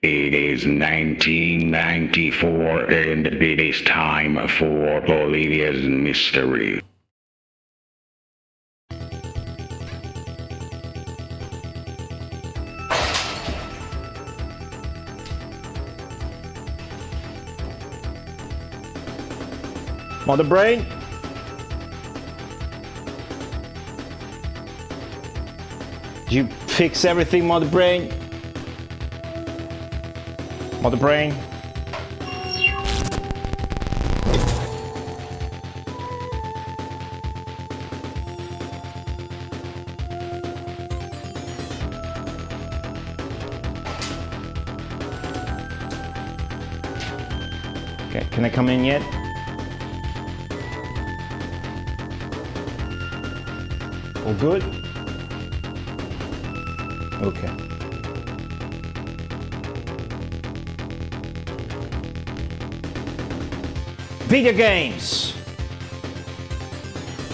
It is 1994 and it is time for Olivia's Mystery. Mother Brain? Did you fix everything, Mother Brain? Mother Brain? Okay, can I come in yet? All good? Okay. Video games.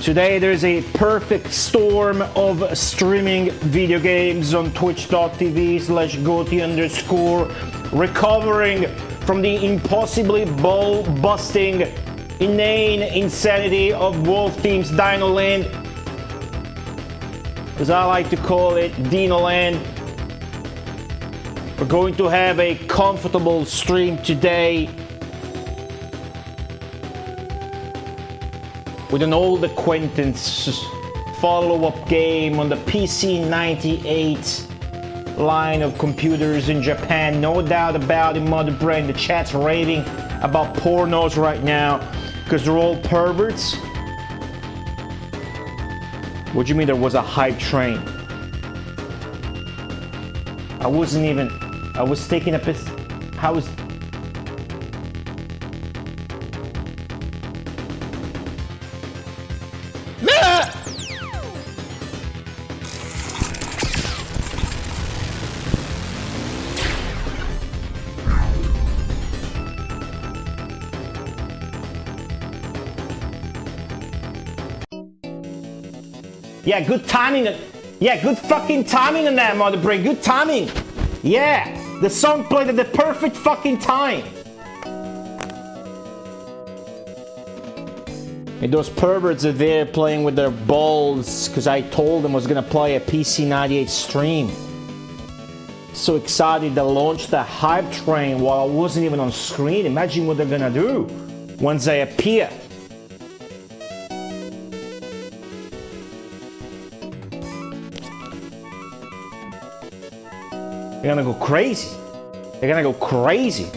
Today there's a perfect storm of streaming video games on twitch.tv/goti_, recovering from the impossibly ball-busting, inane insanity of Wolf Team's Dino Land, as I like to call it, Dino Land. We're going to have a comfortable stream today with an old acquaintance follow-up game on the PC-98 line of computers in Japan. No doubt about it, Mother Brain. The chat's raving about pornos right now because they're all perverts. What do you mean there was a hype train? I was taking a piss. How was... Yeah, good timing. Yeah, good fucking timing on that, Mother Brain. Good timing. Yeah, the song played at the perfect fucking time. And those perverts are there playing with their balls because I told them I was gonna play a PC-98 stream. So excited to launch the hype train while I wasn't even on screen. Imagine what they're gonna do once they appear. They're gonna go crazy. They're gonna go crazy.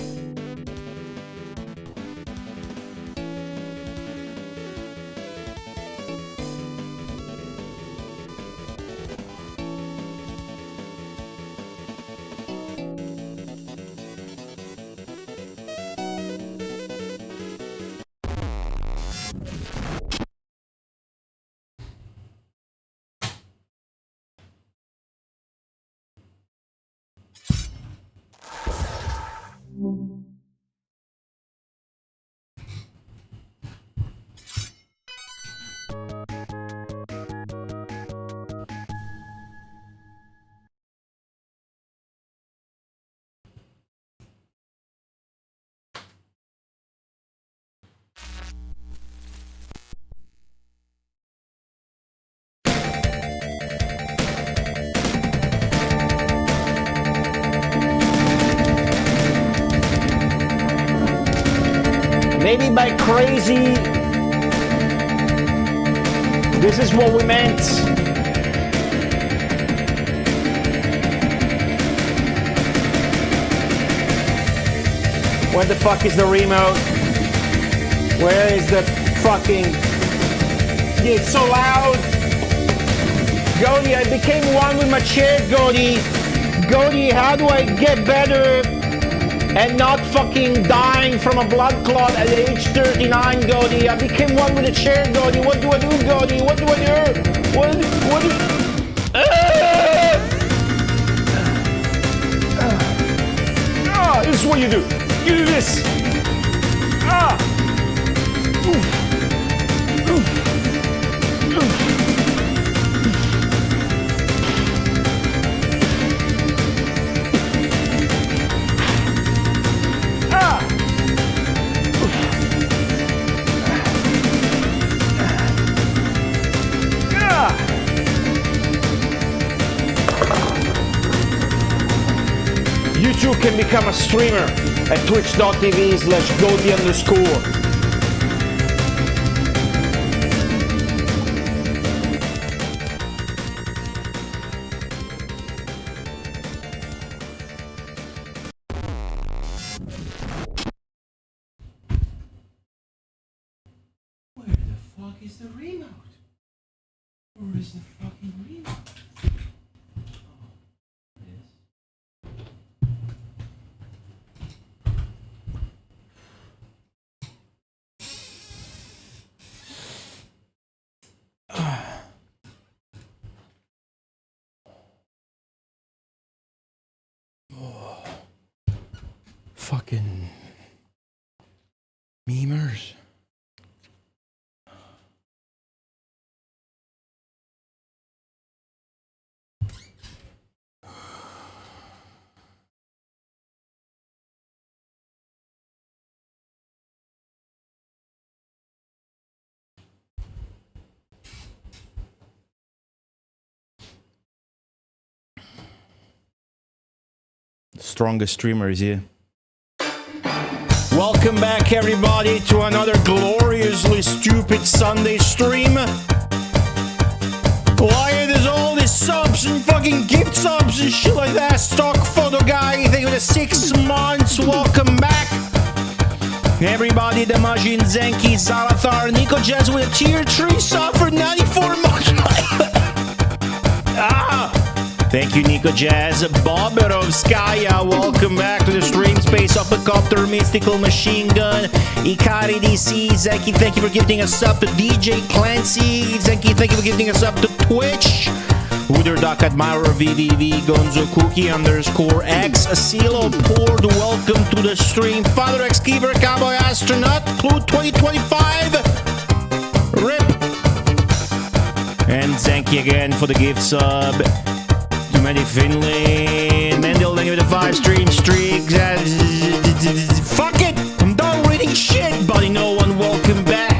Maybe by crazy, this is what we meant. Where the fuck is the remote? Where is the fucking... It's so loud. Godi, I became one with my chair, Godi. Godi, how do I get better and not fucking dying from a blood clot at age 39, Godi? I became one with a chair, Godi. What do I do, Godi? What do I do? What do... This is what you do. You do this. too can become a streamer at twitch.tv/goaty_. Is the remote? Where is the fucking remote? Oh, it is. Oh. Fucking memers. Strongest streamer is here. Welcome back, everybody, to another gloriously stupid Sunday stream. Why there's all these subs and fucking gift subs and shit like that. Stock photo guy, thank you for the 6 months. Welcome back. Everybody, the Majin, Zenki, Zalathar, Nico Jazz with a tier 3 sub for 94 months. Thank you, Nico Jazz. Boberovskaya, welcome back to the stream. Space Uppercopter, Mystical Machine Gun, Ikari DC, Zenki, thank you for gifting us up to DJ Clancy. Zenki, thank you for gifting us up to Twitch. Uderduck Admirer VVV, Gonzo Cookie _X, Asilo Pord, welcome to the stream. Father X Keeper, Cowboy Astronaut, Clue 2025, RIP. And Zenki again for the gift sub. Mandy Finlay, Mendel, thank you for the 5 stream streaks. Fuck it! I'm done reading shit, buddy. No one, welcome back.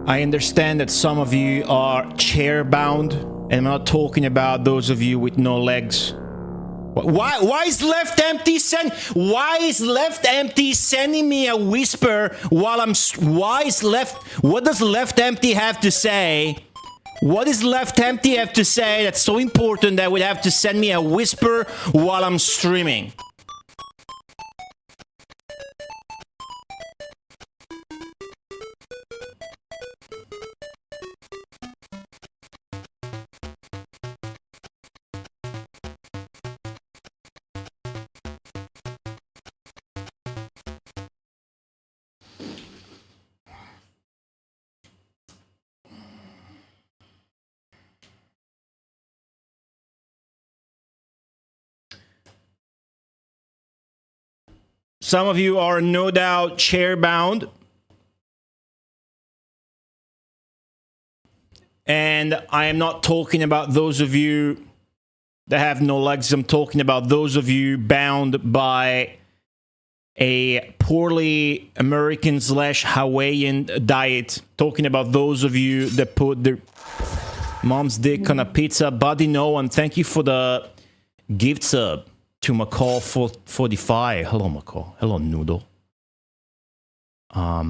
I understand that some of you are chair-bound, and I'm not talking about those of you with no legs. Why is left empty sending me a whisper while I'm... What does left empty have to say? What does left empty have to say that's so important that would have to send me a whisper while I'm streaming? Some of you are no doubt chair-bound. And I am not talking about those of you that have no legs. I'm talking about those of you bound by a poorly American/Hawaiian diet. Talking about those of you that put their mom's dick on a pizza. Buddy Noah, thank you for the gift sub. To McCall 45. Hello, McCall. Hello, Noodle. All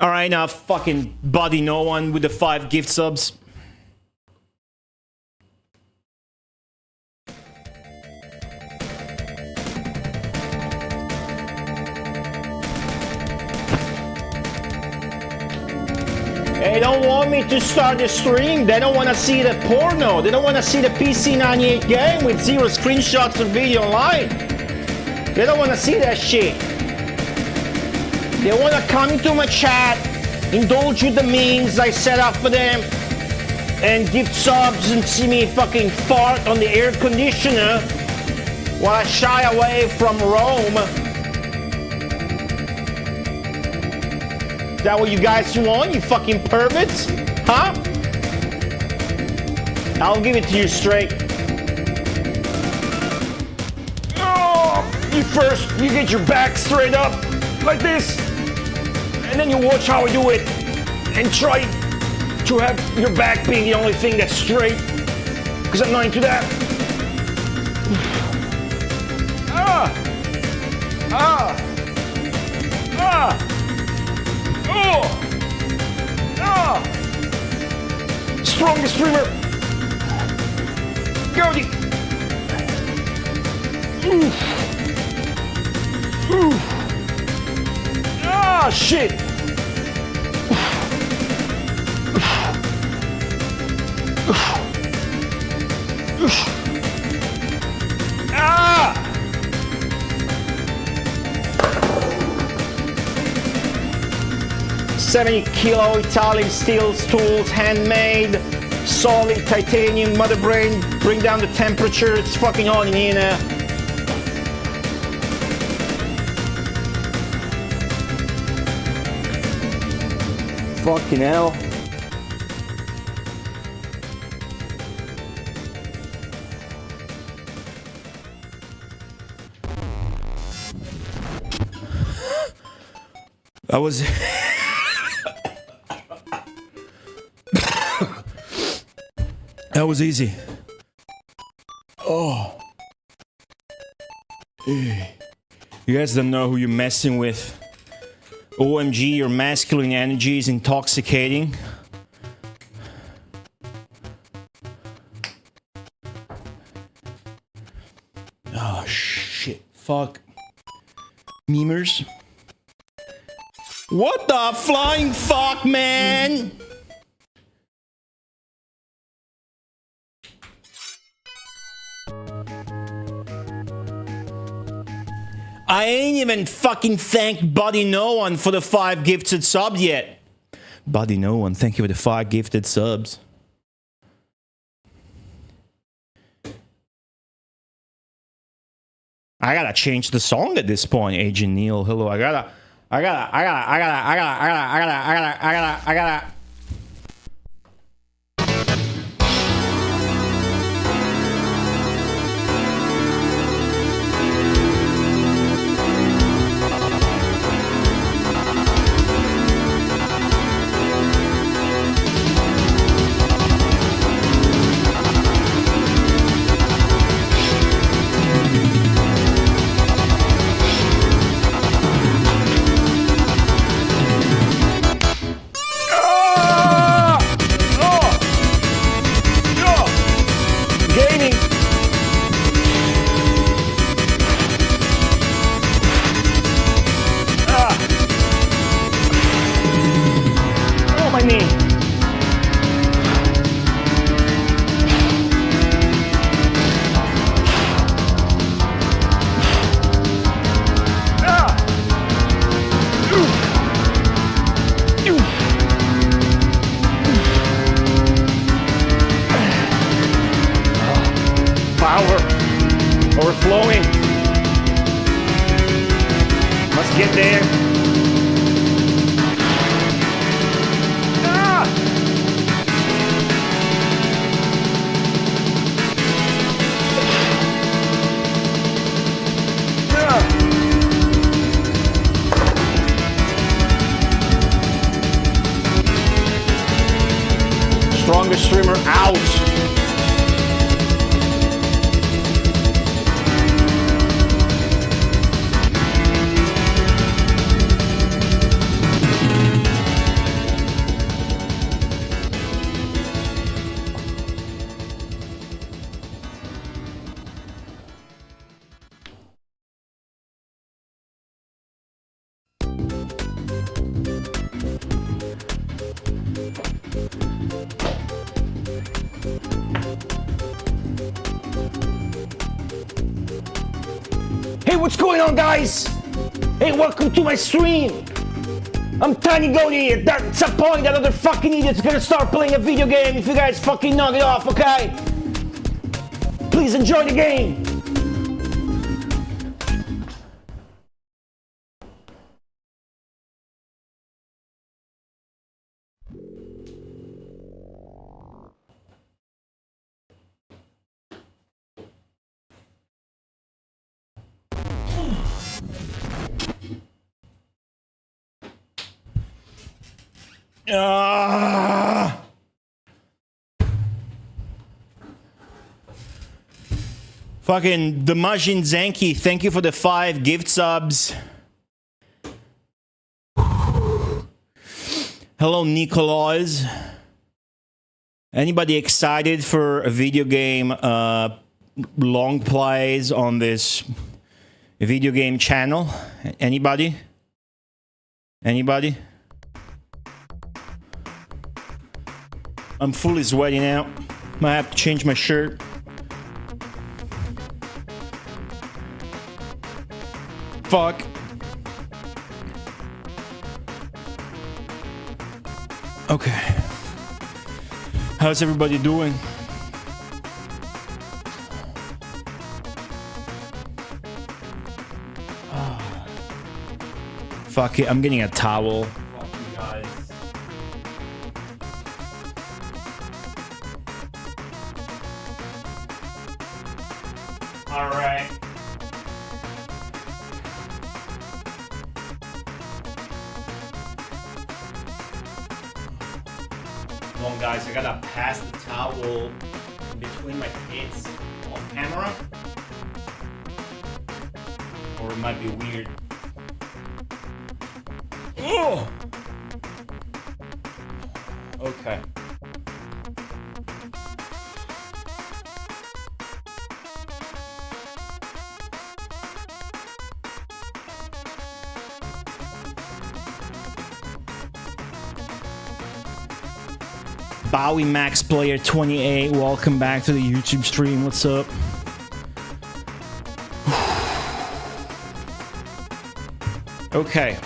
right, now fucking buddy no one with the 5 gift subs. They don't want me to start the stream. They don't want to see the porno. They don't want to see the PC98 game with 0 screenshots of video online. They don't want to see that shit. They want to come into my chat, indulge with the memes I set up for them, and give subs and see me fucking fart on the air conditioner while I shy away from Rome. Is that what you guys want, you fucking perverts? Huh? I'll give it to you straight. Oh, you get your back straight up, like this. And then you watch how I do it. And try to have your back being the only thing that's straight. Because I'm not into that. Strongest streamer. Go. Shit. Ah! 70-kilo Italian steel tools, handmade, solid titanium mother brain. Bring down the temperature. It's fucking on in here now. Fucking hell. That was... That was easy. Oh. You guys don't know who you're messing with. OMG, your masculine energy is intoxicating. Oh, shit. Fuck. Memers. What the flying fuck, man? I ain't even fucking thanked Buddy No One for the 5 gifted subs yet. Buddy No One, thank you for the 5 gifted subs. I gotta change the song at this point, Agent Neil. Hello, I gotta. Overflowing. Must get there. Ah! Strongest streamer out. Hey, what's going on, guys? Hey, welcome to my stream. I'm Tiny Goaty. At some point, that other fucking idiot's gonna start playing a video game if you guys fucking knock it off, okay? Please enjoy the game. Fucking Damajin Zenki, thank you for the 5 gift subs. Hello, Nikolaz. Anybody excited for a video game long plays on this video game channel? Anybody? Anybody? I'm fully sweating out. Might have to change my shirt. Fuck. Okay. How's everybody doing? Fuck it, I'm getting a towel. Fuck you guys. Alright. Come on, guys, I gotta pass the towel in between my tits off camera. Or it might be weird. Oh! Okay. Bowie Max Player 28, welcome back to the YouTube stream. What's up? Okay.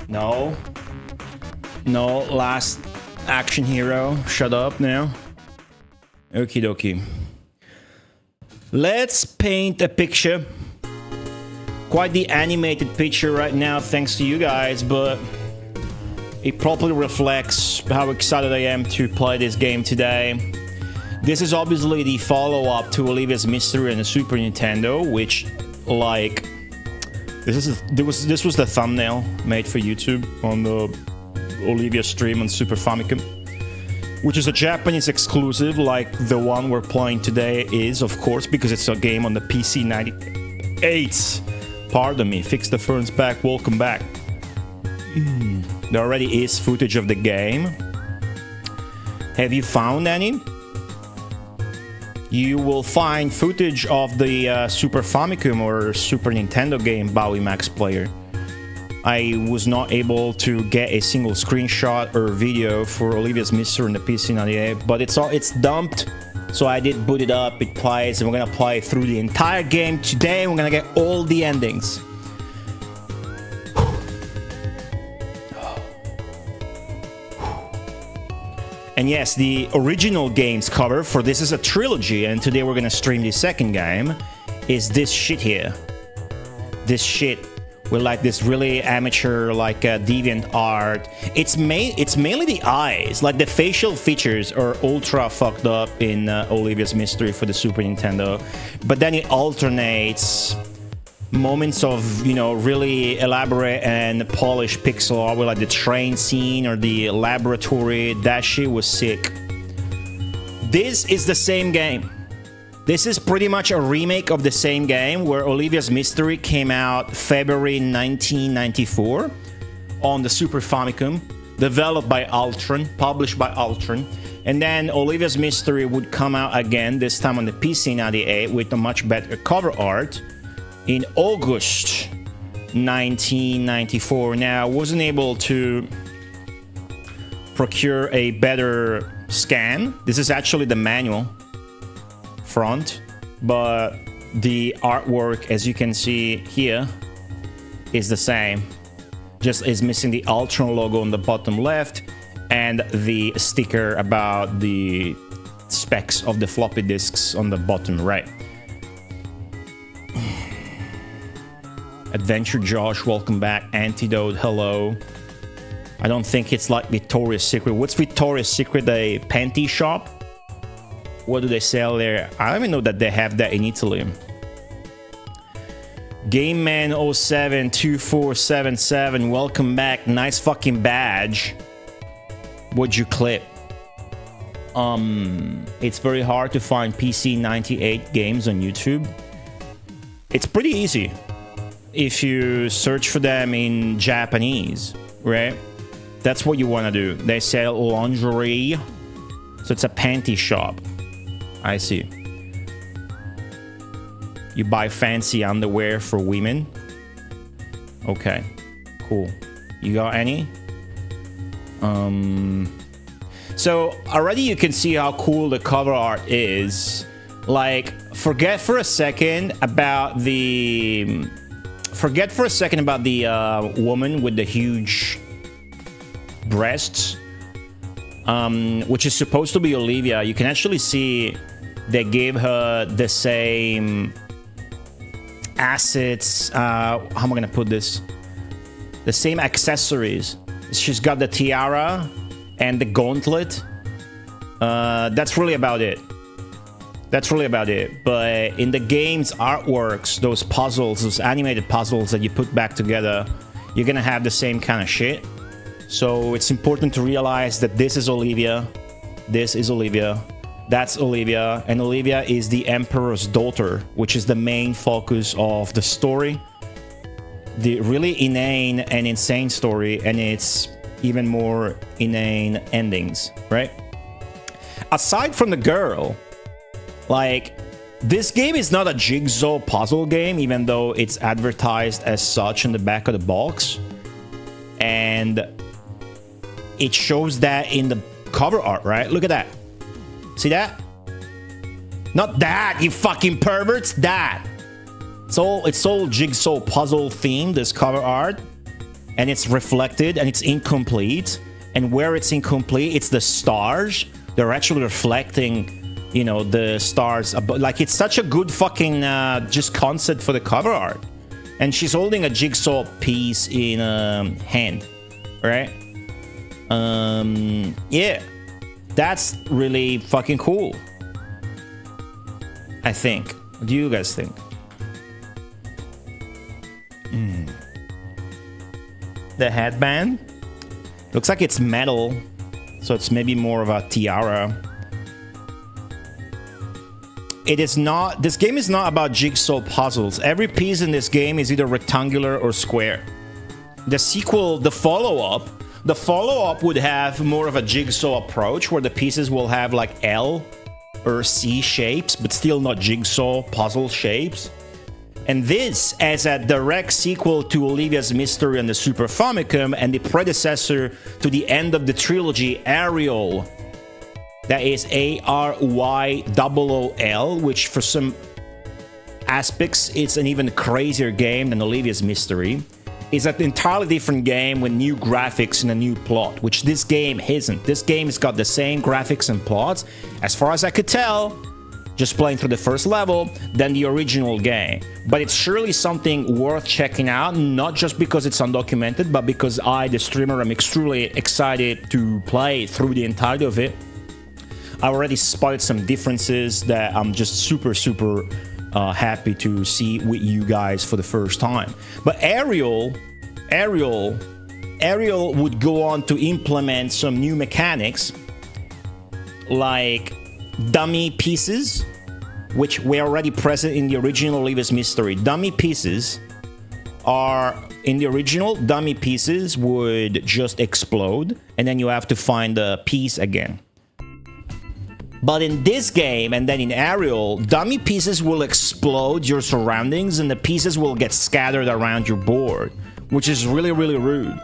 No. No, last action hero. Shut up now. Okie dokie. Let's paint a picture. Quite the animated picture right now, thanks to you guys, but it properly reflects how excited I am to play this game today. This is obviously the follow-up to Olivia's Mystery on the Super Nintendo, which, like, this was the thumbnail made for YouTube on the Olivia stream on Super Famicom, which is a Japanese exclusive, like the one we're playing today is, of course, because it's a game on the PC 98. Pardon me, fix the ferns back, welcome back. There already is footage of the game. Have you found any? You will find footage of the Super Famicom or Super Nintendo game Bowie Max Player. I was not able to get a single screenshot or video for Olivia's Mystery on the PC 98, but it's dumped. So I did boot it up, it plays, and we're gonna play through the entire game today. We're gonna get all the endings. And yes, the original game's cover for this is a trilogy, and today we're gonna stream the second game, is this shit here. This shit with like this really amateur, like deviant art. It's mainly the eyes, like the facial features are ultra fucked up in Olivia's Mystery for the Super Nintendo, but then it alternates moments of, you know, really elaborate and polished pixel art with like the train scene or the laboratory. That shit was sick. This is the same game. This is pretty much a remake of the same game, where Olivia's Mystery came out February 1994 on the Super Famicom, developed by Ultron, published by Ultron, and then Olivia's Mystery would come out again, this time on the PC 98 with a much better cover art in August 1994. Now, I wasn't able to procure a better scan. This is actually the manual front, but the artwork, as you can see here, is the same. Just is missing the Ultron logo on the bottom left and the sticker about the specs of the floppy disks on the bottom right. Adventure Josh, welcome back. Antidote, hello. I don't think it's like Victoria's Secret. What's Victoria's Secret? A panty shop? What do they sell there? I don't even know that they have that in Italy. GameMan072477, welcome back. Nice fucking badge. What'd you clip? It's very hard to find PC 98 games on YouTube. It's pretty easy if you search for them in Japanese, right? That's what you want to do. They sell lingerie, so it's a panty shop. I see. You buy fancy underwear for women. Okay, cool. You got any? So already you can see how cool the cover art is. Like, forget for a second about the woman with the huge breasts, which is supposed to be Olivia. You can actually see they gave her the same assets. How am I gonna put this? The same accessories. She's got the tiara and the gauntlet. That's really about it. But in the game's artworks, those puzzles, those animated puzzles that you put back together, you're gonna have the same kind of shit. So it's important to realize that this is Olivia, this is Olivia, that's Olivia, and Olivia is the Emperor's daughter, which is the main focus of the story. The really inane and insane story, and it's even more inane endings, right? Aside from the girl, like, this game is not a jigsaw puzzle game, even though it's advertised as such in the back of the box. And it shows that in the cover art, right? Look at that. See that? Not that, you fucking perverts, that. It's all jigsaw puzzle themed, this cover art. And it's reflected and it's incomplete. And where it's incomplete, it's the stars. They're actually reflecting, you know, the stars. Like, it's such a good fucking just concept for the cover art. And she's holding a jigsaw piece in hand, right? Yeah, that's really fucking cool, I think. What do you guys think? The headband looks like it's metal, so it's maybe more of a tiara. It is not. This game is not about jigsaw puzzles. Every piece in this game is either rectangular or square. The sequel, the follow-up would have more of a jigsaw approach, where the pieces will have like L or C shapes, but still not jigsaw puzzle shapes. And this, as a direct sequel to Olivia's Mystery on the Super Famicom and the predecessor to the end of the trilogy, Aerial. That is ARYOOL, which for some aspects, it's an even crazier game than Olivia's Mystery. It's an entirely different game with new graphics and a new plot, which this game isn't. This game has got the same graphics and plots, as far as I could tell, just playing through the first level, than the original game. But it's surely something worth checking out, not just because it's undocumented, but because I, the streamer, am extremely excited to play through the entirety of it. I already spotted some differences that I'm just super happy to see with you guys for the first time. But Aerial would go on to implement some new mechanics, like dummy pieces, which were already present in the original Olivia's Mystery. Dummy pieces would just explode, and then you have to find the piece again. But in this game, and then in Aerial, dummy pieces will explode your surroundings, and the pieces will get scattered around your board, which is really rude.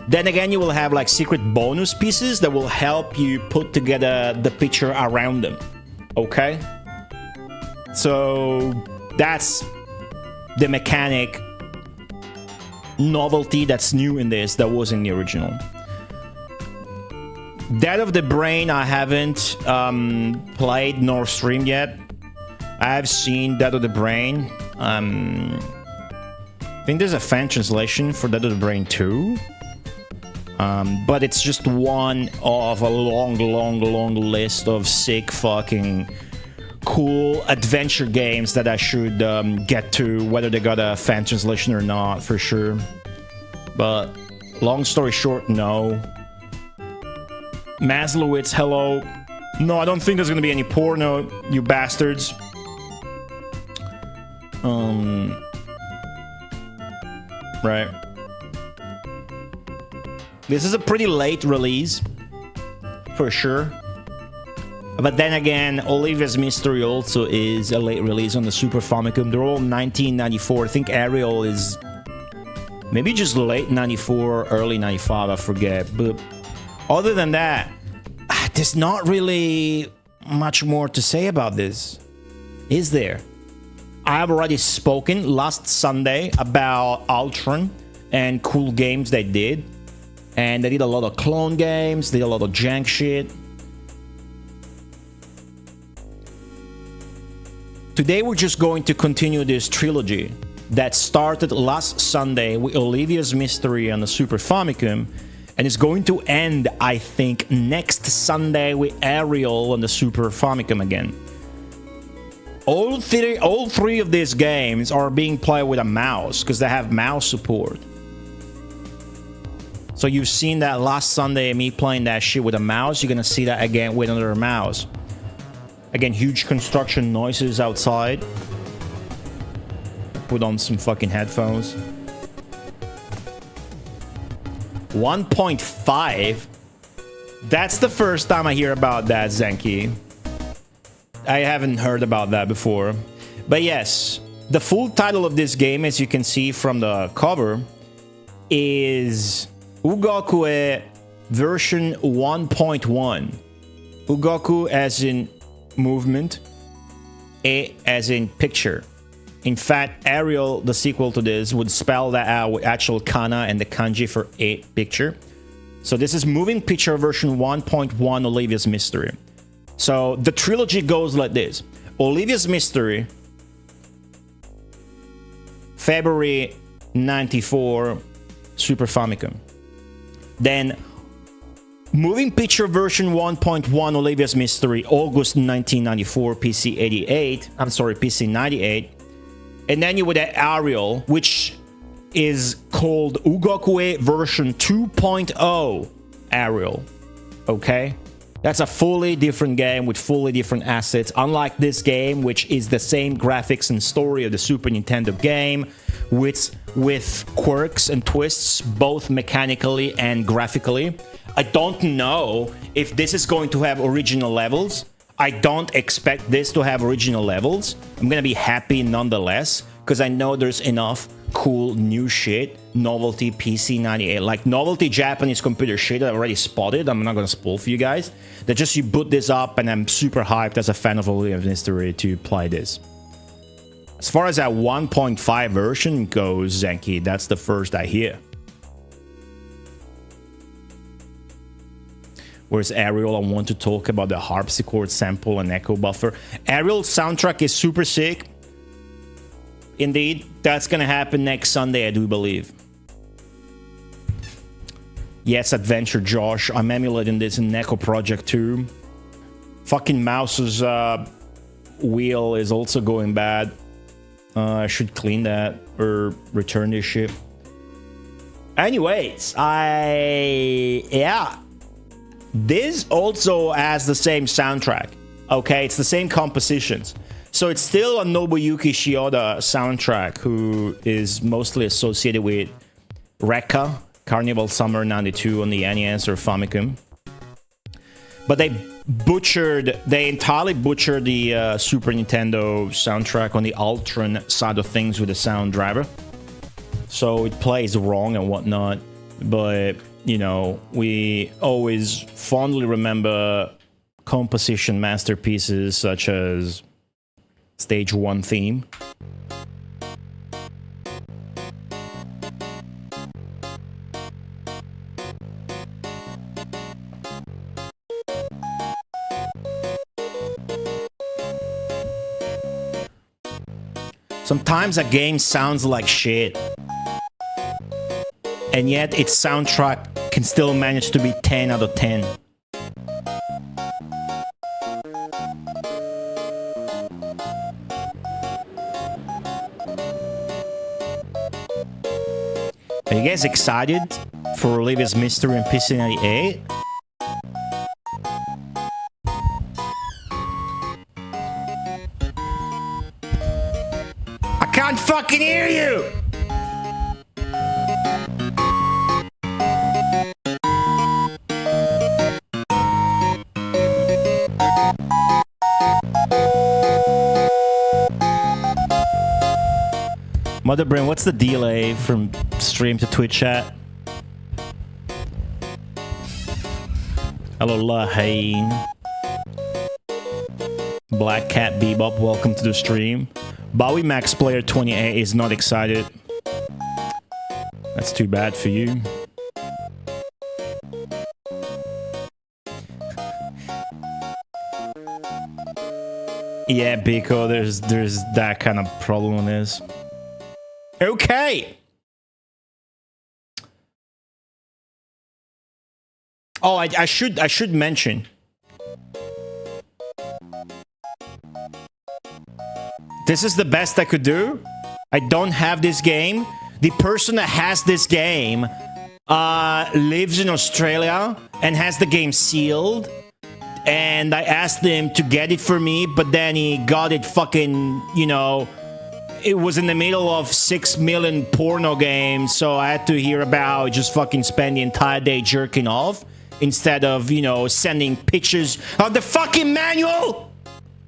Then again, you will have like secret bonus pieces that will help you put together the picture around them. Okay? So that's the mechanic novelty that's new in this that was in the original. Dead of the Brain I haven't played nor streamed yet. I've seen Dead of the Brain. I think there's a fan translation for Dead of the Brain 2. But it's just one of a long list of sick fucking cool adventure games that I should get to, whether they got a fan translation or not, for sure. But long story short, no. Maslowitz, hello. No, I don't think there's gonna be any porno, you bastards. Right. This is a pretty late release, for sure. But then again, Olivia's Mystery also is a late release on the Super Famicom. They're all 1994. I think Ariel is maybe just late 94, early 95, I forget. But other than that, there's not really much more to say about this, is there? I have already spoken last Sunday about Ultron and cool games they did. And they did a lot of clone games, did a lot of jank shit. Today we're just going to continue this trilogy that started last Sunday with Olivia's Mystery on the Super Famicom, and is going to end, I think, next Sunday with Ariel on the Super Famicom again. All three of these games are being played with a mouse, because they have mouse support. So you've seen that last Sunday, me playing that shit with a mouse. You're gonna see that again with another mouse. Again, huge construction noises outside. Put on some fucking headphones. 1.5? That's the first time I hear about that, Zenki. I haven't heard about that before. But yes, the full title of this game, as you can see from the cover, is Ugoku version 1.1. Ugoku as in movement, E as in picture. In fact, Ariel, the sequel to this, would spell that out with actual kana and the kanji for E, picture. So this is moving picture version 1.1 Olivia's Mystery. So the trilogy goes like this. Olivia's Mystery, February 94, Super Famicom. Then moving picture version 1.1 Olivia's Mystery, August 1994, PC 88. I'm sorry, PC 98. And then you would have Ariel, which is called Ugoku version 2.0 Ariel. Okay? That's a fully different game with fully different assets. Unlike this game, which is the same graphics and story of the Super Nintendo game, with quirks and twists, both mechanically and graphically. I don't know if this is going to have original levels. I don't expect this to have original levels. I'm gonna be happy nonetheless, because I know there's enough cool new shit, novelty PC 98, like novelty Japanese computer shit that I already spotted. I'm not gonna spoil for you guys. That just you boot this up, and I'm super hyped as a fan of Olivia's Mystery to play this. As far as that 1.5 version goes, Zenki, that's the first I hear. Whereas Ariel, I want to talk about the harpsichord sample and echo buffer. Ariel's soundtrack is super sick. Indeed, that's gonna happen next Sunday, I do believe. Yes, Adventure Josh, I'm emulating this in Neko Project 2. Fucking mouse's wheel is also going bad. I should clean that or return this shit. Anyways, yeah. This also has the same soundtrack. Okay, it's the same compositions. So it's still a Nobuyuki Shioda soundtrack, who is mostly associated with Rekka, Carnival Summer 92 on the NES or Famicom. But they entirely butchered the Super Nintendo soundtrack on the Ultron side of things with the sound driver. So it plays wrong and whatnot. But you know, we always fondly remember composition masterpieces such as Stage 1 theme. Sometimes a game sounds like shit, and yet its soundtrack can still manage to be 10 out of 10. Are you guys excited for Olivia's Mystery in PC98? I can't fucking hear you! Motherbrain, what's the delay from stream to Twitch chat? Hello, Lahane. Black Cat Bebop, welcome to the stream. Bowie Max Player 28 is not excited. That's too bad for you. Yeah, Biko, there's that kind of problem with this. Okay. Oh, I should mention. This is the best I could do. I don't have this game. The person that has this game lives in Australia and has the game sealed. And I asked him to get it for me, but then he got it fucking, you know, it was in the middle of 6 million porno games, so I had to hear about just fucking spend the entire day jerking off instead of, you know, sending pictures of the fucking manual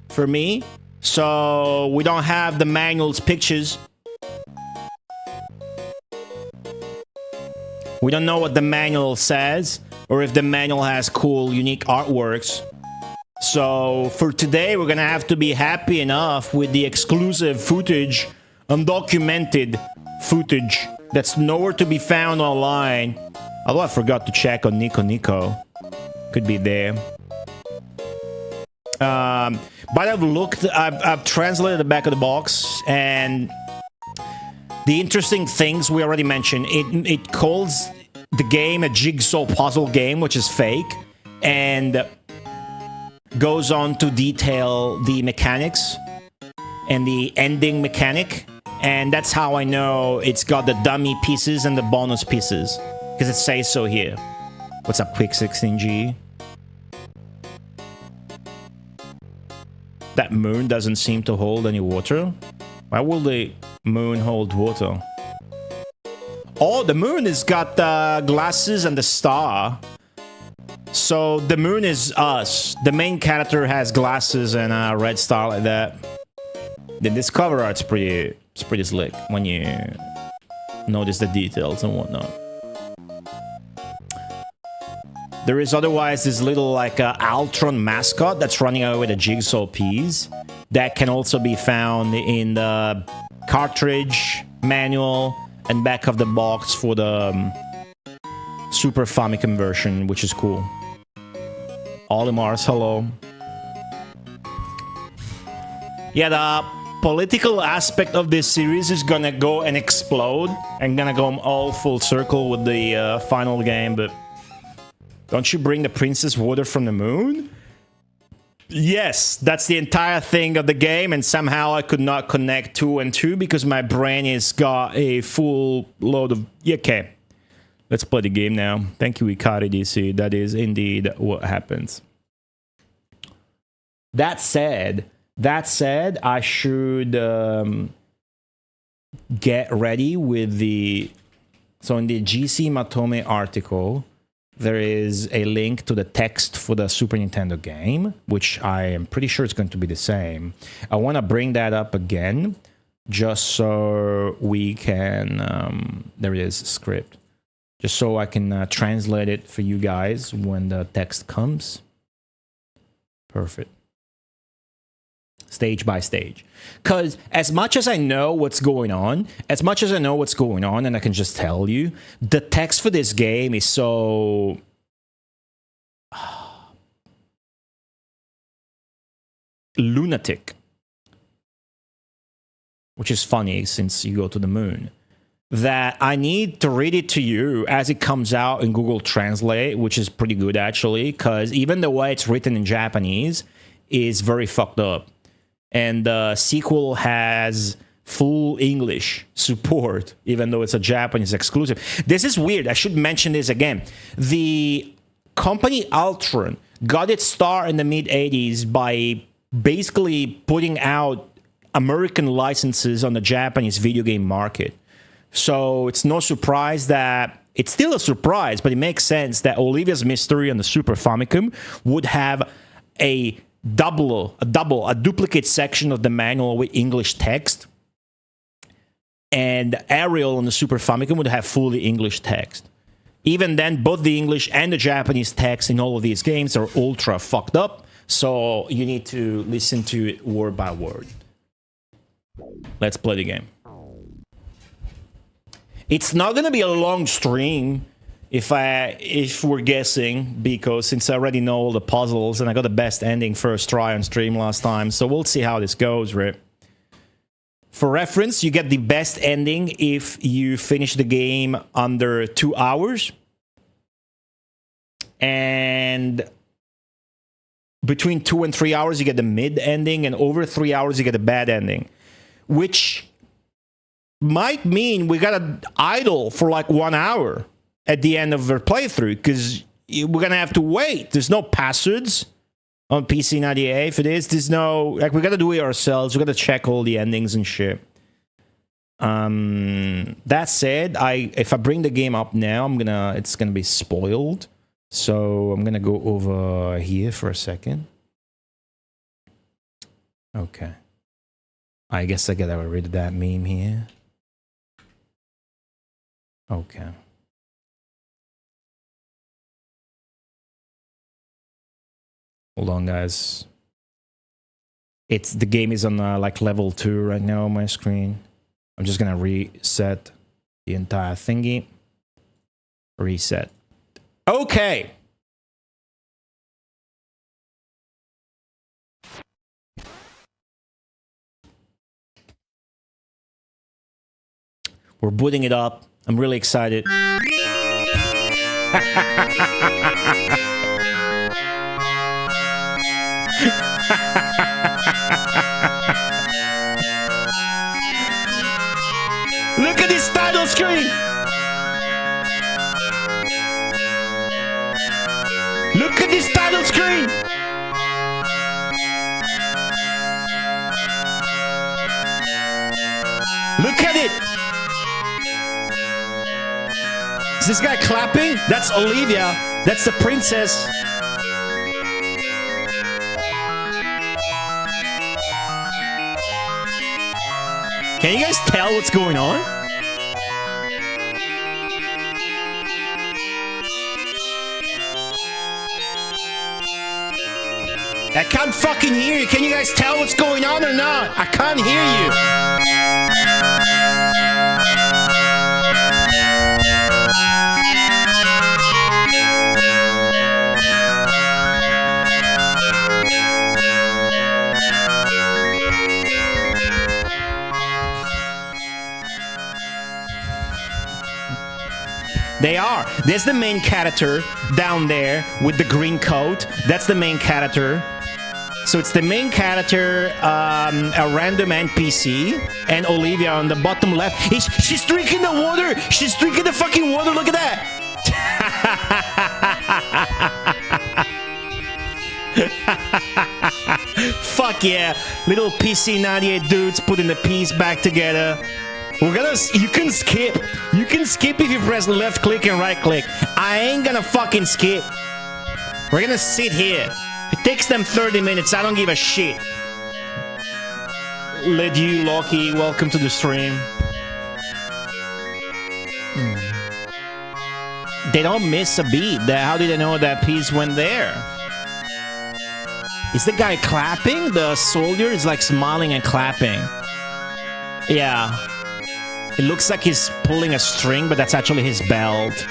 for me. So we don't have the manual's pictures. We don't know what the manual says or if the manual has cool, unique artworks. So for today, we're gonna have to be happy enough with the exclusive footage, undocumented footage that's nowhere to be found online. Although I forgot to check on Nico. Could be there. But I've looked, I've translated the back of the box, and the interesting things we already mentioned. It calls the game a jigsaw puzzle game, which is fake, and goes on to detail the mechanics and the ending mechanic, and that's how I know it's got the dummy pieces and the bonus pieces, because it says so here. What's up, Quick 16G? That moon doesn't seem to hold any water. Why will the moon hold water? Oh, the moon has got the glasses and the star. So the moon is us. The main character has glasses and a red star like that. Then this cover art's pretty slick when you notice the details and whatnot. There is otherwise this little like Altron mascot that's running away with a jigsaw piece that can also be found in the cartridge, manual, and back of the box for the Super Famicom version, which is cool. Olimars, hello. Yeah, the political aspect of this series is gonna go and explode and gonna go all full circle with the final game, but don't you bring the princess water from the moon? Yes, that's the entire thing of the game, and somehow I could not connect 2 and 2 because my brain has got a full load of... Okay, let's play the game now. Thank you, Ikari DC. That is indeed what happens. That said, I should get ready with the... So in the GC Matome article, there is a link to the text for the Super Nintendo game, which I am pretty sure it's going to be the same. I want to bring that up again, just so we can... there it is, script. just so I can translate it for you guys when the text comes. Perfect. Stage by stage. Because as much as I know what's going on, and I can just tell you, the text for this game is so... lunatic. Which is funny since you go to the moon. That I need to read it to you as it comes out in Google Translate, which is pretty good actually, because even the way it's written in Japanese is very fucked up. And the sequel has full English support, even though it's a Japanese exclusive. This is weird. I should mention this again. The company Altron got its start in the mid-'80s by basically putting out American licenses on the Japanese video game market. So it's no surprise that... It's still a surprise, but it makes sense that Olivia's Mystery on the Super Famicom would have a duplicate section of the manual with English text, and Ariel on the Super Famicom would have fully English text. Even then, both the English and the Japanese text in all of these games are ultra fucked up, so you need to listen to it word by word. Let's play the game. It's not gonna be a long stream, if we're guessing, because since I already know all the puzzles and I got the best ending first try on stream last time, so we'll see how this goes, right? For reference, you get the best ending if you finish the game under 2 hours. And between 2 and 3 hours, you get the mid ending, and over 3 hours, you get the bad ending. Which might mean we gotta idle for like 1 hour at the end of our playthrough, because we're gonna have to wait. There's no passwords on PC 98 for this. There's no, like, we gotta do it ourselves. We gotta check all the endings and shit. That said, if I bring the game up now, it's gonna be spoiled. So I'm gonna go over here for a second. Okay. I guess I gotta get rid of that meme here. Okay. Hold on, guys. The game is on like level 2 right now on my screen. I'm just gonna reset the entire thingy. Reset. Okay. We're booting it up. I'm really excited. Look at this title screen! Look at this title screen! Look at it! Is this guy clapping? That's Olivia. That's the princess. Can you guys tell what's going on? I can't fucking hear you. Can you guys tell what's going on or not? I can't hear you. They are. There's the main character down there with the green coat. That's the main character. So it's the main character, a random NPC, and Olivia on the bottom left. She's drinking the water! She's drinking the fucking water! Look at that! Fuck yeah! Little PC 98 dudes putting the piece back together. You can skip. You can skip if you press left click and right click. I ain't gonna fucking skip. We're gonna sit here. It takes them 30 minutes. I don't give a shit. Led you, Loki. Welcome to the stream. they don't miss a beat. How do they know that piece went there? Is the guy clapping? The soldier is like smiling and clapping. Yeah. It looks like he's pulling a string, but that's actually his belt.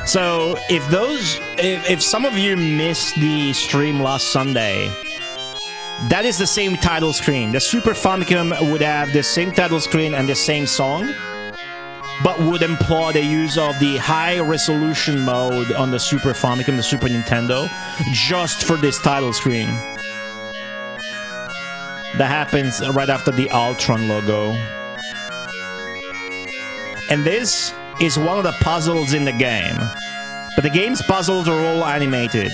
So if some of you missed the stream last Sunday, that is the same title screen. The Super Famicom would have the same title screen and the same song, but would employ the use of the high resolution mode on the Super Famicom, the Super Nintendo, just for this title screen. That happens right after the Ultron logo. And this is one of the puzzles in the game. But the game's puzzles are all animated.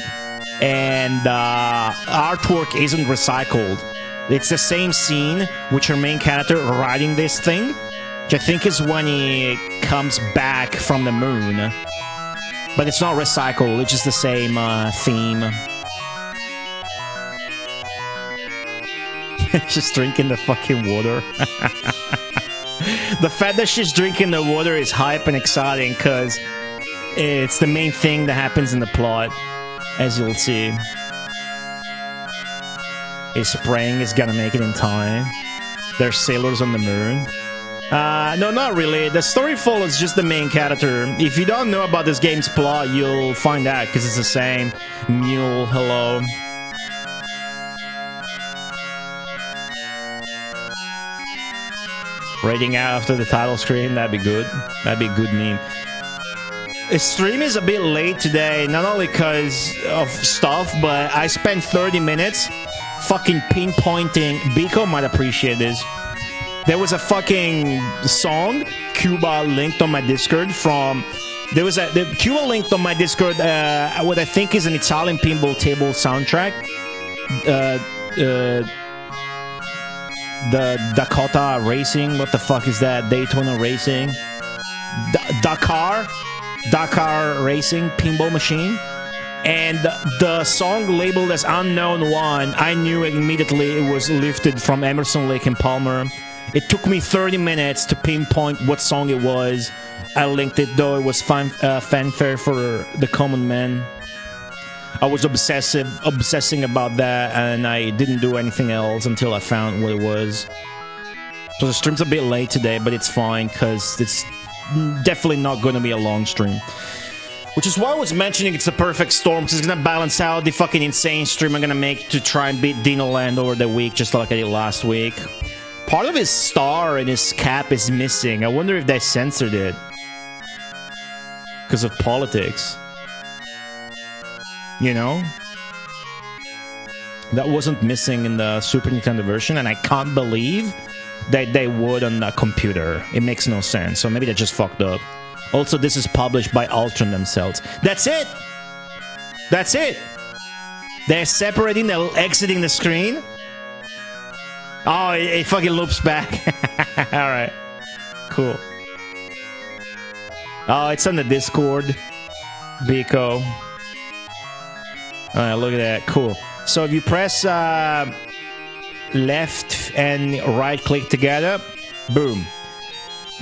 And artwork isn't recycled. It's the same scene with your main character riding this thing, which I think is when he comes back from the moon. But it's not recycled, it's just the same theme. She's drinking the fucking water. The fact that she's drinking the water is hype and exciting because it's the main thing that happens in the plot, as you'll see. His spraying is gonna make it in time. There's sailors on the moon. No, not really. The story follows just the main character. If you don't know about this game's plot, you'll find out because it's the same. Mule, hello. Rating out after the title screen, that'd be good. That'd be a good meme. The stream is a bit late today, not only because of stuff, but I spent 30 minutes fucking pinpointing. Biko might appreciate this. There was a fucking song Cuba linked on my Discord from... The Cuba linked on my Discord what I think is an Italian pinball table soundtrack. The Dakota Racing, what the fuck is that? Daytona Racing, Dakar Racing pinball machine, and the song labeled as Unknown One, I knew immediately it was lifted from Emerson, Lake and Palmer. It took me 30 minutes to pinpoint what song it was. I linked it, though it was fanfare for the common man. I was obsessing about that, and I didn't do anything else until I found what it was. So the stream's a bit late today, but it's fine, because it's definitely not going to be a long stream. Which is why I was mentioning it's a perfect storm, because it's going to balance out the fucking insane stream I'm going to make to try and beat Dino Land over the week, just like I did last week. Part of his star and his cap is missing. I wonder if they censored it. Because of politics. You know? That wasn't missing in the Super Nintendo version, and I can't believe that they would on the computer. It makes no sense, so maybe they just fucked up. Also, this is published by Ultron themselves. That's it! That's it! They're separating, they're exiting the screen. Oh, it fucking loops back. Alright. Cool. Oh, it's on the Discord. Biko. Alright, look at that. Cool. So if you press left and right click together, boom.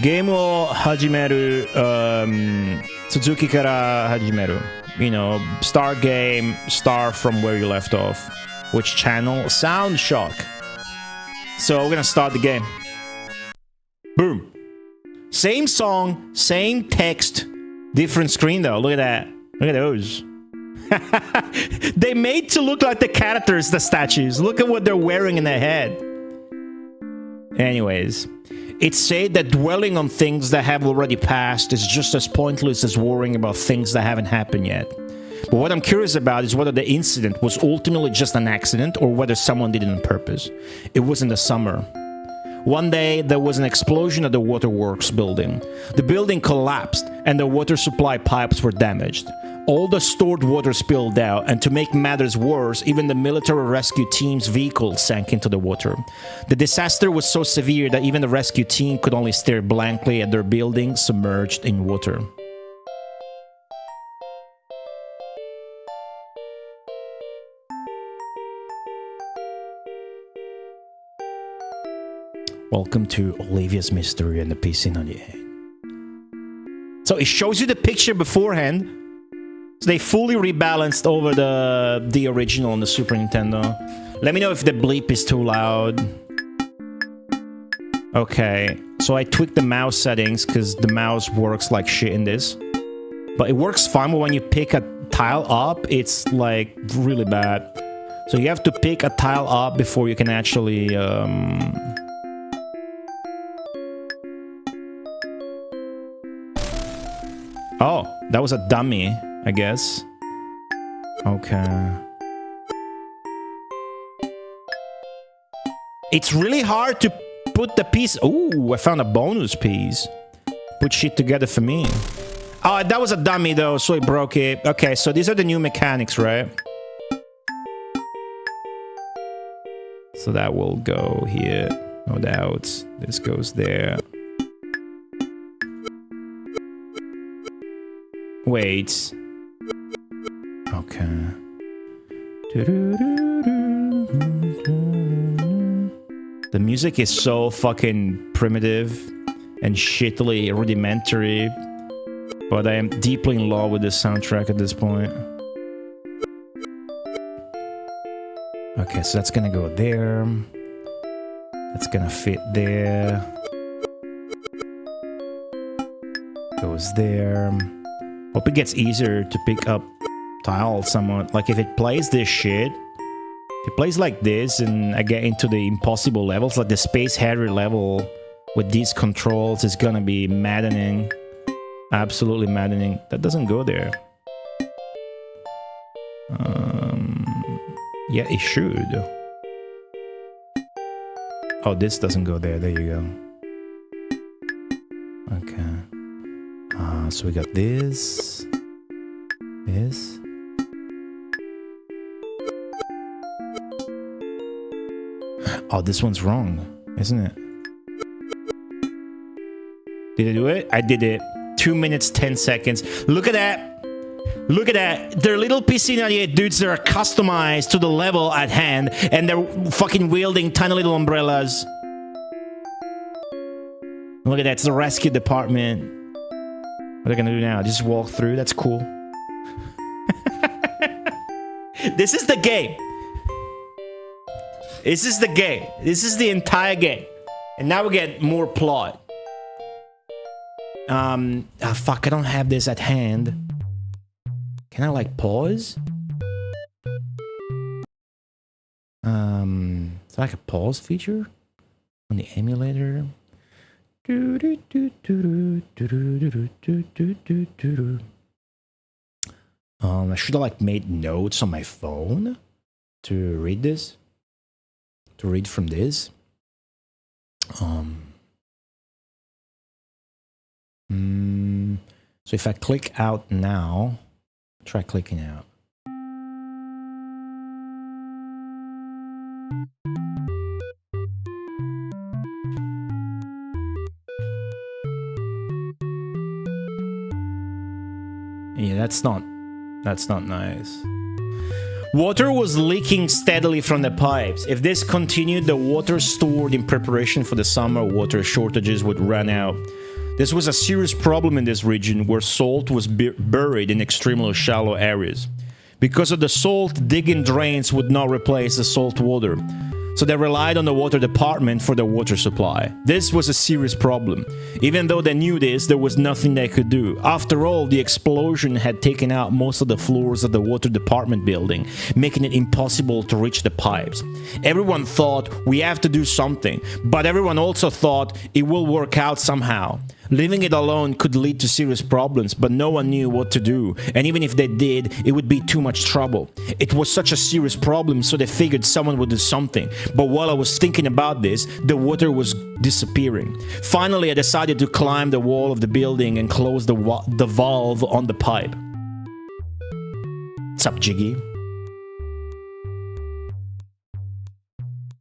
Game wo hajimeru, Suzuki kara hajimeru. You know, start game, start from where you left off. Which channel? Sound Shock. So we're gonna start the game. Boom. Same song, same text, different screen though. Look at that. Look at those. They made to look like the characters, the statues. Look at what they're wearing in their head. Anyways, it's said that dwelling on things that have already passed is just as pointless as worrying about things that haven't happened yet. But what I'm curious about is whether the incident was ultimately just an accident or whether someone did it on purpose. It was in the summer. One day, there was an explosion at the waterworks building. The building collapsed and the water supply pipes were damaged. All the stored water spilled out, and to make matters worse, even the military rescue team's vehicle sank into the water. The disaster was so severe that even the rescue team could only stare blankly at their building submerged in water. Welcome to Olivia's Mystery and the PC98. So it shows you the picture beforehand. So they fully rebalanced over the original on the Super Nintendo. Let me know if the bleep is too loud. Okay, so I tweaked the mouse settings because the mouse works like shit in this. But it works fine, but when you pick a tile up, it's like really bad. So you have to pick a tile up before you can actually... Oh, that was a dummy, I guess. Okay. It's really hard to put the piece... Ooh, I found a bonus piece. Put shit together for me. Oh, that was a dummy though, so it broke it. Okay, so these are the new mechanics, right? So that will go here, no doubt. This goes there. Wait. Okay. The music is so fucking primitive and shittily rudimentary, but I am deeply in love with this soundtrack at this point. Okay, so that's gonna go there. That's gonna fit there. Goes there. Hope it gets easier to pick up tiles somewhat. Like if it plays this shit, if it plays like this and I get into the impossible levels, like the Space Harrier level with these controls, is gonna be maddening. Absolutely maddening. That doesn't go there. Yeah, it should. Oh, this doesn't go there. There you go. Okay. So we got this. This. Oh, this one's wrong, isn't it? Did I do it? I did it. 2 minutes, 10 seconds. Look at that. Look at that. They're little PC98 dudes that are customized to the level at hand, and they're fucking wielding tiny little umbrellas. Look at that. It's the rescue department. What are they gonna do now? Just walk through? That's cool. This is the game. This is the game. This is the entire game. And now we get more plot. Fuck, I don't have this at hand. Can I, like, pause? Is there like a pause feature on the emulator? I should have, like, made notes on my phone to read this. To read from this. So if I click out now, try clicking out. Yeah, that's not nice. Water was leaking steadily from the pipes. If this continued, the water stored in preparation for the summer water shortages would run out. This was a serious problem in this region where salt was buried in extremely shallow areas. Because of the salt, digging drains would not replace the salt water, so they relied on the water department for their water supply. This was a serious problem. Even though they knew this, there was nothing they could do. After all, the explosion had taken out most of the floors of the water department building, making it impossible to reach the pipes. Everyone thought, we have to do something, but everyone also thought it will work out somehow. Leaving it alone could lead to serious problems, but no one knew what to do, and even if they did, it would be too much trouble. It was such a serious problem, so they figured someone would do something. But while I was thinking about this, the water was disappearing. Finally, I decided to climb the wall of the building and close the valve on the pipe. What's up, Jiggy?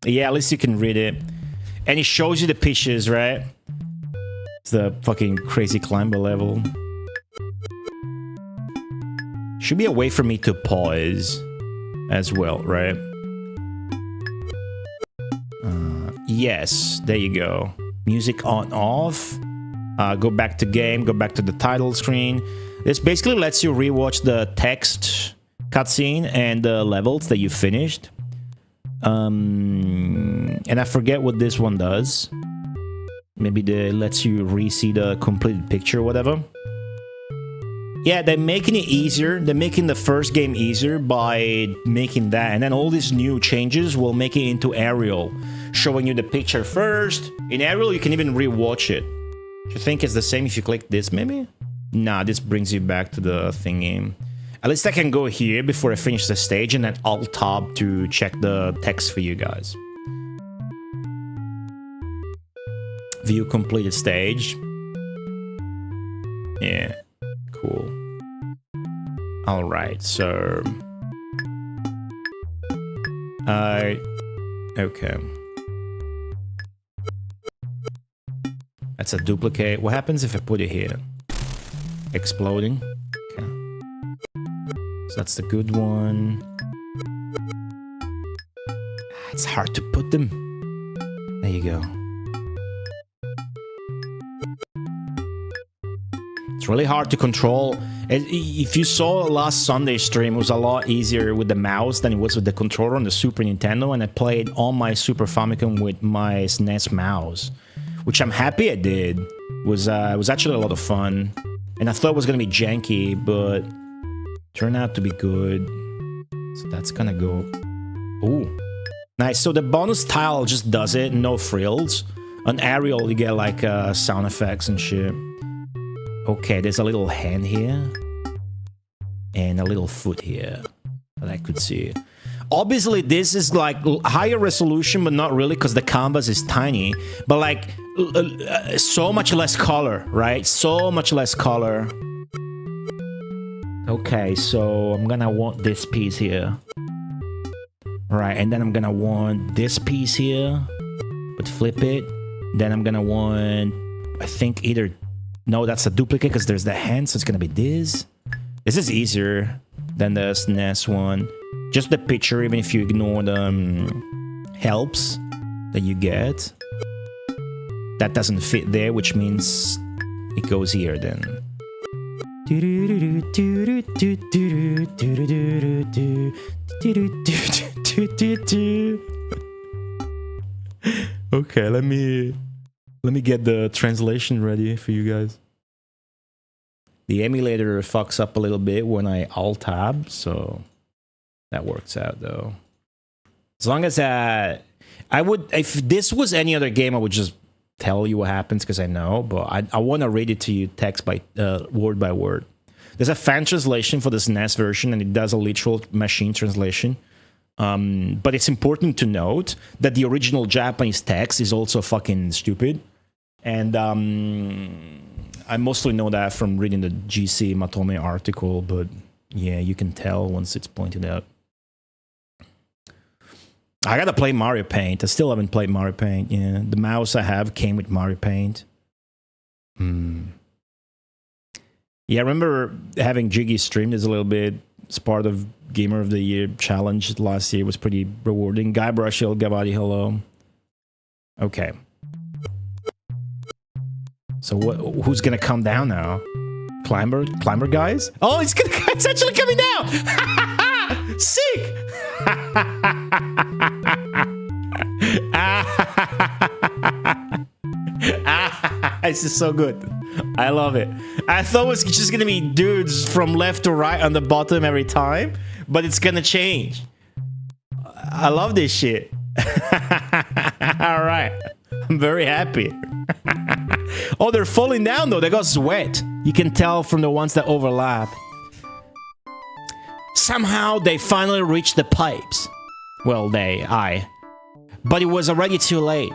Yeah, at least you can read it. And it shows you the pictures, right? It's the fucking crazy climber level. Should be a way for me to pause as well, right? yes. There you go. Music on off. Go back to game. Go back to the title screen. This basically lets you rewatch the text cutscene and the levels that you finished. And I forget what this one does. Maybe it lets you re-see the completed picture or whatever. Yeah, they're making it easier. They're making the first game easier by making that. And then all these new changes will make it into aerial, showing you the picture first. In aerial, you can even re-watch it. Do you think it's the same if you click this, maybe? Nah, this brings you back to the thingy. At least I can go here before I finish the stage and then Alt-Tab to check the text for you guys. View completed stage. Yeah, cool. Alright, so... okay. That's a duplicate. What happens if I put it here? Exploding. Okay. So that's the good one. It's hard to put them. There you go. It's really hard to control. If you saw last Sunday stream, it was a lot easier with the mouse than it was with the controller on the Super Nintendo, and I played on my Super Famicom with my SNES mouse, which I'm happy I did. It was actually a lot of fun, and I thought it was gonna be janky, but turned out to be good. So that's gonna go. Ooh, nice. So the bonus tile just does it, no frills. On aerial, you get like sound effects and shit. Okay, there's a little hand here and a little foot here that I could see. Obviously, this is like higher resolution, but not really because the canvas is tiny. But like so much less color, right? So much less color. Okay, so I'm gonna want this piece here. Right, and then I'm gonna want this piece here, but flip it. Then I'm gonna want, I think either... No, that's a duplicate because there's the hand, so it's gonna be this. This is easier than the SNES one. Just the picture, even if you ignore the helps that you get. That doesn't fit there, which means it goes here then. Okay, let me get the translation ready for you guys. The emulator fucks up a little bit when I Alt-Tab, so that works out though. As long as I would, if this was any other game, I would just tell you what happens because I know, but I want to read it to you text by word by word. There's a fan translation for the SNES version, and it does a literal machine translation. But it's important to note that the original Japanese text is also fucking stupid. And I mostly know that from reading the GC Matome article, but yeah, you can tell once it's pointed out. I gotta play Mario Paint. I still haven't played Mario Paint. Yeah, the mouse I have came with Mario Paint. Yeah, I remember having Jiggy stream this a little bit. It's part of Gamer of the Year challenge last year. It was pretty rewarding. Guybrush, Gavadi, hello. Okay. So who's gonna come down now? Climber guys? Oh, it's actually coming down! Sick! This is so good. I love it. I thought it was just gonna be dudes from left to right on the bottom every time, but it's gonna change. I love this shit. Alright. I'm very happy. Oh, they're falling down though. They got sweat. You can tell from the ones that overlap. Somehow they finally reached the pipes. Well, but it was already too late.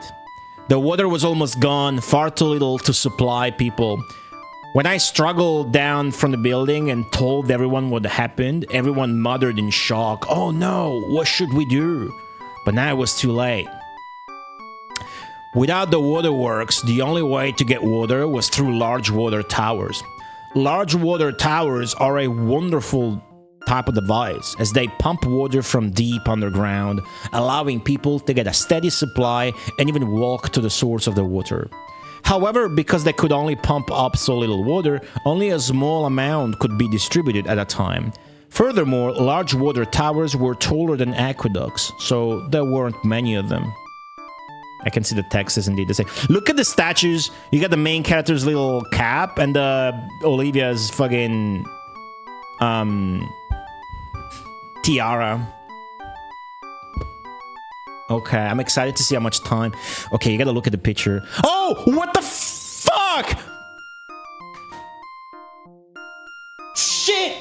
The water was almost gone, far too little to supply people. When I struggled down from the building and told everyone what happened, everyone muttered in shock, "Oh no, what should we do?" But now it was too late. Without the waterworks, the only way to get water was through large water towers. Large water towers are a wonderful type of device, as they pump water from deep underground, allowing people to get a steady supply and even walk to the source of the water. However, because they could only pump up so little water, only a small amount could be distributed at a time. Furthermore, large water towers were taller than aqueducts, so there weren't many of them. I can see the text is indeed the same. Look at the statues. You got the main character's little cap and Olivia's fucking tiara. Okay, I'm excited to see how much time. Okay, you gotta look at the picture. Oh, what the fuck? Shit!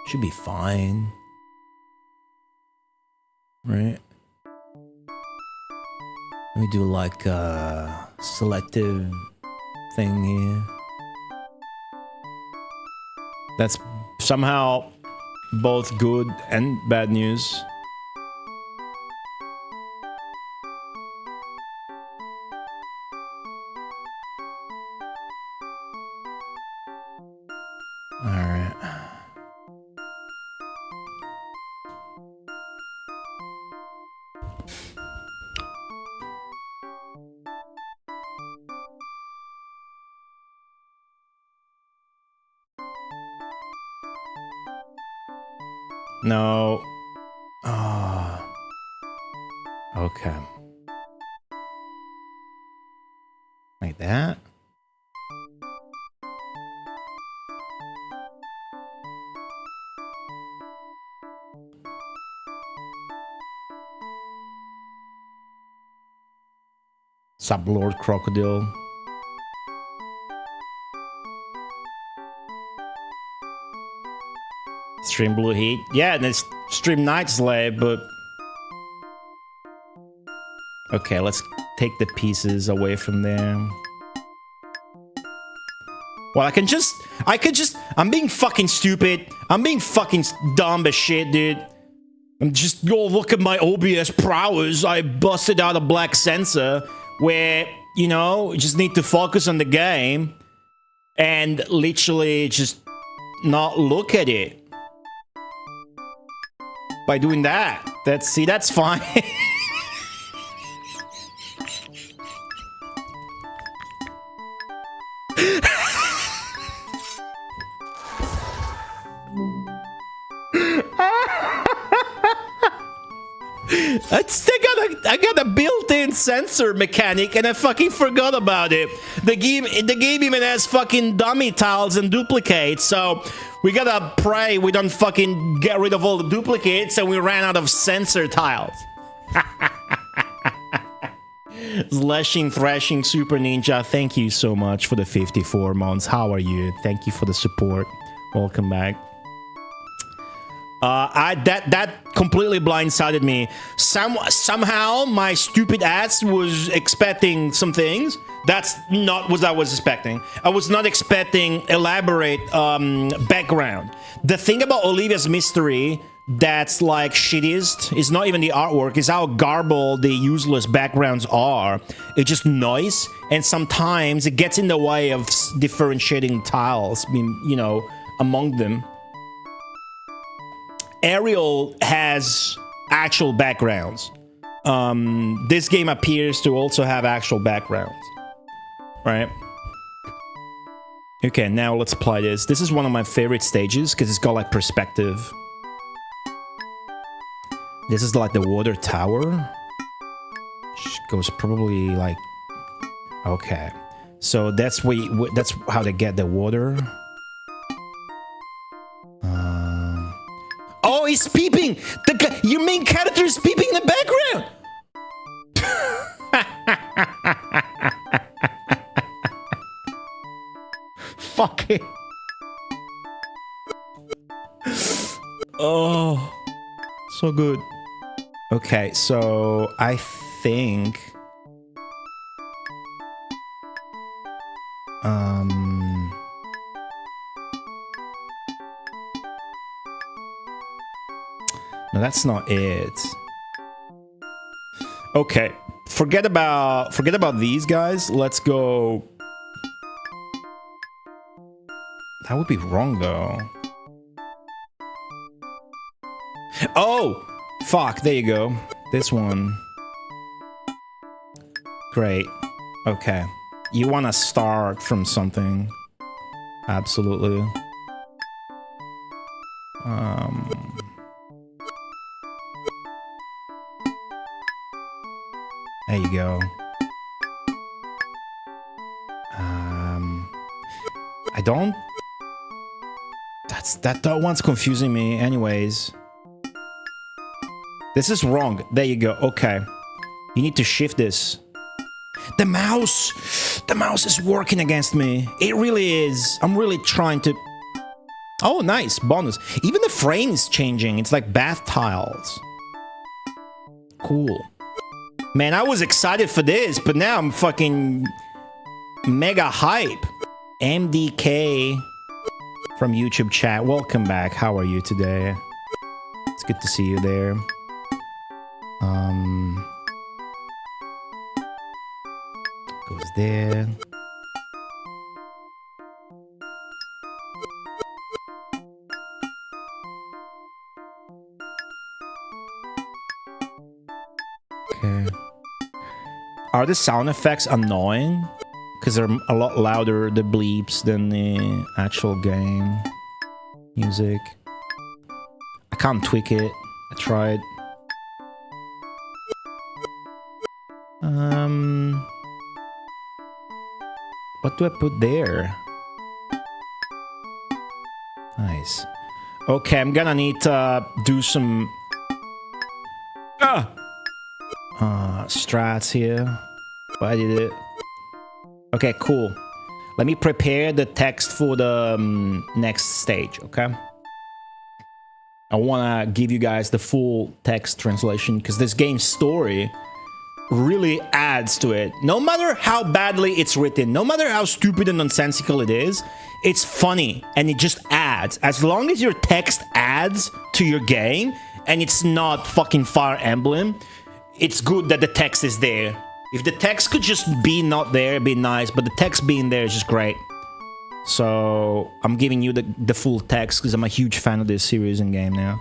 Should be fine. Right? Let me do like a selective thing here. That's somehow both good and bad news. No. Ah. Okay. Like that. Sublord Crocodile. Stream Blue Heat. Yeah, and it's Stream Night Slave, but... Okay, let's take the pieces away from there. Well, I could just... I'm being fucking stupid. I'm being fucking dumb as shit, dude. I'm just... Oh, look at my OBS prowess. I busted out a black sensor where, you know, you just need to focus on the game and literally just not look at it. By doing that. That's fine. I got a built-in sensor mechanic and I fucking forgot about it. The game even has fucking dummy tiles and duplicates, so we gotta pray we don't fucking get rid of all the duplicates and we ran out of sensor tiles. Slashing, Thrashing, Super Ninja, thank you so much for the 54 months. How are you? Thank you for the support. Welcome back. That completely blindsided me. Somehow my stupid ass was expecting some things. That's not what I was expecting. I was not expecting elaborate background. The thing about Olivia's mystery that's like shittiest is not even the artwork, is how garbled the useless backgrounds are. It's just noise, and sometimes it gets in the way of differentiating tiles, you know, among them. Ariel has actual backgrounds. This game appears to also have actual backgrounds. Right? Okay, now let's apply this. This is one of my favorite stages because it's got like perspective. This is like the water tower. Which goes probably like... Okay. So that's that's how they get the water. Oh, he's peeping! Your main character is peeping in the background! Fuck it. Oh, so good. Okay, so I think... No, that's not it. Okay, forget about these guys. Let's go. That would be wrong though. Oh, fuck! There you go. This one. Great. Okay, you want to start from something? Absolutely. There you go. I don't... That one's confusing me anyways. This is wrong. There you go. Okay. You need to shift this. The mouse! The mouse is working against me. It really is. I'm really trying to... Oh, nice. Bonus. Even the frame is changing. It's like bath tiles. Cool. Man, I was excited for this, but now I'm fucking mega hype. MDK from YouTube chat. Welcome back. How are you today? It's good to see you there. Goes there. Okay. Are the sound effects annoying? Because they're a lot louder, the bleeps, than the actual game music. I can't tweak it. I tried. What do I put there? Nice. Okay, I'm gonna need to do some strats here. But I did it. Okay, cool. Let me prepare the text for the next stage, okay? I want to give you guys the full text translation because this game's story really adds to it. No matter how badly it's written, no matter how stupid and nonsensical it is, it's funny and it just adds. As long as your text adds to your game and it's not fucking Fire Emblem, it's good that the text is there. If the text could just be not there, it'd be nice, but the text being there is just great. So I'm giving you the full text because I'm a huge fan of this series and game now.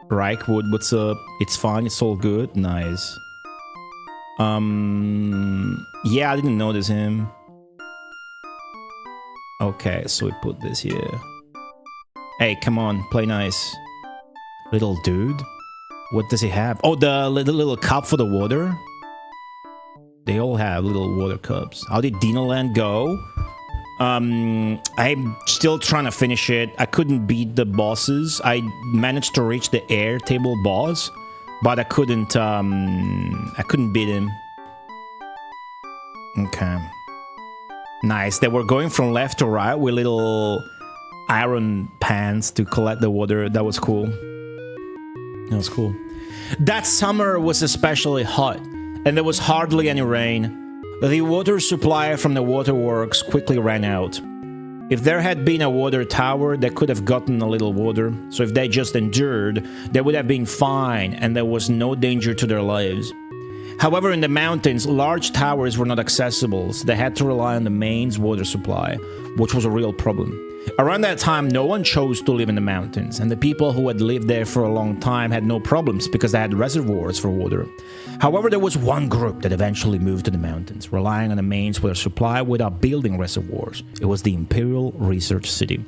Reichwood, what's up? It's fine, it's all good. Nice. Yeah, I didn't notice him. Okay, so we put this here. Hey, come on, play nice. Little dude? What does he have? Oh, the little cup for the water? They all have little water cups. How did Dinoland go? I'm still trying to finish it. I couldn't beat the bosses. I managed to reach the air table boss, but I couldn't beat him. Okay. Nice. They were going from left to right with little iron pans to collect the water. That was cool. That was cool. That summer was especially hot, and there was hardly any rain. The water supply from the waterworks quickly ran out. If there had been a water tower, they could have gotten a little water, so if they just endured, they would have been fine and there was no danger to their lives. However, in the mountains, large towers were not accessible, so they had to rely on the mains water supply, which was a real problem. Around that time, no one chose to live in the mountains, and the people who had lived there for a long time had no problems because they had reservoirs for water. However, there was one group that eventually moved to the mountains, relying on the mains water supply without building reservoirs. It was the Imperial Research City.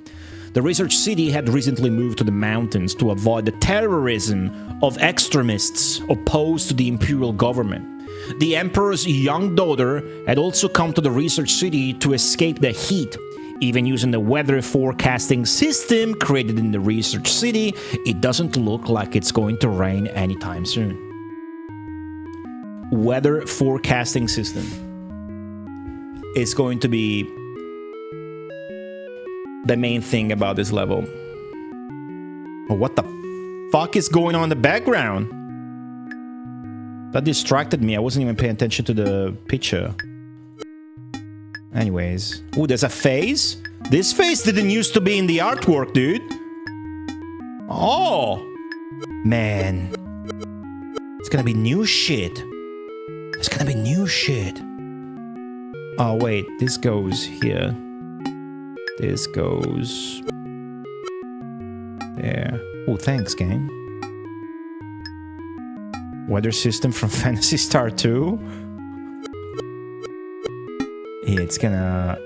The Research City had recently moved to the mountains to avoid the terrorism of extremists opposed to the Imperial government. The emperor's young daughter had also come to the research city to escape the heat. Even using the weather forecasting system created in the research city, it doesn't look like it's going to rain anytime soon. Weather forecasting system is going to be the main thing about this level. Oh, what the fuck is going on in the background? That distracted me. I wasn't even paying attention to the picture. Anyways. Oh, there's a phase? This phase didn't used to be in the artwork, dude. Oh. Man. It's gonna be new shit. It's gonna be new shit. Oh, wait. This goes here. This goes... there. Oh, thanks, game. Weather system from Phantasy Star 2? Yeah, it's gonna...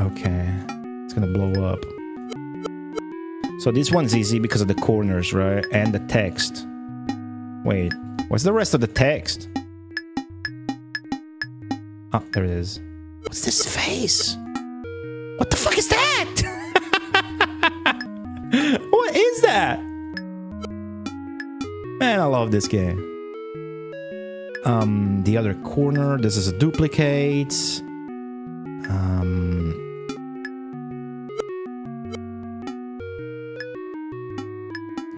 okay. It's gonna blow up. So this one's easy because of the corners, right? And the text. Wait, what's the rest of the text? Oh, there it is. What's this face? What the fuck is that? What is that? Man, I love this game. The other corner, this is a duplicate.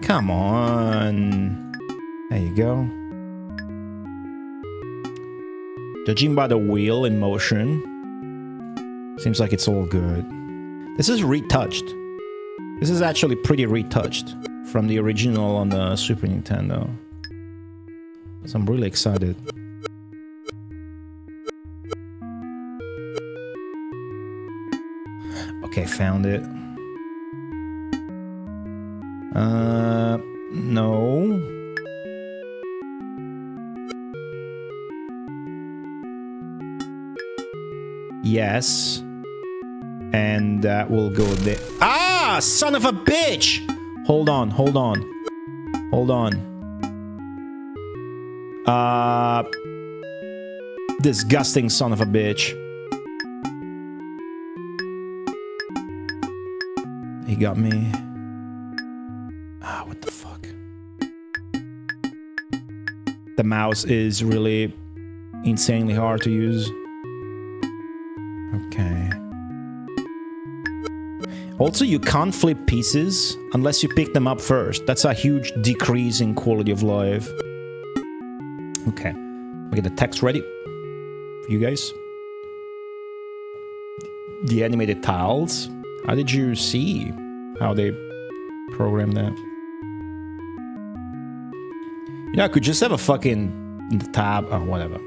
Come on. There you go. Judging by the wheel in motion, seems like it's all good. This is retouched. This is actually pretty retouched from the original on the Super Nintendo. So I'm really excited. Okay, found it. No. Yes. And that will go there. Ah, son of a bitch! Hold on, hold on. Hold on. Disgusting son of a bitch. He got me. Ah, what the fuck? The mouse is really insanely hard to use. Okay. Also, you can't flip pieces unless you pick them up first. That's a huge decrease in quality of life. Okay. We get the text ready for you guys. The animated tiles. How did you see how they programmed that? You know, I could just have a fucking tab. Oh, whatever.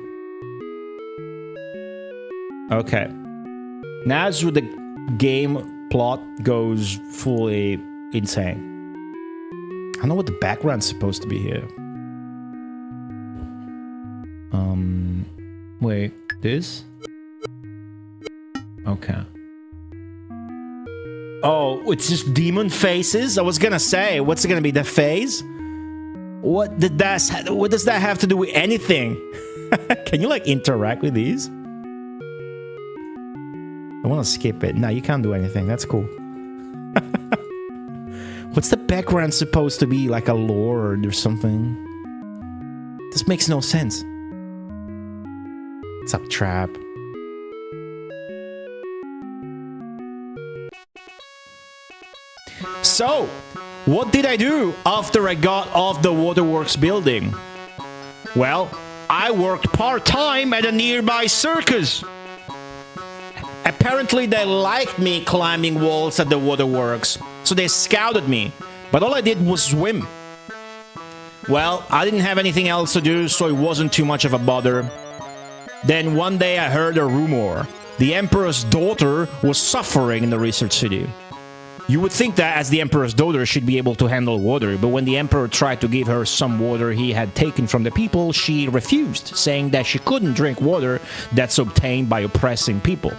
Okay. Now as with the game plot goes fully insane. I don't know what the background's supposed to be here. Wait, this? Okay. Oh, it's just demon faces? I was gonna say, what's it gonna be, the phase? What does that have to do with anything? Can you like interact with these? I want to skip it. No, you can't do anything. That's cool. What's the background supposed to be? Like a lord or something? This makes no sense. It's a trap. So, what did I do after I got off the waterworks building? Well, I worked part-time at a nearby circus. Apparently they liked me climbing walls at the waterworks, so they scouted me, but all I did was swim. Well, I didn't have anything else to do, so it wasn't too much of a bother. Then one day I heard a rumor. The Emperor's daughter was suffering in the research city. You would think that as the Emperor's daughter she'd be able to handle water, but when the Emperor tried to give her some water he had taken from the people, she refused, saying that she couldn't drink water that's obtained by oppressing people.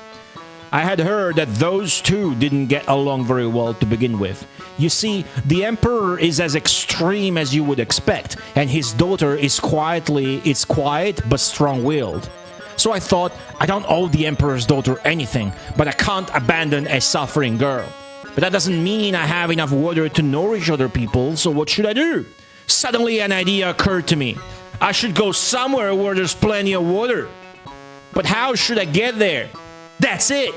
I had heard that those two didn't get along very well to begin with. You see, the Emperor is as extreme as you would expect, and his daughter is quiet but strong-willed. So I thought, I don't owe the Emperor's daughter anything, but I can't abandon a suffering girl. But that doesn't mean I have enough water to nourish other people, so what should I do? Suddenly an idea occurred to me. I should go somewhere where there's plenty of water. But how should I get there? That's it!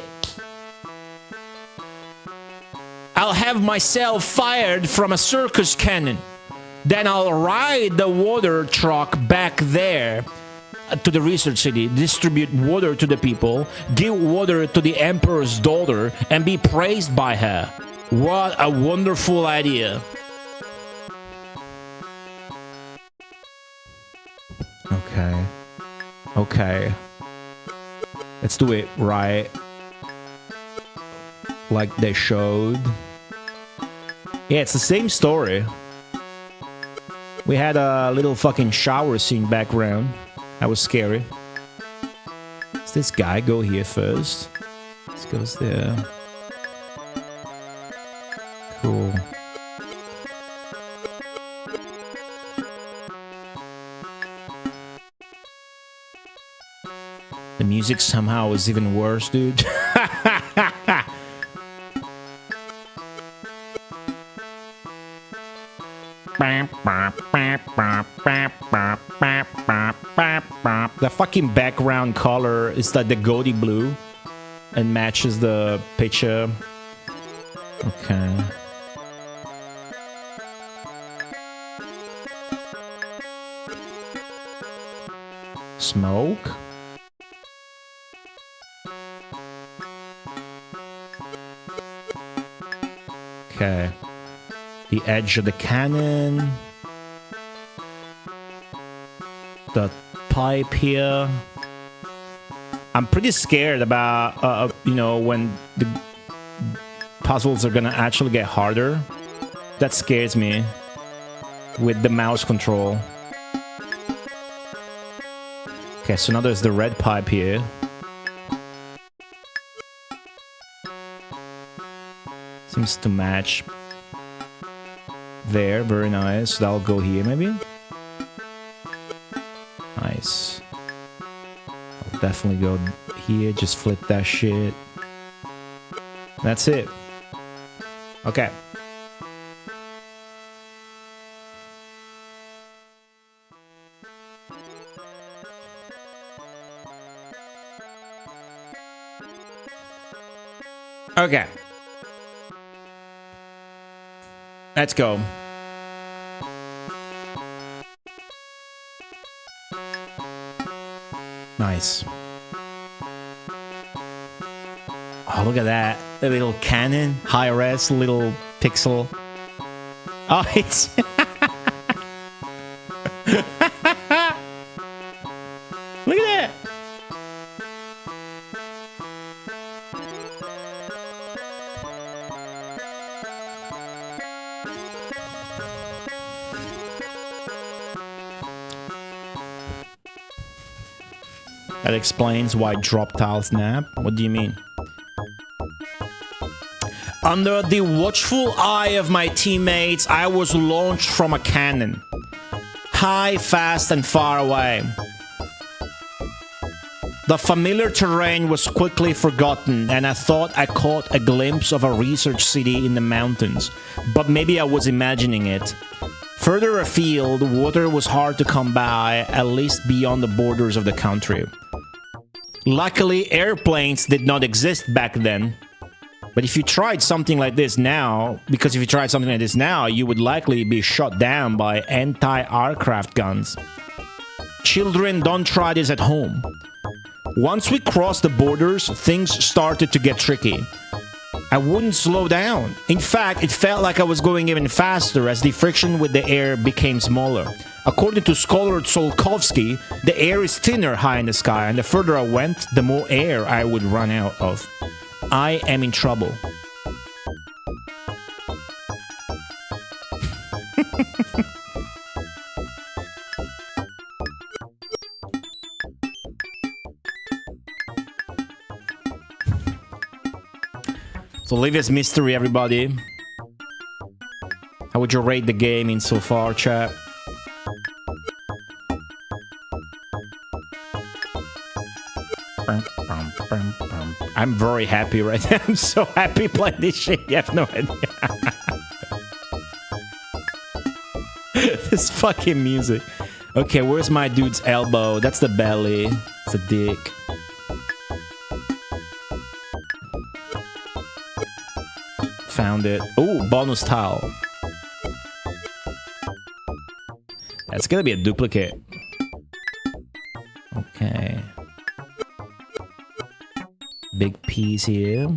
I'll have myself fired from a circus cannon. Then I'll ride the water truck back there to the research city, distribute water to the people, give water to the Emperor's daughter, and be praised by her. What a wonderful idea. Okay. Let's do it right. Like they showed. Yeah, it's the same story. We had a little fucking shower scene background. That was scary. Does this guy go here first? This goes there. Cool. The music somehow is even worse, dude. The fucking background color is like the Goldie blue and matches the picture. Okay. Smoke. Okay. The edge of the cannon. The pipe here. I'm pretty scared about, when the puzzles are gonna actually get harder. That scares me. With the mouse control. Okay, so now there's the red pipe here. Seems to match. There, very nice. That'll go here, maybe? Nice. I'll definitely go here. Just flip that shit. That's it. Okay. Okay. Let's go. Nice. Oh, look at that. The little cannon. High res, little pixel. Oh, it's... Look at that. That explains why drop tile snap. What do you mean? Under the watchful eye of my teammates, I was launched from a cannon. High, fast, and far away. The familiar terrain was quickly forgotten, and I thought I caught a glimpse of a research city in the mountains. But maybe I was imagining it. Further afield, water was hard to come by, at least beyond the borders of the country. Luckily, airplanes did not exist back then. But if you tried something like this now, because if you tried something like this now, you would likely be shot down by anti-aircraft guns. Children, don't try this at home. Once we crossed the borders, things started to get tricky. I wouldn't slow down. In fact, it felt like I was going even faster as the friction with the air became smaller. According to scholar Tsiolkovsky, the air is thinner high in the sky, and the further I went, the more air I would run out of. I am in trouble. So Olivia's Mystery, everybody. How would you rate the game insofar, chat? I'm very happy right now. I'm so happy playing this shit. You have no idea. This fucking music. Okay, where's my dude's elbow? That's the belly. It's a dick. Found it. Oh, bonus tile. That's gonna be a duplicate. Okay. Big piece here.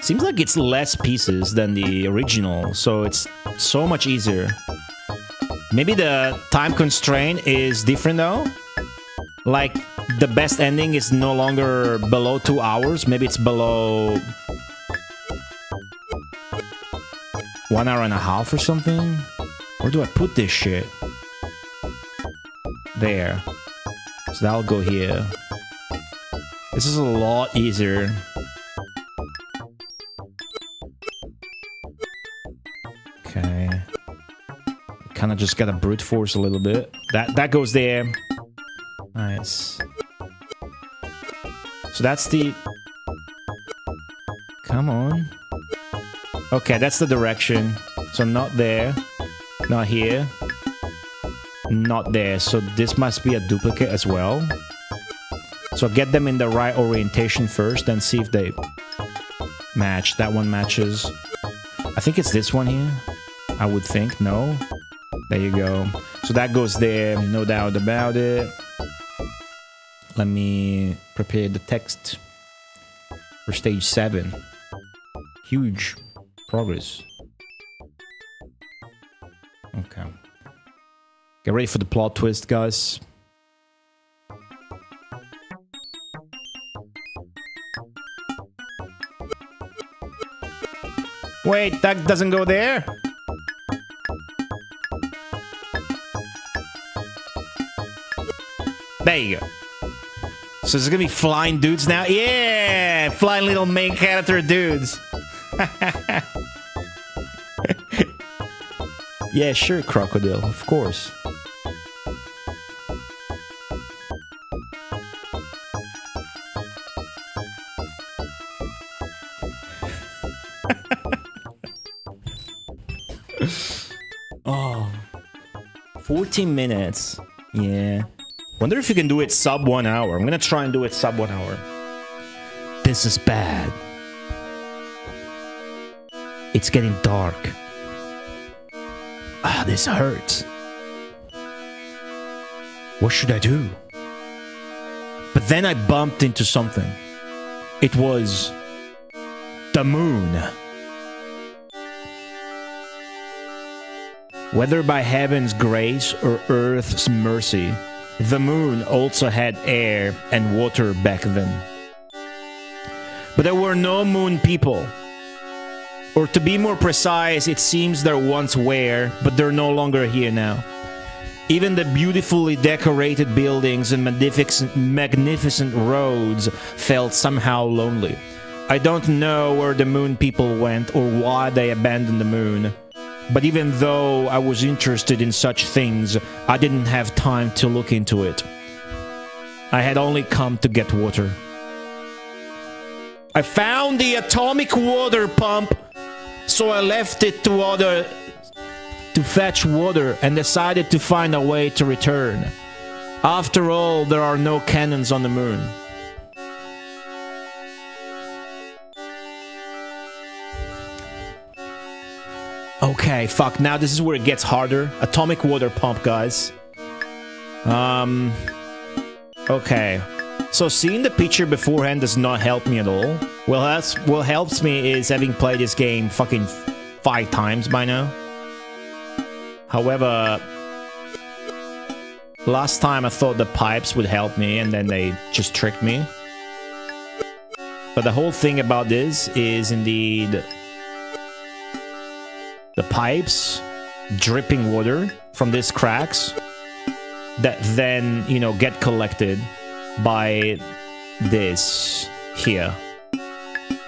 Seems like it's less pieces than the original, so it's so much easier. Maybe the time constraint is different though. Like, the best ending is no longer below 2 hours. Maybe it's below 1 hour and a half or something. Where do I put this shit? There. So that'll go here. This is a lot easier. Okay. Kind of just gotta brute force a little bit. That goes there. Nice. So that's the... Come on. Okay, that's the direction. So not there. Not here. Not there. So this must be a duplicate as well. So get them in the right orientation first, then see if they match. That one matches. I think it's this one here. I would think. No. There you go. So that goes there. No doubt about it. Let me prepare the text for stage 7. Huge progress. Okay. Get ready for the plot twist, guys. Wait, that doesn't go there? There you go. So there's gonna be flying dudes now? Yeah! Flying little main character dudes. Yeah, sure, crocodile. Of course. Oh. 14 minutes. Yeah. Wonder if you can do it sub 1 hour. I'm gonna try and do it sub 1 hour. This is bad. It's getting dark. Ah, this hurts. What should I do? But then I bumped into something. It was the moon. Whether by heaven's grace or earth's mercy, the moon also had air and water back then. But there were no moon people. Or to be more precise, it seems there once were, but they're no longer here now. Even the beautifully decorated buildings and magnificent roads felt somehow lonely. I don't know where the moon people went or why they abandoned the moon. But even though I was interested in such things, I didn't have time to look into it. I had only come to get water. I found the atomic water pump, so I left it to fetch water and decided to find a way to return. After all, there are no cannons on the moon. Okay, fuck, now this is where it gets harder. Atomic water pump, guys. Okay. So seeing the picture beforehand does not help me at all. Well, what helps me is having played this game fucking 5 times by now. However, last time I thought the pipes would help me and then they just tricked me. But the whole thing about this is indeed the pipes dripping water from these cracks that then, you know, get collected by this here.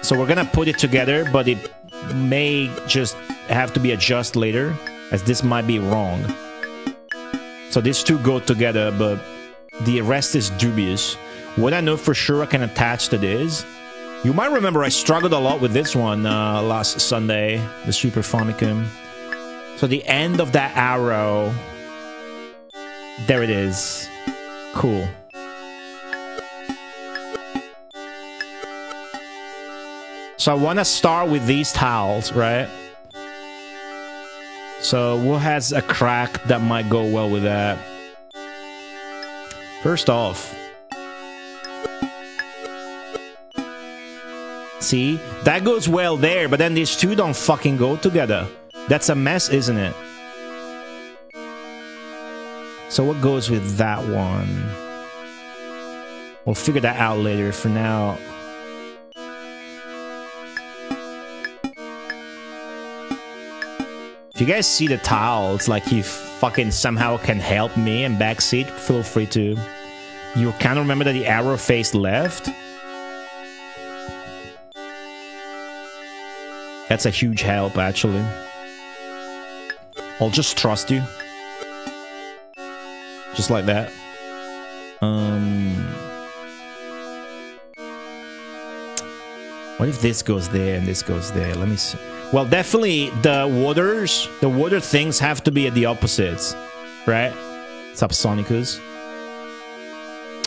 So we're gonna put it together, but it may just have to be adjusted later, as this might be wrong. So these two go together, but the rest is dubious. What I know for sure I can attach to this. You might remember I struggled a lot with this one last Sunday, the Super Famicom. So the end of that arrow, there it is. Cool. So I want to start with these tiles, right? So what has a crack that might go well with that? First off, see, that goes well there, but then these two don't fucking go together. That's a mess, isn't it? So what goes with that one? We'll figure that out later. For now, if you guys see the tiles, like you fucking somehow can help me and backseat, feel free to. You kind of remember that the arrow faced left? That's a huge help, actually. I'll just trust you. Just like that. What if this goes there and this goes there? Let me see. Well, definitely the water things have to be at the opposites, right? Subsonicus.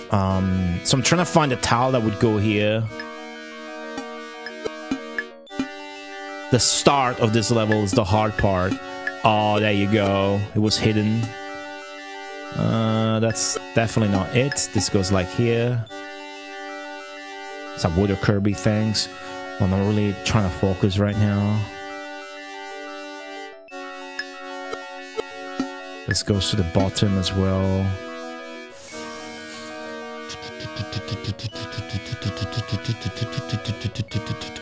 So I'm trying to find a tile that would go here. The start of this level is the hard part. Oh, there you go. It was hidden. That's definitely not it. This goes like here. Some water Kirby things. I'm not really trying to focus right now. This goes to the bottom as well.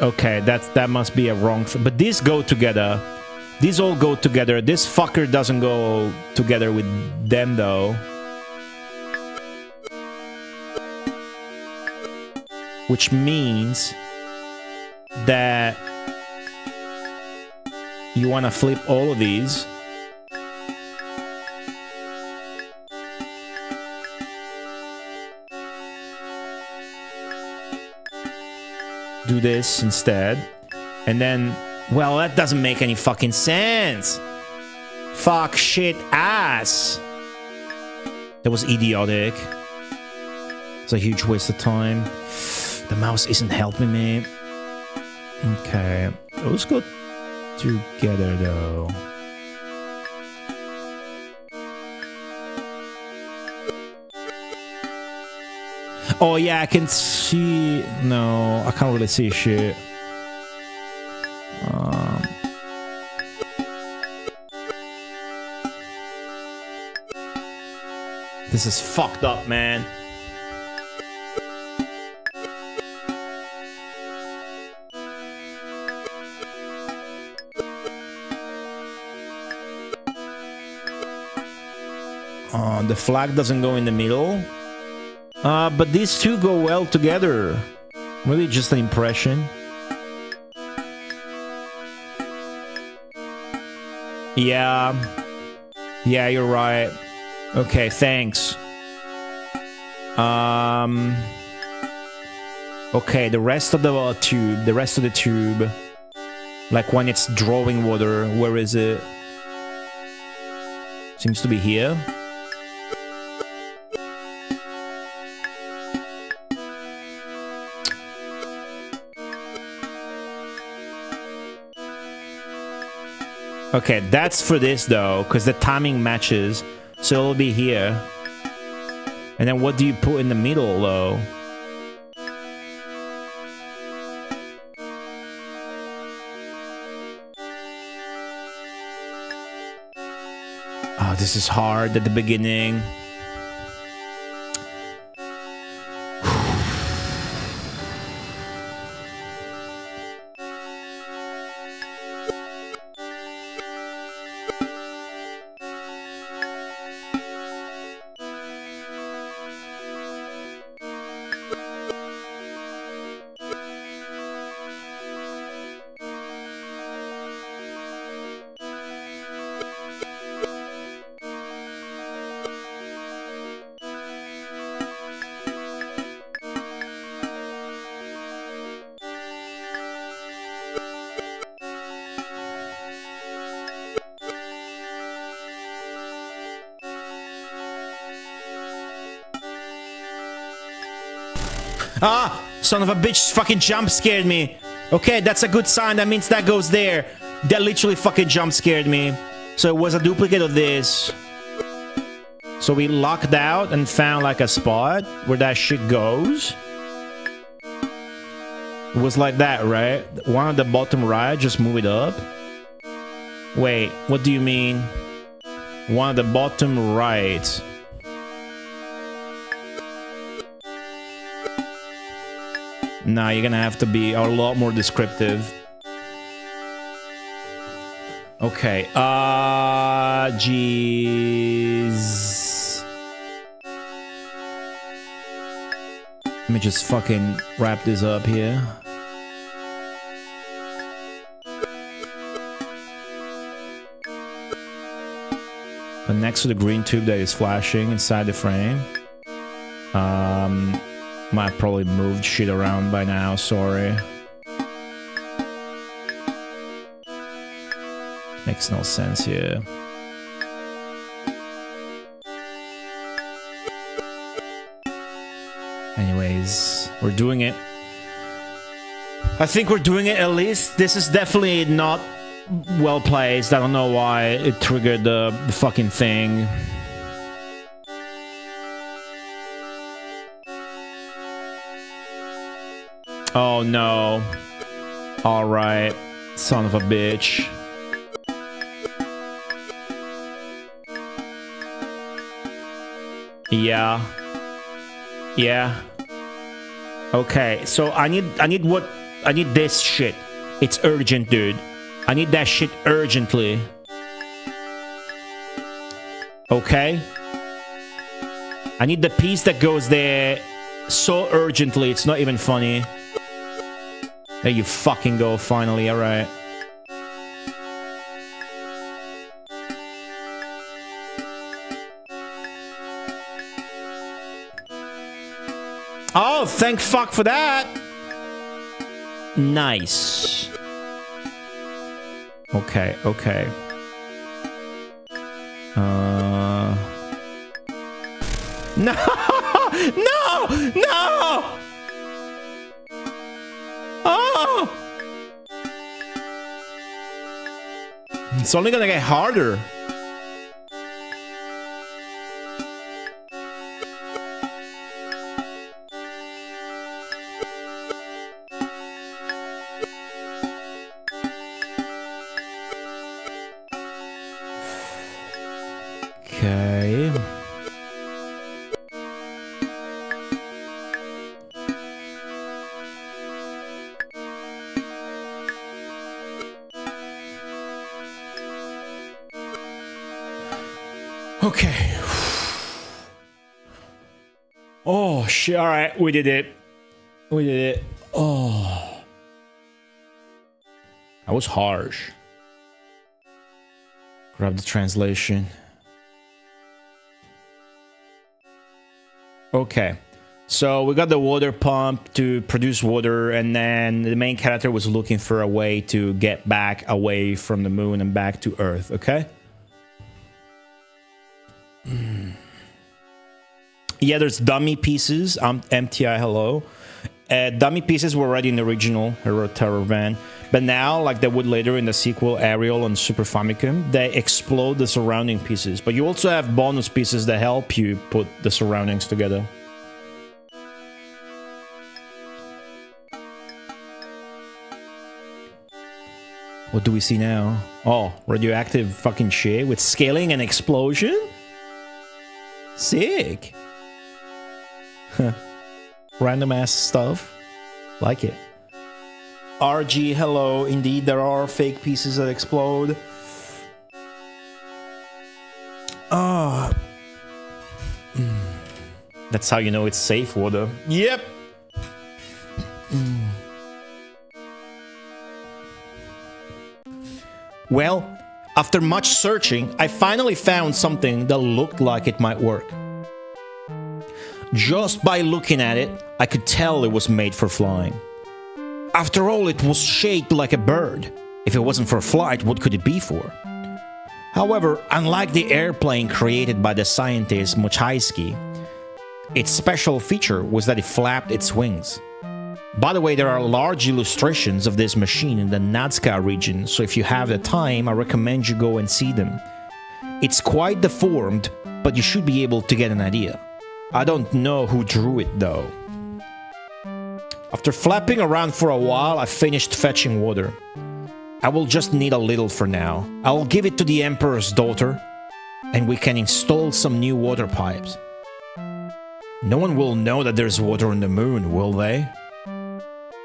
Okay, that must be a wrong thing. But these go together. These all go together. This fucker doesn't go together with them though. Which means that you want to flip all of these. Do this instead. And then, well, that doesn't make any fucking sense. Fuck, shit, ass. That was idiotic. It's a huge waste of time. The mouse isn't helping me. Okay, let's go together though. Oh yeah, I can see. No, I can't really see shit. This is fucked up, man. The flag doesn't go in the middle. But these two go well together. Really just an impression. Yeah. Yeah, you're right. Okay, thanks. Okay, the rest of the tube, like when it's drawing water, where is it? Seems to be here. Okay, that's for this though, because the timing matches, so it'll be here. And then what do you put in the middle though? Oh, this is hard at the beginning. Ah! Son of a bitch fucking jump scared me. Okay, that's a good sign. That means that goes there. That literally fucking jump scared me. So it was a duplicate of this. So we locked out and found like a spot where that shit goes. It was like that, right? One at the bottom right, just move it up. Wait, what do you mean? One at the bottom right. Nah, you're gonna have to be a lot more descriptive. Okay, jeez. Let me just fucking wrap this up here. But next to the green tube that is flashing inside the frame. Might probably moved shit around by now, sorry. Makes no sense here. Anyways, we're doing it. I think we're doing it at least. This is definitely not well placed. I don't know why it triggered the fucking thing. Oh no. Alright. Son of a bitch. Yeah. Yeah. Okay, so I need this shit. It's urgent, dude. I need that shit urgently. Okay? I need the piece that goes there so urgently, it's not even funny. There you fucking go, finally, alright. Oh, thank fuck for that! Nice. Okay, okay. No! No! No! Oh! It's only gonna get harder. Okay. Okay. Oh shit, alright, we did it. We did it. Oh. That was harsh. Grab the translation. Okay. So we got the water pump to produce water, and then the main character was looking for a way to get back away from the moon and back to Earth, okay? Yeah, there's dummy pieces. MTI, hello. Dummy pieces were already in the original Hero Terror Van, but now, like they would later in the sequel Aerial on Super Famicom, they explode the surrounding pieces. But you also have bonus pieces that help you put the surroundings together. What do we see now? Oh, radioactive fucking shit with scaling and explosion? Sick. Random ass stuff. Like it. RG, hello. Indeed, there are fake pieces that explode. Ah. That's how you know it's safe water. Yep. Well, after much searching, I finally found something that looked like it might work. Just by looking at it, I could tell it was made for flying. After all, it was shaped like a bird. If it wasn't for flight, what could it be for? However, unlike the airplane created by the scientist Mochaisky, Its special feature was that it flapped its wings. By the way, there are large illustrations of this machine in the Nazca region, so if you have the time, I recommend you go and see them. It's quite deformed, but you should be able to get an idea. I don't know who drew it though. After flapping around for a while, I finished fetching water. I will just need a little for now. I'll give it to the Emperor's daughter, and we can install some new water pipes. No one will know that there's water on the moon, will they?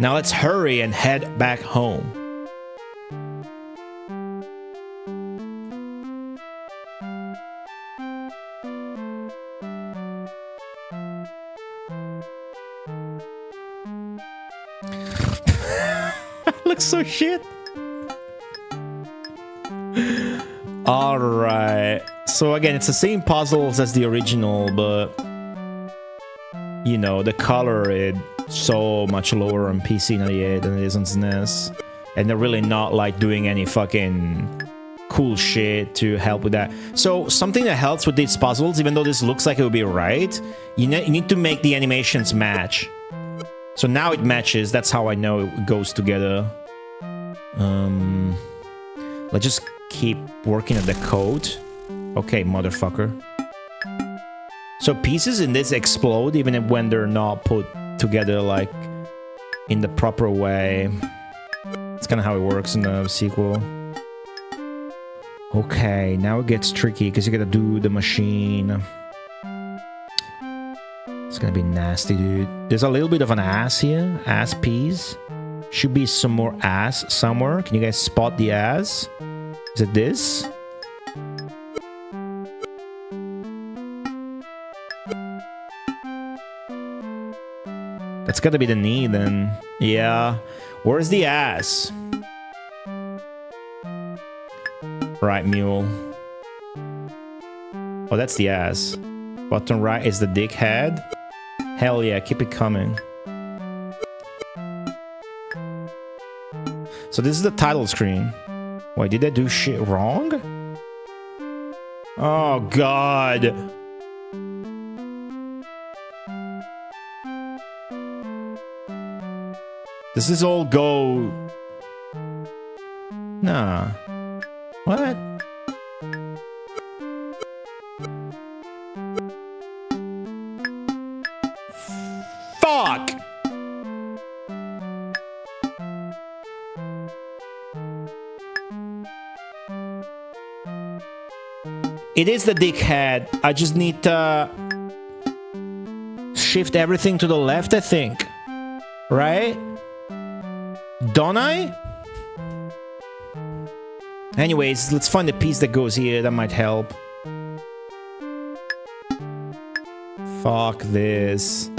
Now let's hurry and head back home. Looks so shit. Alright. So again, it's the same puzzles as the original, but you know, the color is so much lower on PC 98 than it is on SNES. And they're really not like doing any fucking cool shit to help with that. So something that helps with these puzzles, even though this looks like it would be right, you need to make the animations match. So now it matches. That's how I know it goes together. Let's just keep working at the code. Okay, motherfucker. So pieces in this explode even when they're not put together like in the proper way. It's kind of how it works in the sequel. Okay, now it gets tricky because you gotta do the machine. It's gonna be nasty, dude. There's a little bit of an ass here. Ass peas. Should be some more ass somewhere. Can you guys spot the ass? Is it this? That's gotta be the knee then. Yeah. Where's the ass? Right mule. Oh, that's the ass. Bottom right is the dick head. Hell yeah, keep it coming. So this is the title screen. Wait, did I do shit wrong? Oh god. Does this all go... Nah. What? Fuck! It is the dickhead. I just need to shift everything to the left, I think. Right? Don't I? Anyways, let's find the piece that goes here. That might help. Fuck this.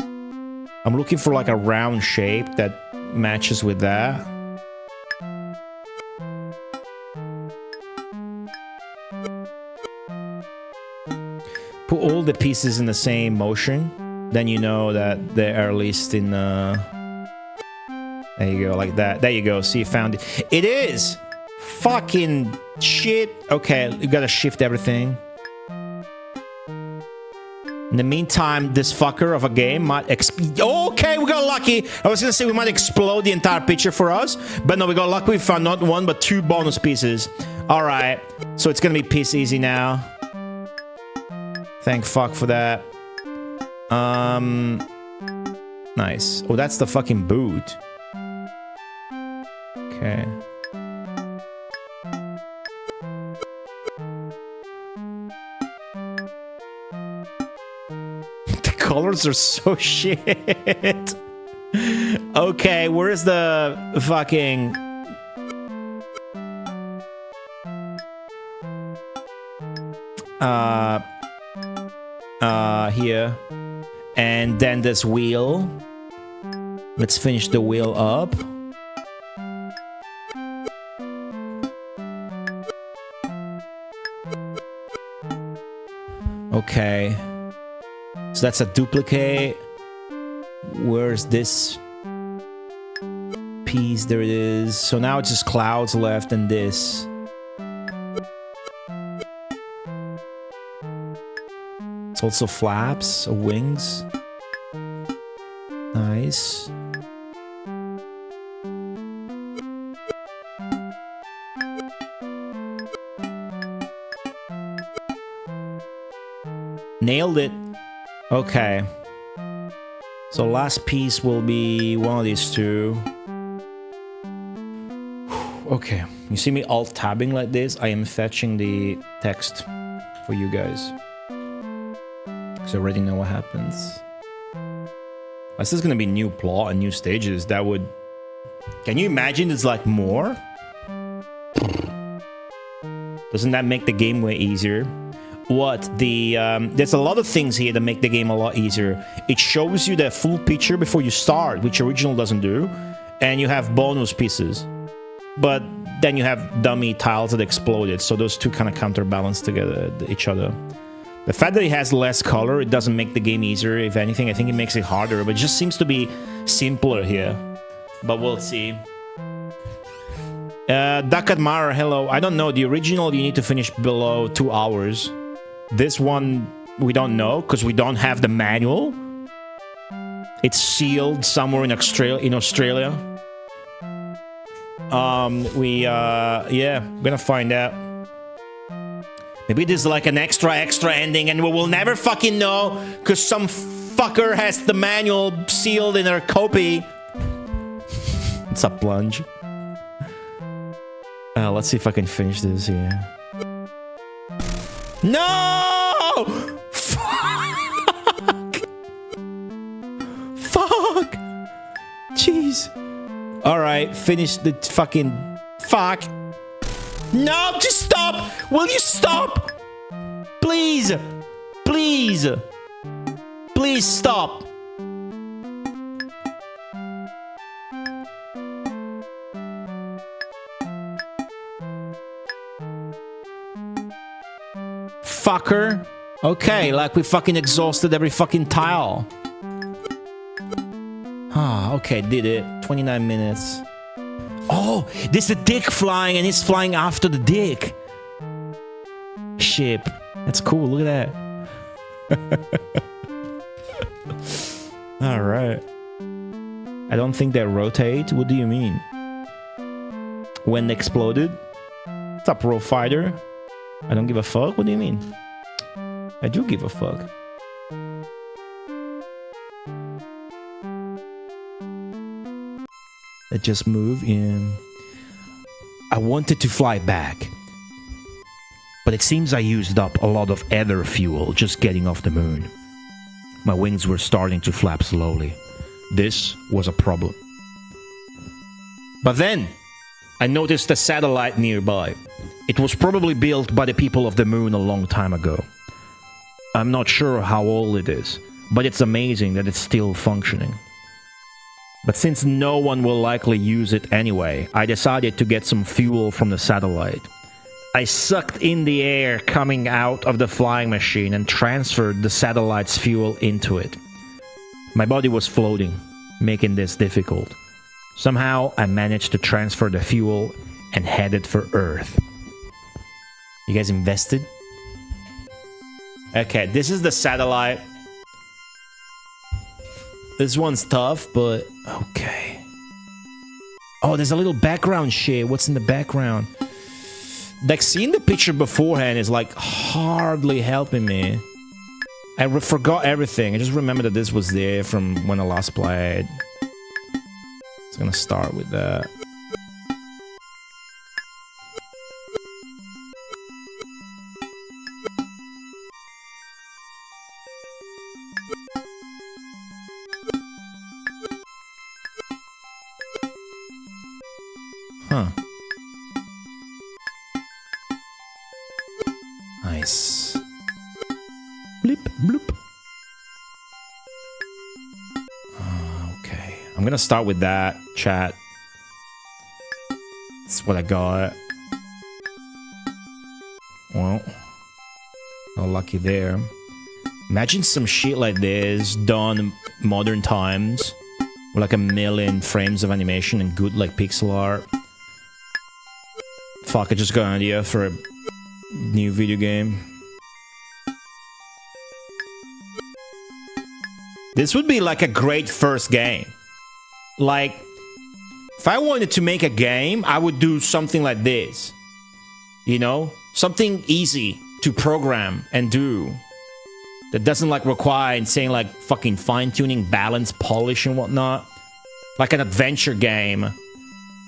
I'm looking for like a round shape that matches with that. Put all the pieces in the same motion. Then you know that they are at least in... There you go, like that. There you go. See, you found it. It is! Fucking shit. Okay, you gotta shift everything. In the meantime, this fucker of a game might okay, we got lucky. I was gonna say we might explode the entire picture for us, but no, we got lucky. We found not one, but two bonus pieces. Alright, so it's gonna be piece easy now. Thank fuck for that. Nice. Oh, that's the fucking boot. Okay. The colors are so shit. Okay, where's the fucking... here. And then this wheel. Let's finish the wheel up. Okay. So that's a duplicate. Where's this piece? There it is. So now it's just clouds left and this. It's also flaps or wings. Nice. Nailed it. Okay. So last piece will be one of these two. Okay. You see me alt-tabbing like this? I am fetching the text for you guys. Because I already know what happens. This is gonna be new plot and new stages. That would... Can you imagine it's like more? Doesn't that make the game way easier? What? There's a lot of things here that make the game a lot easier. It shows you the full picture before you start, which original doesn't do. And you have bonus pieces. But then you have dummy tiles that exploded, so those two kind of counterbalance together each other. The fact that it has less color, it doesn't make the game easier. If anything, I think it makes it harder, but it just seems to be simpler here. But we'll see. Duck Admirer, hello. I don't know. The original, you need to finish below 2 hours. This one, we don't know, because we don't have the manual. It's sealed somewhere in Australia. Yeah, we're gonna find out. Maybe this is like an extra ending and we will never fucking know because some fucker has the manual sealed in their copy. It's a plunge. Let's see if I can finish this here. No! Fuck! Fuck! Jeez. Alright, finish the fucking... Fuck! No, just stop! Will you stop? Please! Please! Please stop! Fucker. Okay, like we fucking exhausted every fucking tile. Ah, okay, did it. 29 minutes. Oh, there's a dick flying and he's flying after the dick. Ship. That's cool, look at that. Alright. I don't think they rotate. What do you mean? When they exploded? What's up, Pro Fighter? I don't give a fuck? What do you mean? I do give a fuck. Let's just move in. I wanted to fly back, but it seems I used up a lot of ether fuel just getting off the moon. My wings were starting to flap slowly. This was a problem. But then, I noticed a satellite nearby. It was probably built by the people of the moon a long time ago. I'm not sure how old it is, but it's amazing that it's still functioning. But since no one will likely use it anyway, I decided to get some fuel from the satellite. I sucked in the air coming out of the flying machine and transferred the satellite's fuel into it. My body was floating, making this difficult. Somehow, I managed to transfer the fuel and headed for Earth. You guys invested? Okay, this is the satellite. This one's tough, but okay. Oh, there's a little background shit. What's in the background? Like, seeing the picture beforehand is like hardly helping me. I forgot everything. I just remember that this was there from when I last played. It's gonna start with that. Huh. Nice. Blip, bloop. Okay. I'm gonna start with that, chat. That's what I got. Well, not lucky there. Imagine some shit like this done modern times. With like 1,000,000 frames of animation and good like pixel art. Fuck, I just got an idea for a new video game. This would be like a great first game. Like, if I wanted to make a game, I would do something like this. You know? Something easy to program and do. That doesn't like require insane like fucking fine-tuning, balance, polish and whatnot. Like an adventure game.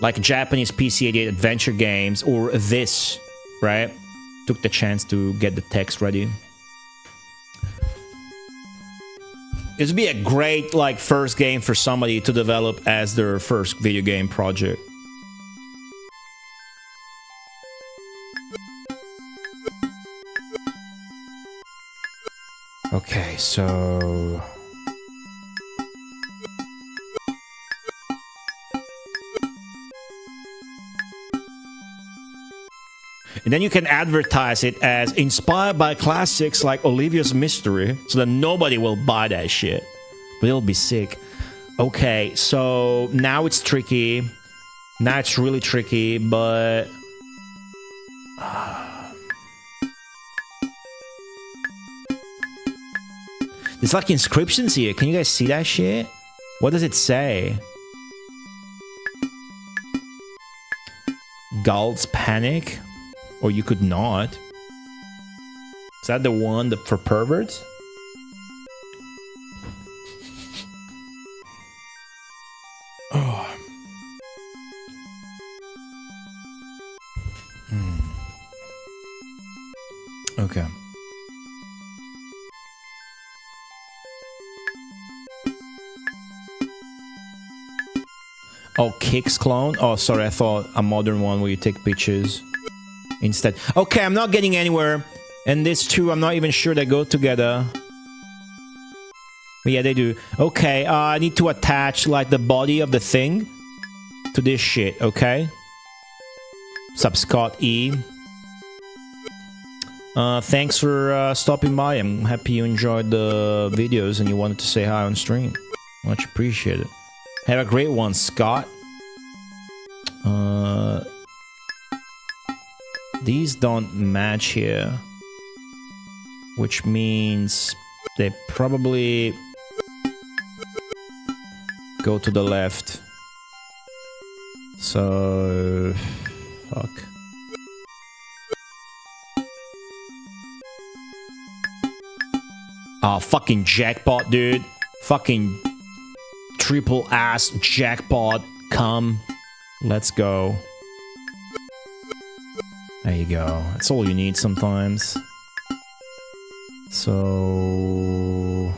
Like Japanese PC-88 adventure games. Or this, right? Took the chance to get the text ready. This would be a great like first game for somebody to develop as their first video game project. Okay, so... And then you can advertise it as inspired by classics like Olivia's Mystery, so that nobody will buy that shit. But it'll be sick. Okay, so now it's tricky. Now it's really tricky, but... There's like inscriptions here. Can you guys see that shit? What does it say? Gul's Panic? Or you could not. Is that the one that for perverts? Oh. Okay. Oh, Kicks clone? Oh, sorry, I thought a modern one where you take pictures instead. Okay, I'm not getting anywhere. And this two, I'm not even sure they go together. But yeah, they do. Okay, I need to attach, like, the body of the thing to this shit, okay? Sup, Scott E. Thanks for stopping by. I'm happy you enjoyed the videos and you wanted to say hi on stream. Much appreciated. Have a great one, Scott. These don't match here. Which means they probably go to the left. So... fuck. Oh, fucking jackpot, dude. Fucking triple ass jackpot. Come. Let's go. There you go. That's all you need sometimes. So...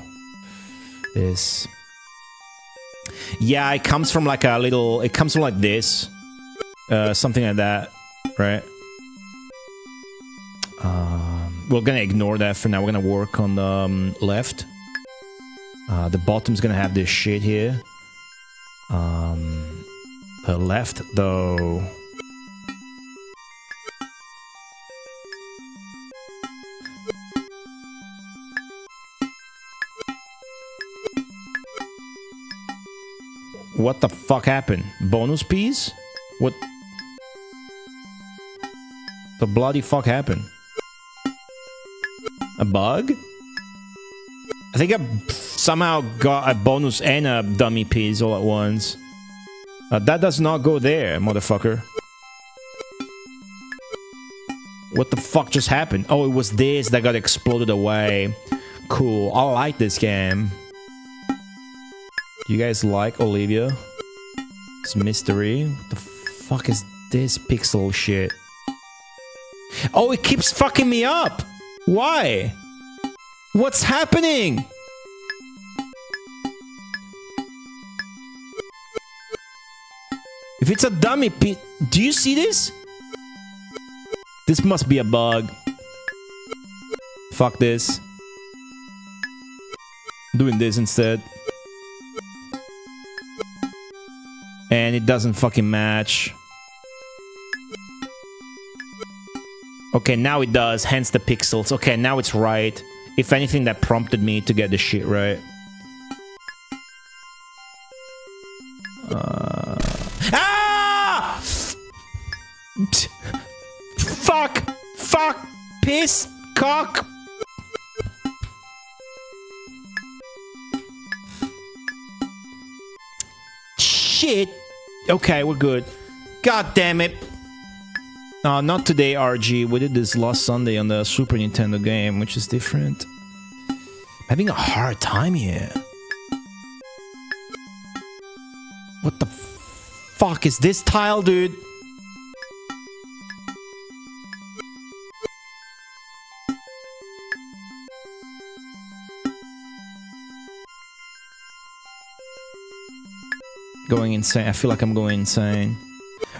this. Yeah, it comes from like a little... it comes from like this. Something like that. Right? We're gonna ignore that for now. We're gonna work on the left. The bottom's gonna have this shit here. The left, though... what the fuck happened? Bonus piece? What? The bloody fuck happened? A bug? I think I somehow got a bonus and a dummy piece all at once. That does not go there, motherfucker. What the fuck just happened? Oh, it was this that got exploded away. Cool. I like this game. You guys like Olivia? It's mystery. What the fuck is this pixel shit? Oh, it keeps fucking me up! Why? What's happening? If it's a dummy do you see this? This must be a bug. Fuck this. I'm doing this instead. And it doesn't fucking match. Okay, now it does, hence the pixels. Okay, now it's right. If anything, that prompted me to get the shit right. Ah! Fuck! Fuck! Piss! Cock! shit. Okay, we're good. God damn it. Not today, RG. We did this last Sunday on the Super Nintendo game, which is different. I'm having a hard time here. What the fuck is this tile, dude? Going insane. I feel like I'm going insane.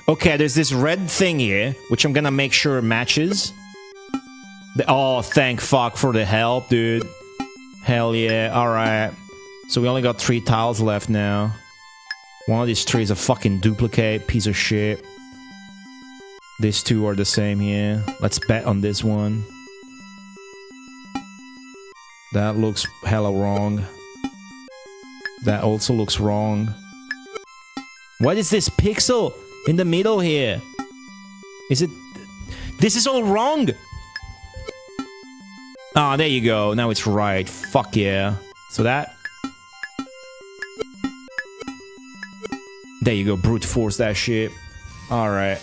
Okay, there's this red thing here, which I'm gonna make sure matches. Oh, thank fuck for the help, dude. Hell yeah. Alright. So we only got 3 tiles left now. One of these 3 is a fucking duplicate. Piece of shit. These 2 are the same here. Let's bet on this one. That looks hella wrong. That also looks wrong. What is this pixel in the middle here? Is it... This is all wrong! Ah, there you go. Now it's right. Fuck yeah. So that... There you go. Brute force that shit. Alright.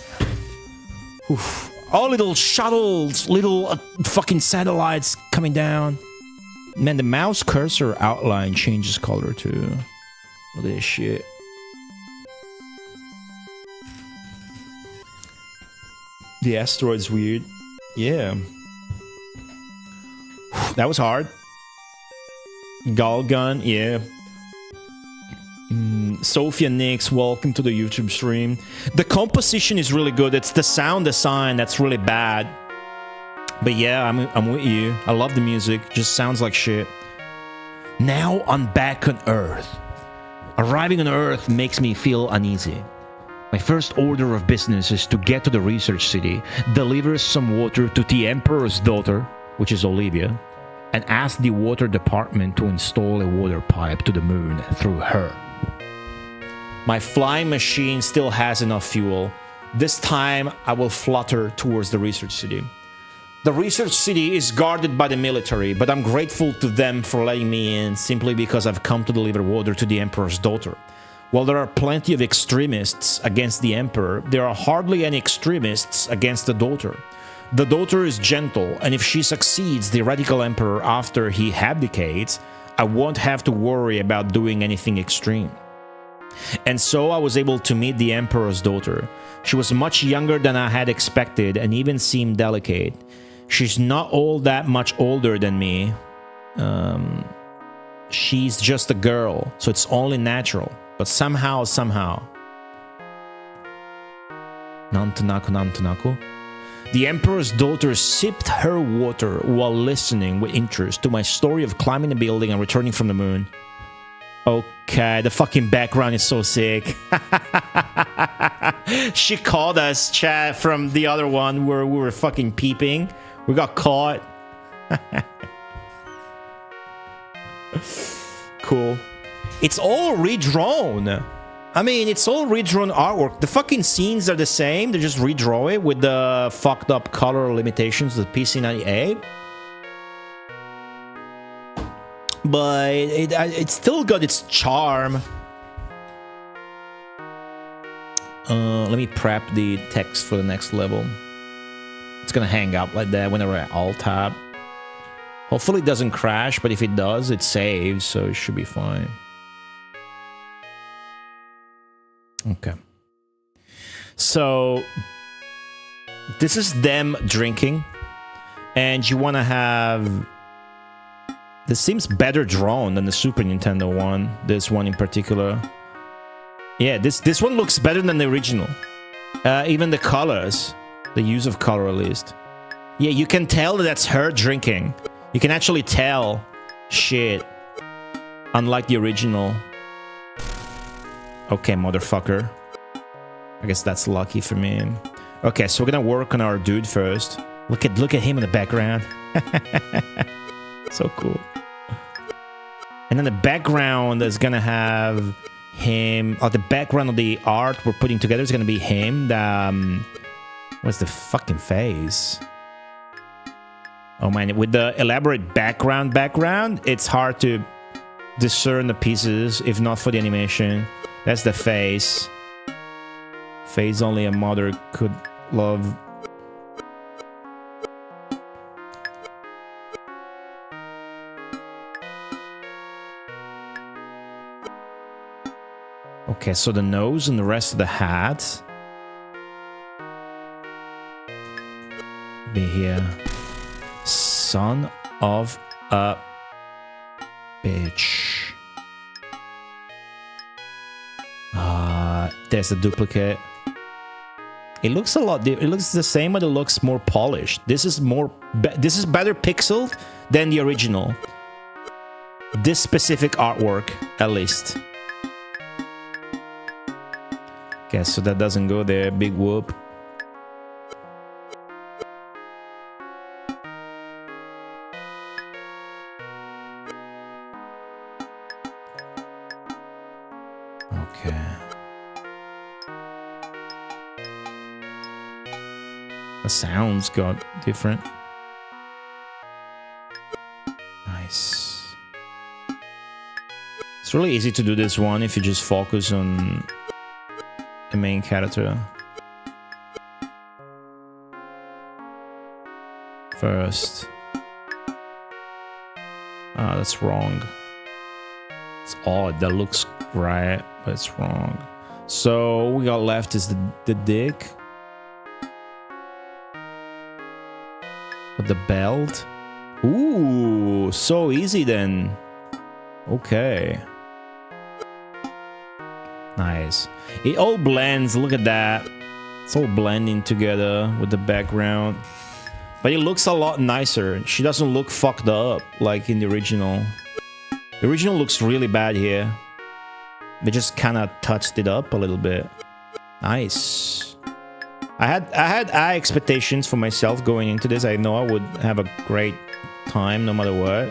All little shuttles, little fucking satellites coming down. Man, the mouse cursor outline changes color too. Look at this shit. The asteroid's weird. Yeah. That was hard. Gall gun, yeah. Sophia Nix, welcome to the YouTube stream. The composition is really good. It's the sound design that's really bad. But yeah, I'm with you. I love the music. Just sounds like shit. Now I'm back on Earth. Arriving on Earth makes me feel uneasy. My first order of business is to get to the research city, deliver some water to the Emperor's daughter, which is Olivia, and ask the water department to install a water pipe to the moon through her. My flying machine still has enough fuel. This time, I will flutter towards the research city. The research city is guarded by the military, but I'm grateful to them for letting me in simply because I've come to deliver water to the Emperor's daughter. While there are plenty of extremists against the Emperor, there are hardly any extremists against the daughter. The daughter is gentle, and if she succeeds the radical Emperor after he abdicates, I won't have to worry about doing anything extreme. And so I was able to meet the Emperor's daughter. She was much younger than I had expected and even seemed delicate. She's not all that much older than me. She's just a girl, so it's only natural. But somehow... Nantonaku. The Emperor's daughter sipped her water while listening with interest to my story of climbing a building and returning from the moon. Okay, the fucking background is so sick. She called us, chat, from the other one where we were fucking peeping. We got caught. Cool. It's all redrawn. I mean, it's all redrawn artwork. The fucking scenes are the same. They just redraw it with the fucked up color limitations of the PC98. But it's still got its charm. Let me prep the text for the next level. It's gonna hang up like that whenever I alt-tab. Hopefully it doesn't crash, but if it does, it saves, so it should be fine. Okay. So this is them drinking, and you want to have... This seems better drawn than the Super Nintendo one. This one in particular. Yeah, this one looks better than the original. Even the colors, the use of color at least. Yeah, you can tell that that's her drinking. You can actually tell shit. Unlike the original. Okay, motherfucker. I guess that's lucky for me. Okay, so we're gonna work on our dude first. Look at him in the background. So cool. And then the background is gonna have him. Oh, the background of the art we're putting together is gonna be him. What's the fucking face? Oh man, with the elaborate background, it's hard to discern the pieces if not for the animation. That's the face. Face only a mother could love. Okay, so the nose and the rest of the hat be here. Son of a bitch. There's the duplicate. It looks a lot. It looks the same, but it looks more polished. This is more. This is better pixeled than the original. This specific artwork, at least. Okay, so that doesn't go there. Big whoop. Okay. The sounds got different. Nice. It's really easy to do this one if you just focus on the main character first. Ah, that's wrong. It's odd. That looks right, but it's wrong. So what we got left is the dick. With the belt. Ooh, so easy then. Okay. Nice. It all blends. Look at that. It's all blending together with the background. But it looks a lot nicer. She doesn't look fucked up like in the original. The original looks really bad here. They just kind of touched it up a little bit. Nice. I had high expectations for myself going into this. I know I would have a great time no matter what.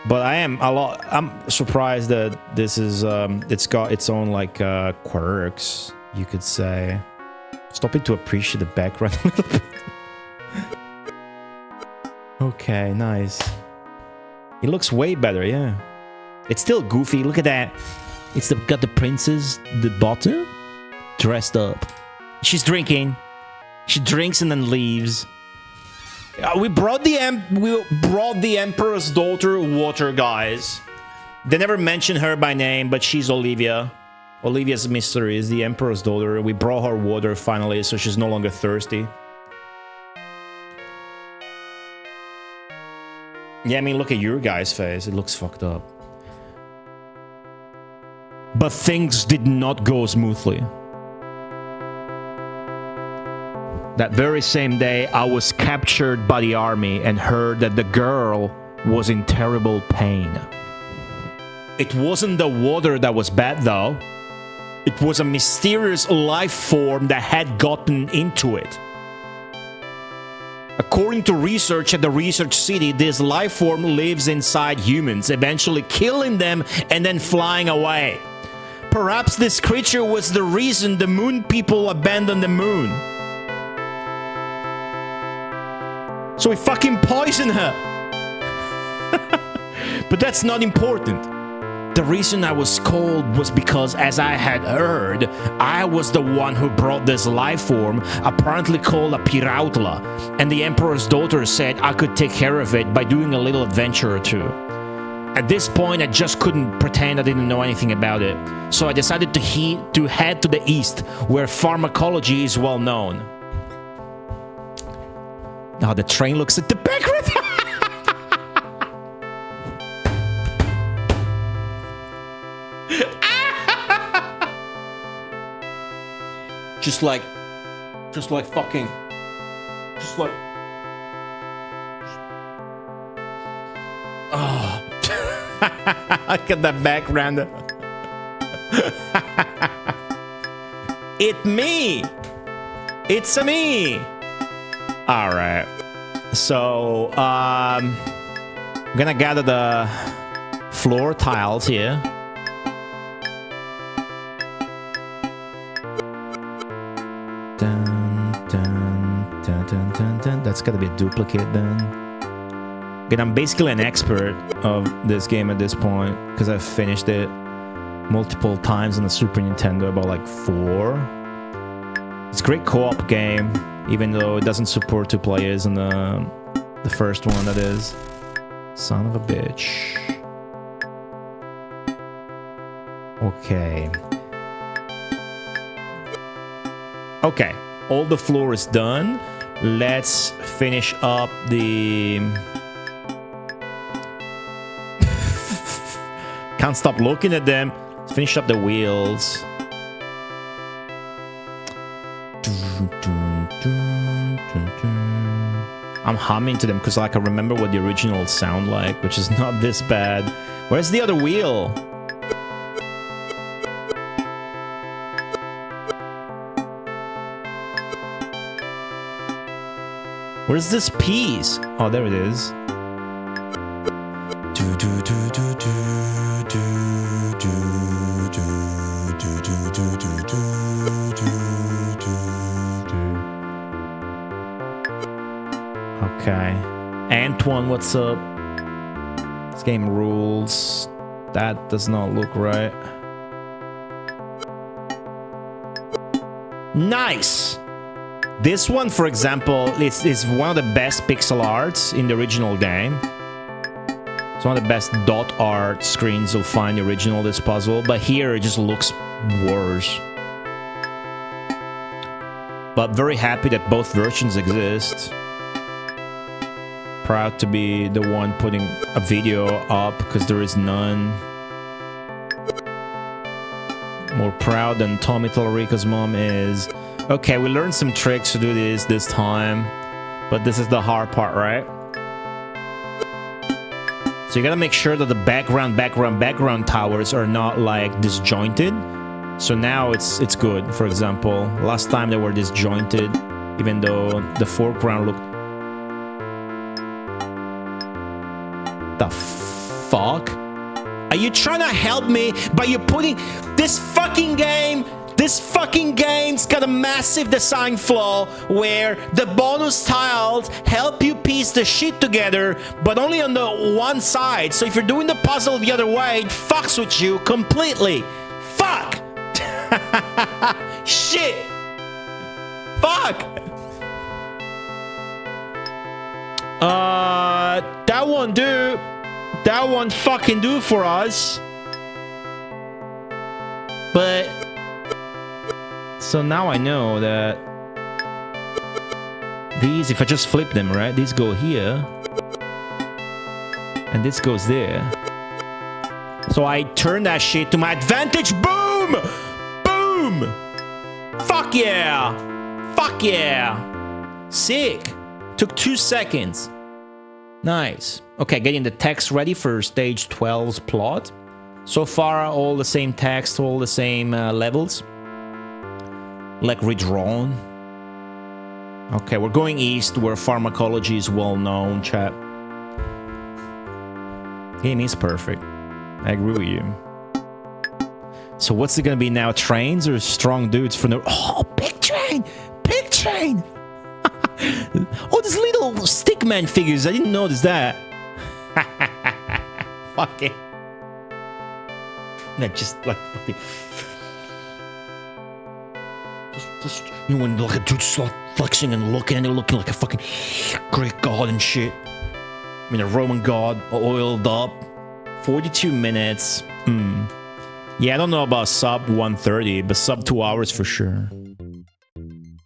But I'm surprised that this is it's got its own like quirks, you could say. Stopping to appreciate the background a little bit. Okay, nice. It looks way better, yeah. It's still goofy. Look at that. It's got the princess, the bottom, dressed up. She's drinking. She drinks and then leaves. We brought the Emperor's daughter water, guys. They never mention her by name, but she's Olivia. Olivia's mystery is the Emperor's daughter. We brought her water finally, so she's no longer thirsty. Yeah, I mean, look at your guy's face. It looks fucked up. But things did not go smoothly. That very same day, I was captured by the army and heard that the girl was in terrible pain. It wasn't the water that was bad, though. It was a mysterious life form that had gotten into it. According to research at the Research City, this life form lives inside humans, eventually killing them and then flying away. Perhaps this creature was the reason the moon people abandoned the moon. So we fucking poisoned her. But that's not important. The reason I was called was because, as I had heard, I was the one who brought this life form, apparently called a Pirautla, and the Emperor's daughter said I could take care of it by doing a little adventure or two. At this point, I just couldn't pretend I didn't know anything about it, so I decided to head to the east, where pharmacology is well known. Now the train looks at the background. just like fucking, just like. Oh, look at that background. It's me. It's me. All right, so I'm gonna gather the floor tiles here. Dun, dun, dun, dun, dun, dun. That's gotta be a duplicate then. Again, I'm basically an expert of this game at this point because I've finished it. multiple times on the Super Nintendo, about like 4. It's a great co-op game, even though it doesn't support 2 players on the first one, that is. Son of a bitch. Okay. Okay, all the floor is done. Let's finish up the... Can't stop looking at them. Let's finish up the wheels. I'm humming to them because like I remember what the originals sound like, which is not this bad. Where's the other wheel? Where's this piece? Oh, there it is. Okay. Antoine, what's up? This game rules. That does not look right. Nice! This one, for example, is one of the best pixel arts in the original game. It's one of the best dot art screens you'll find in the original, this puzzle. But here, it just looks worse. But very happy that both versions exist. Proud to be the one putting a video up, because there is none more proud than Tommy Tallarico's mom is. Okay, we learned some tricks to do this time, but this is the hard part, right? So you gotta make sure that the background towers are not like disjointed. So now it's good. For example, last time they were disjointed, even though the foreground looked... The fuck? Are you trying to help me by you putting this fucking game? This fucking game's got a massive design flaw where the bonus tiles help you piece the shit together, but only on the one side. So if you're doing the puzzle the other way, it fucks with you completely. Fuck! Shit! Fuck! That won't do. That won't fucking do for us. But... So now I know that these, if I just flip them, right? These go here. And this goes there. So I turn that shit to my advantage. Boom! Boom! Fuck yeah! Fuck yeah! Sick! Took 2 seconds. Nice. Okay, getting the text ready for stage 12's plot. So far, all the same text, all the same levels. Like redrawn. Okay, we're going east where pharmacology is well known, chat. Game is perfect. I agree with you. So what's it gonna be now? Trains or strong dudes from the... Oh, big train! Big train! Oh, these little stickman figures. I didn't notice that. Fuck it. Not just like fucking... Just, you know, when like a dude start flexing and looking, and they're looking like a fucking Greek god and shit. I mean, a Roman god, oiled up. 42 minutes. Yeah, I don't know about sub 130, but sub 2 hours for sure.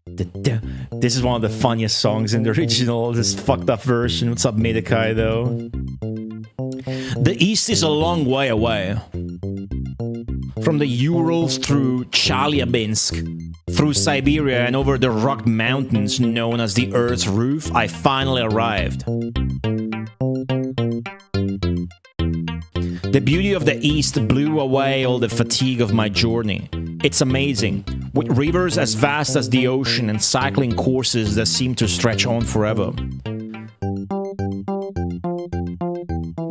This is one of the funniest songs in the original, this fucked up version. What's up, Medekai, though? The East is a long way away. From the Urals through Chelyabinsk, through Siberia and over the rugged mountains known as the Earth's Roof, I finally arrived. The beauty of the East blew away all the fatigue of my journey. It's amazing, with rivers as vast as the ocean and cycling courses that seem to stretch on forever.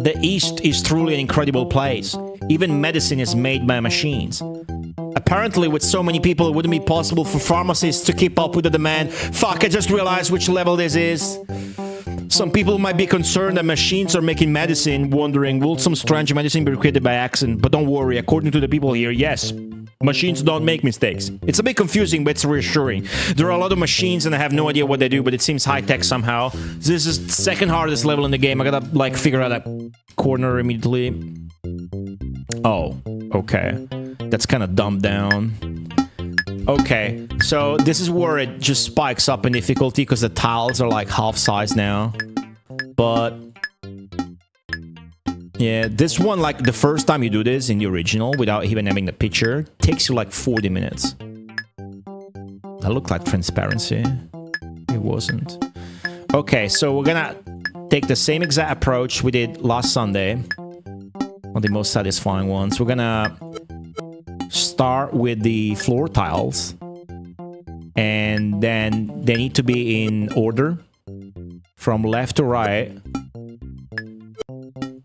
The East is truly an incredible place. Even medicine is made by machines. Apparently, with so many people, it wouldn't be possible for pharmacists to keep up with the demand. Fuck, I just realized which level this is. Some people might be concerned that machines are making medicine, wondering, will some strange medicine be created by accident? But don't worry, according to the people here, yes, machines don't make mistakes. It's a bit confusing, but it's reassuring. There are a lot of machines and I have no idea what they do, but it seems high-tech somehow. This is the second hardest level in the game. I gotta, like, figure out that corner immediately. Oh, okay. That's kind of dumbed down. Okay, so this is where it just spikes up in difficulty because the tiles are like half size now. But yeah, this one, like the first time you do this in the original without even having the picture, takes you like 40 minutes. That looked like transparency. It wasn't. Okay, so we're gonna take the same exact approach we did last Sunday. One of the most satisfying ones. We're gonna start with the floor tiles, and then they need to be in order from left to right.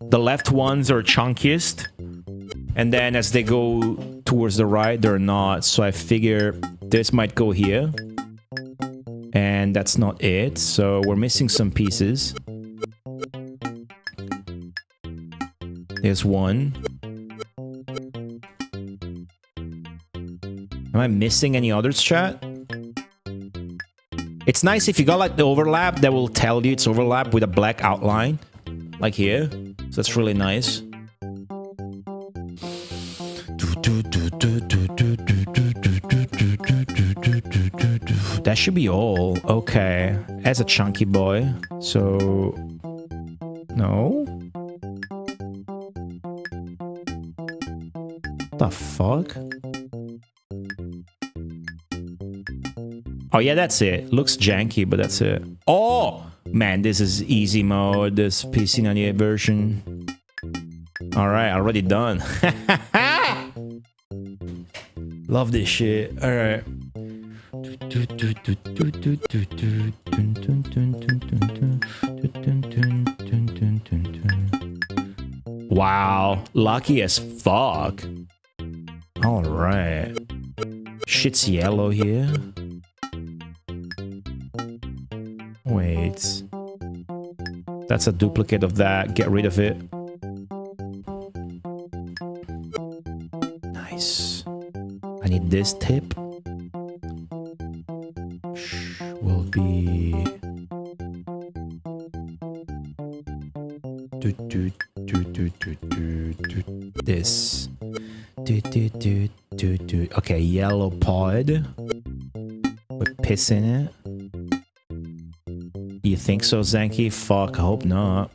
The left ones are chunkiest, and then as they go towards the right, they're not. So I figure this might go here, and that's not it. So we're missing some pieces. There's one. Am I missing any others, chat? It's nice if you got like the overlap, that will tell you it's overlap with a black outline, like here. So that's really nice. That should be all. Okay. As a chunky boy. So... no? The fuck? Oh yeah, that's it. Looks janky, but that's it. Oh! Man, this is easy mode, this PC98 version. Alright, already done. Love this shit. Alright. Wow, lucky as fuck. Alright. Shit's yellow here. Wait. That's a duplicate of that. Get rid of it. Nice. I need this tip. Will be... this. Okay, yellow pod. With piss in it. You think so, Zanky? Fuck, I hope not.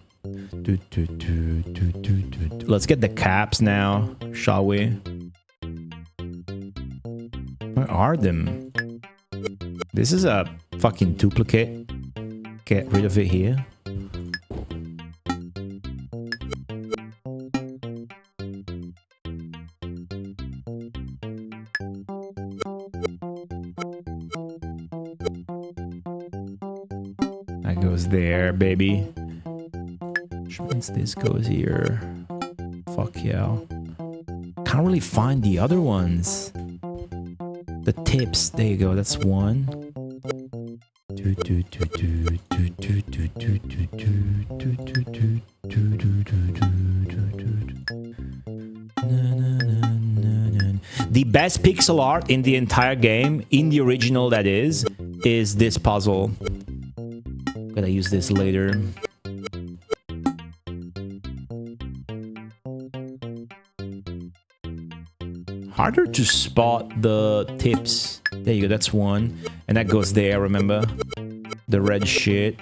Let's get the caps now, shall we? Where are them? This is a fucking duplicate. Get rid of it here. That goes there, baby. Which means this goes here. Fuck yeah. Can't really find the other ones. The tips. There you go. That's one. The best pixel art in the entire game, in the original that is this puzzle. Gotta use this later. Harder to spot the tips. There you go, that's one. And that goes there, remember? The red shit.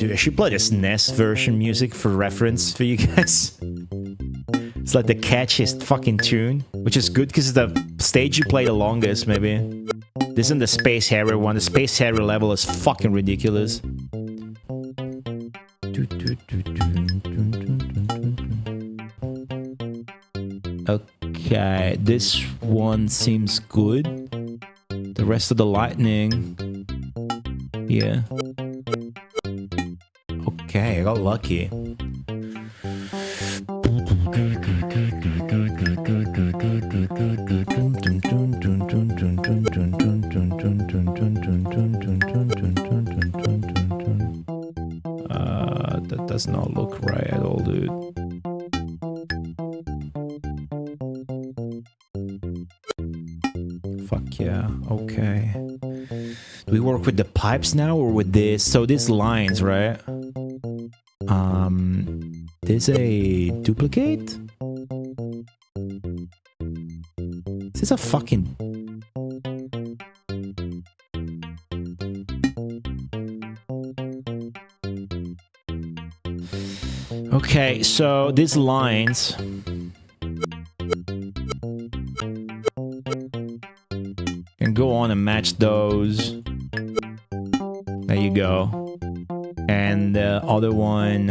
I should play this NES version music for reference for you guys. It's like the catchiest fucking tune, which is good because it's the stage you play the longest, maybe. This isn't the Space Harrier one. The Space Harrier level is fucking ridiculous. Okay, this one seems good. The rest of the lightning. Yeah. Okay, I got lucky. That does not look right at all, dude. Fuck yeah, okay. Do we work with the pipes now or with this? So these lines, right? There's a duplicate? Is this a fucking... Okay, so these lines... can go on and match those. There you go. And the other one...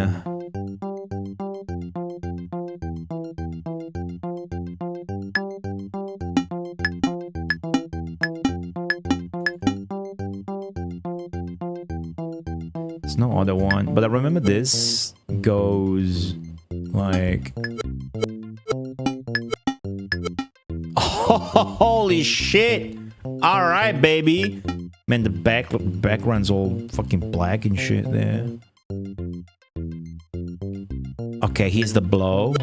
there's no other one, but I remember this goes like... Oh, holy shit! Alright, baby! Man, the background's all fucking black and shit there. Okay, here's the blow.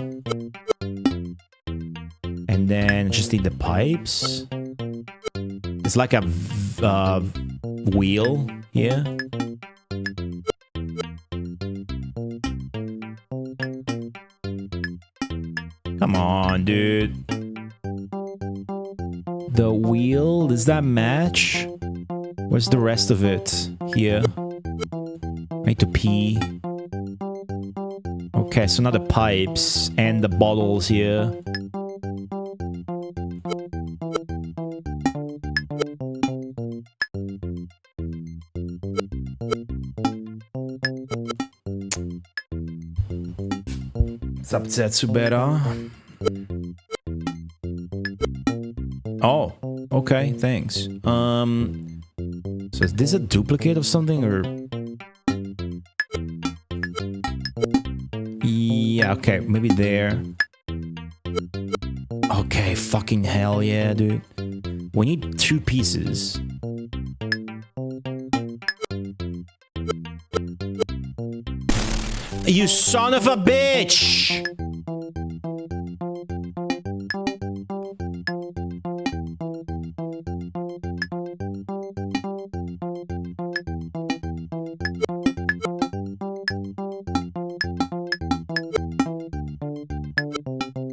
And then just need the pipes. It's like a wheel here. Come on, dude. The wheel, does that match? Where's the rest of it? Here. I need to pee. Okay, so now the pipes and the bottles here. Zapzetsubera. Oh, okay, thanks. So is this a duplicate of something or? Yeah, okay, maybe there. Okay, fucking hell yeah, dude. We need 2 pieces. You son of a bitch!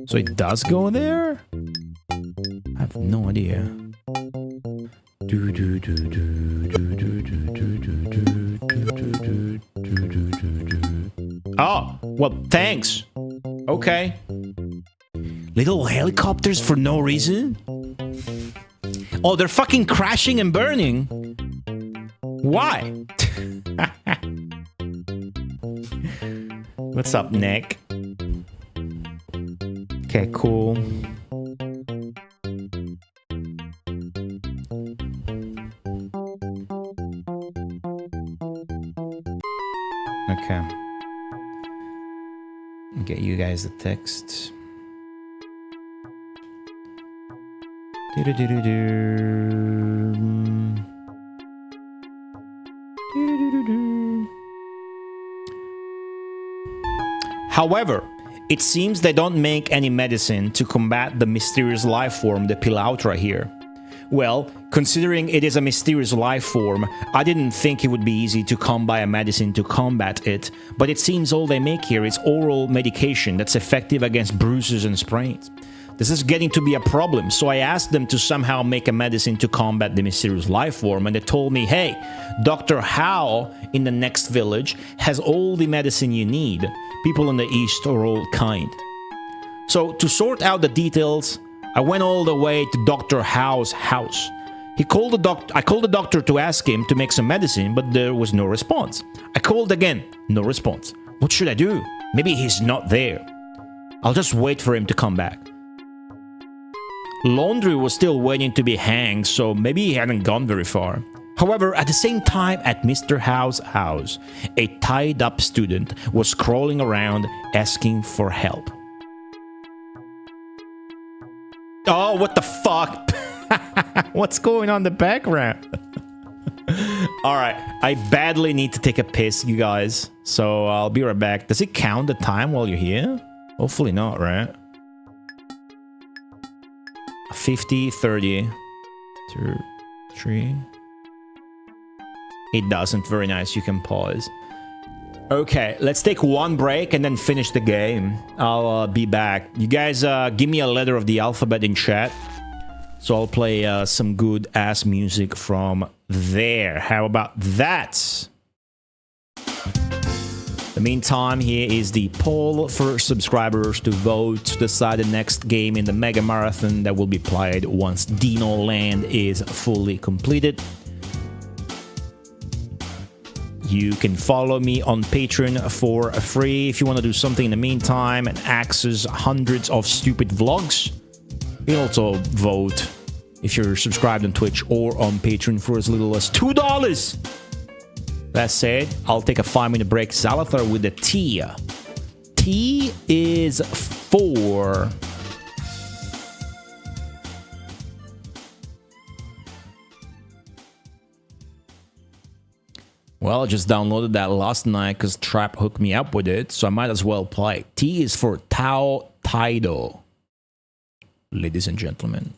So it does go there? I have no idea. Oh, well, thanks. Okay. Little helicopters for no reason? Oh, they're fucking crashing and burning. Why? What's up, Nick? Okay, cool. Okay. Get you guys the text. However, it seems they don't make any medicine to combat the mysterious life form, the Pilautra here. Well, considering it is a mysterious life form, I didn't think it would be easy to come by a medicine to combat it, but it seems all they make here is oral medication that's effective against bruises and sprains. This is getting to be a problem, so I asked them to somehow make a medicine to combat the mysterious life form, and they told me, hey, Dr. Howe in the next village has all the medicine you need. People in the east are all kind. So to sort out the details, I went all the way to Dr. Howe's house. I called the doctor to ask him to make some medicine, but there was no response. I called again, no response. What should I do? Maybe he's not there. I'll just wait for him to come back. Laundry was still waiting to be hanged, so maybe he hadn't gone very far. However, at the same time at Mr. Howe's house, a tied-up student was crawling around asking for help. Oh, what the fuck? What's going on in the background? Alright, I badly need to take a piss, you guys. So I'll be right back. Does it count the time while you're here? Hopefully not, right? 50, 30, 2, 3. It doesn't. Very nice. You can pause. Okay, let's take one break and then finish the game. I'll be back. You guys give me a letter of the alphabet in chat. So I'll play some good ass music from there. How about that? The meantime, here is the poll for subscribers to vote to decide the next game in the Mega Marathon that will be played once Dino Land is fully completed. You can follow me on Patreon for free if you want to do something in the meantime and access hundreds of stupid vlogs. You can also vote if you're subscribed on Twitch or on Patreon for as little as $2. That said, I'll take a 5-minute break. Zalathar with the T. T is for... Well, I just downloaded that last night because Trap hooked me up with it, so I might as well play. T is for Tao Taido. Ladies and gentlemen.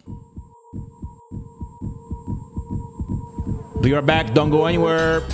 We are back, don't go anywhere.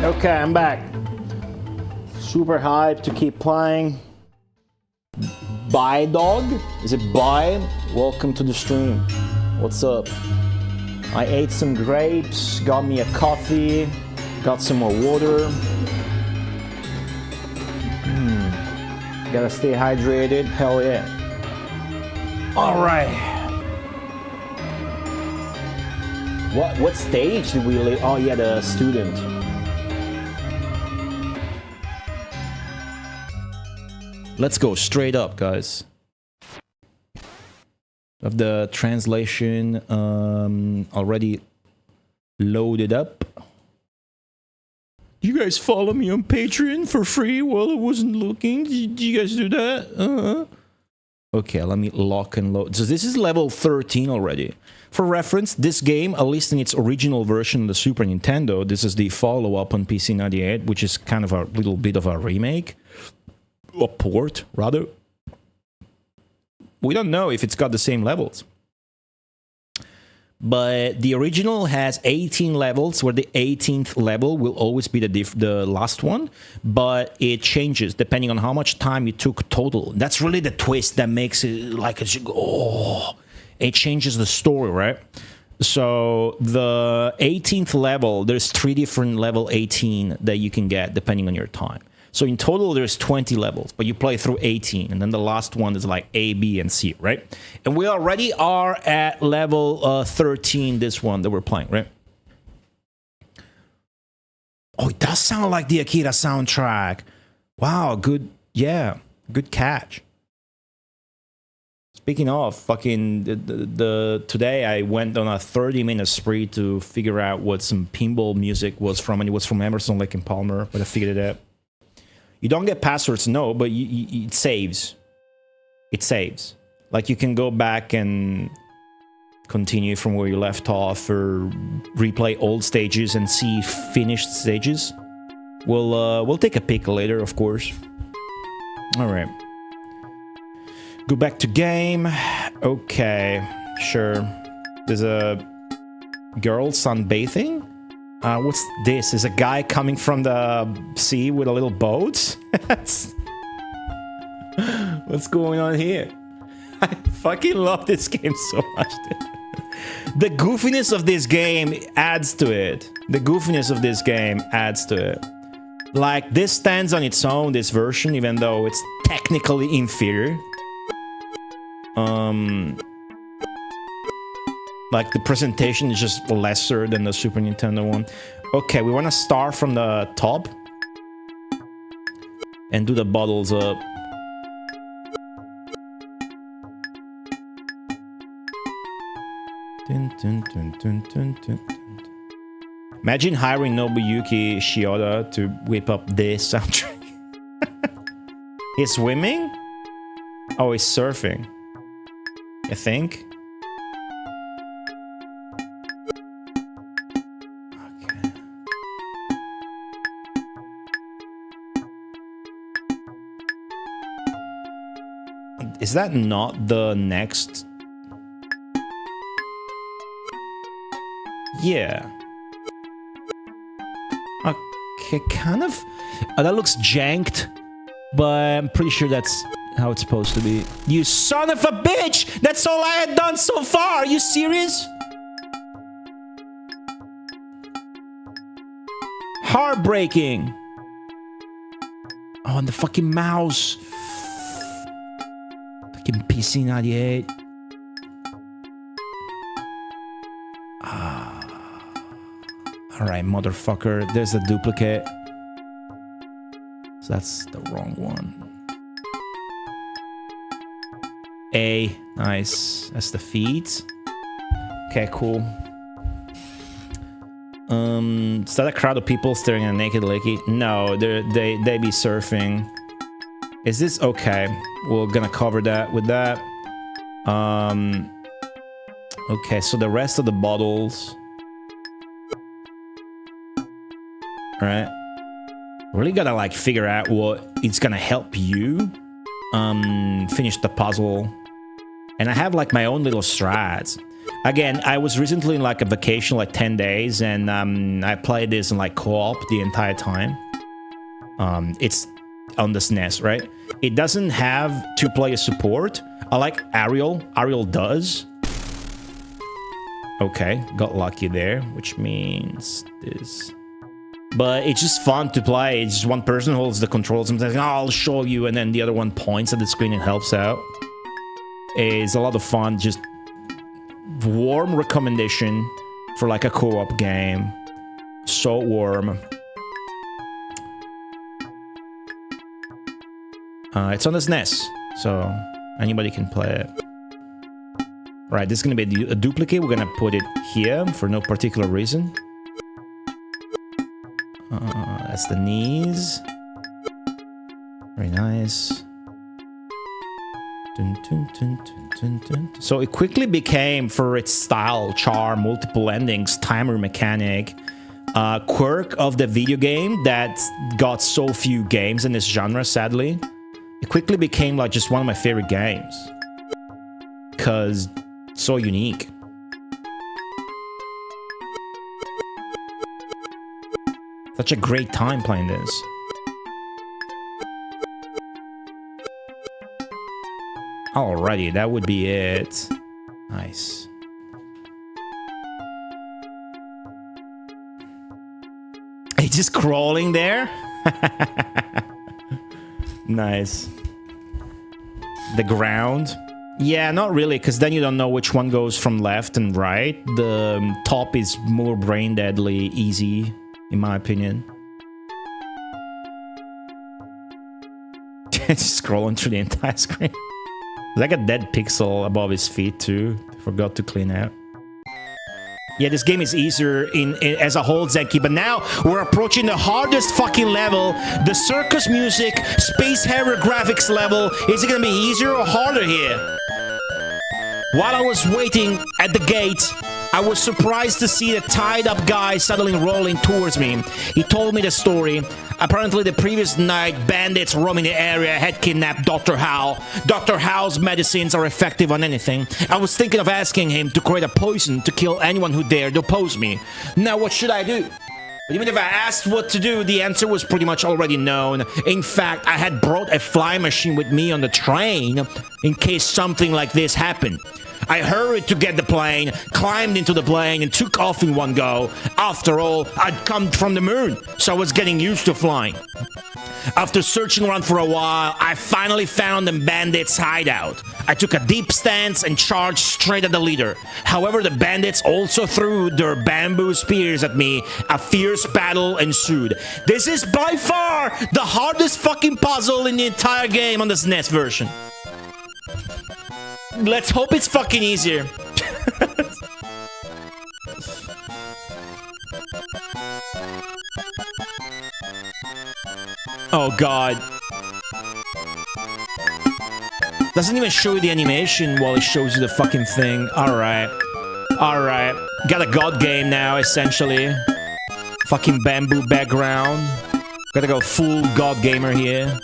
Okay, I'm back. Super hyped to keep playing. Bye, dog? Is it bye? Welcome to the stream. What's up? I ate some grapes, got me a coffee, got some more water. Gotta stay hydrated. Hell yeah. All right. What stage did we leave? Oh yeah, the student. Let's go straight up, guys. Of the translation already loaded up. You guys follow me on Patreon for free while I wasn't looking? Did you guys do that? Okay, let me lock and load. So this is level 13 already. For reference, this game, at least in its original version on the Super Nintendo, this is the follow-up on PC 98, which is kind of a little bit of a remake. A port, rather. We don't know if it's got the same levels. But the original has 18 levels, where the 18th level will always be the last one. But it changes depending on how much time you took total. That's really the twist that makes it like, oh, it changes the story, right? So the 18th level, there's 3 different level 18 that you can get depending on your time. So in total, there's 20 levels, but you play through 18, and then the last one is like A, B, and C, right? And we already are at level 13, this one that we're playing, right? Oh, it does sound like the Akira soundtrack. Wow, good, yeah, good catch. Speaking of, fucking, today I went on a 30-minute spree to figure out what some pinball music was from, and it was from Emerson, Lake and Palmer, but I figured it out. You don't get passwords, no, but it saves. It saves. Like, you can go back and continue from where you left off, or replay old stages and see finished stages. We'll take a pic later, of course. All right. Go back to game. Okay, sure. There's a girl sunbathing. What's this? Is a guy coming from the sea with a little boat? What's going on here? I fucking love this game so much, dude. The goofiness of this game adds to it. The goofiness of this game adds to it. Like, this stands on its own, this version, even though it's technically inferior. Like, the presentation is just lesser than the Super Nintendo one. Okay, we want to start from the top and do the bottles up. Dun, dun, dun, dun, dun, dun, dun. Imagine hiring Nobuyuki Shioda to whip up this soundtrack. He's swimming? Oh, he's surfing, I think. Is that not the next? Yeah. Okay, kind of. That looks janked, but I'm pretty sure that's how it's supposed to be. You son of a bitch! That's all I had done so far! Are you serious? Heartbreaking! Oh, and the fucking mouse. Fucking PC 98. Alright, motherfucker. There's a duplicate. So that's the wrong one. A. Nice. That's the feet. Okay, cool. Is that a crowd of people staring at a naked lady? No, they be surfing. Is this okay? We're gonna cover that with that. Okay, so the rest of the bottles. Alright. Really gotta like figure out what it's gonna help you finish the puzzle. And I have like my own little strats. Again, I was recently in like a vacation, like 10 days, and I played this in like co-op the entire time. It's on the SNES, right? It doesn't have two-player support. I like Ariel. Ariel does. Okay, got lucky there, which means this. But it's just fun to play. It's just one person holds the controls and says, oh, I'll show you, and then the other one points at the screen and helps out. It's a lot of fun. Just warm recommendation for like a co-op game. So warm. It's on the SNES, so anybody can play it. Right, this is gonna be a duplicate. We're gonna put it here for no particular reason. That's the knees. Very nice. Dun, dun, dun, dun, dun, dun. So it quickly became, for its style, charm, multiple endings, timer mechanic, quirk of the video game that got so few games in this genre, sadly. It quickly became like just one of my favorite games. Because it's so unique. Such a great time playing this. Alrighty, that would be it. Nice. It's just crawling there? Nice. The ground? Yeah, not really, because then you don't know which one goes from left and right. The top is more brain deadly easy, in my opinion. Just scrolling through the entire screen. There's like a dead pixel above his feet too. Forgot to clean out. Yeah, this game is easier in as a whole, Zeki, but now we're approaching the hardest fucking level. The circus music, space harrier graphics level. Is it gonna be easier or harder here? While I was waiting at the gate, I was surprised to see the tied-up guy suddenly rolling towards me. He told me the story. Apparently, the previous night, bandits roaming the area had kidnapped Dr. Howe. Dr. Howe's medicines are effective on anything. I was thinking of asking him to create a poison to kill anyone who dared oppose me. Now, what should I do? But even if I asked what to do, the answer was pretty much already known. In fact, I had brought a flying machine with me on the train in case something like this happened. I hurried to get the plane, climbed into the plane, and took off in one go. After all, I'd come from the moon, so I was getting used to flying. After searching around for a while, I finally found the bandits' hideout. I took a deep stance and charged straight at the leader. However, the bandits also threw their bamboo spears at me. A fierce battle ensued. This is by far the hardest fucking puzzle in the entire game on the SNES version. Let's hope it's fucking easier. Oh god. Doesn't even show you the animation while it shows you the fucking thing. Alright. Alright. Got a god game now, essentially. Fucking bamboo background. Gotta go full god gamer here.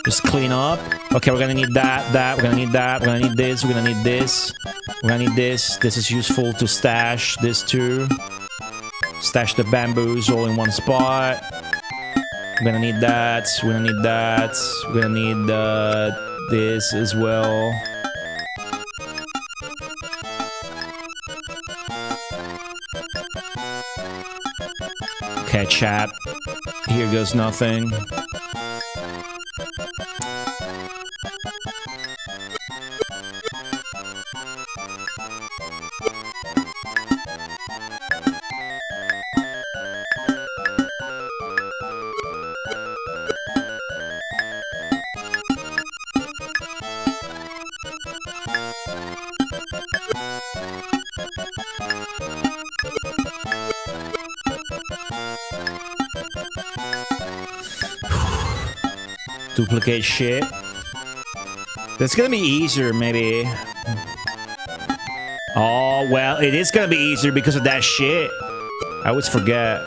Just clean up. Okay, we're gonna need that, we're gonna need that, we're gonna need this, we're gonna need this. We're gonna need this. This is useful to stash. This too. Stash the bamboos all in one spot. We're gonna need that, we're gonna need that. We're gonna need this as well. Okay, chat. Here goes nothing. Duplicate shit. That's gonna be easier, maybe. Oh, well, it is gonna be easier because of that shit. I always forget.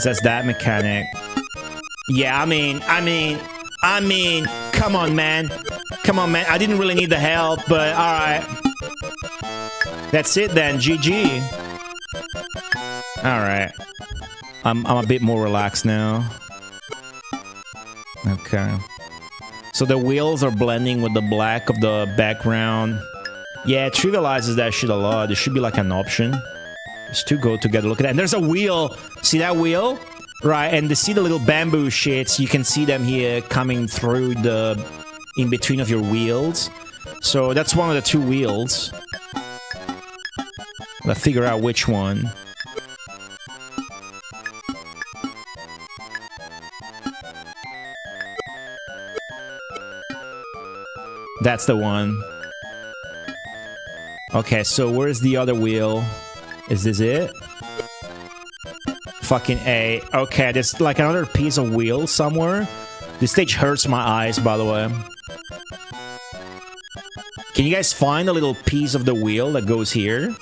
That's that mechanic. Yeah, I mean, come on, man. Come on, man. I didn't really need the help, but alright. That's it then. GG. Alright. I'm a bit more relaxed now. Okay. So the wheels are blending with the black of the background. Yeah, it trivializes that shit a lot. There should be like an option. Just to go together. Look at that. And there's a wheel. See that wheel? Right, and to see the little bamboo shits, you can see them here coming through the... in between of your wheels. So that's one of the two wheels. Gotta figure out which one. That's the one. Okay, so where's the other wheel? Is this it? Fucking A. Okay, there's like another piece of wheel somewhere. This stage hurts my eyes, by the way. Can you guys find a little piece of the wheel that goes here?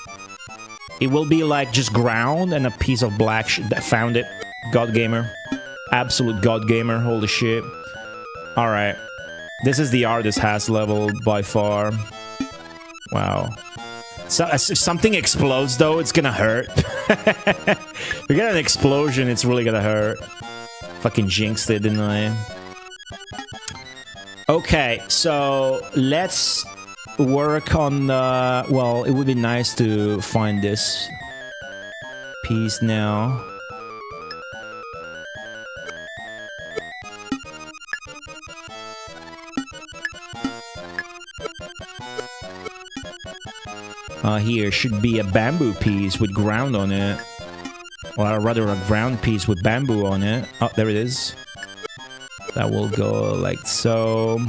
It will be like just ground and a piece of black that found it. God Gamer. Absolute God Gamer. Holy shit. Alright. This is the hardest has level by far. Wow. So if something explodes though, it's gonna hurt. If you get an explosion, it's really gonna hurt. Fucking jinxed it, didn't I? Okay, so let's work on the... Well, it would be nice to find this piece now. Here should be a bamboo piece with ground on it. Or rather a ground piece with bamboo on it. Oh, there it is. That will go like so.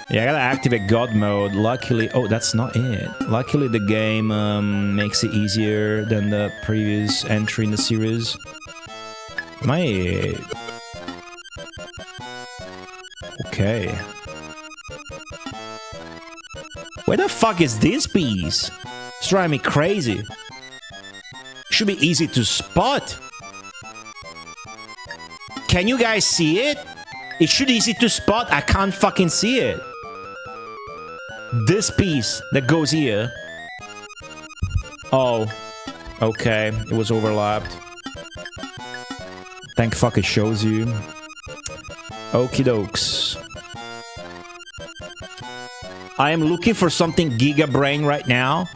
Yeah, I gotta activate God mode. Luckily... Oh, that's not it. Luckily the game makes it easier than the previous entry in the series. Okay. Where the fuck is this piece? It's driving me crazy. Should be easy to spot. Can you guys see it? It should be easy to spot. I can't fucking see it. This piece that goes here. Oh. Okay. It was overlapped. Thank fuck it shows you. Okie dokes. I am looking for something Giga Brain right now.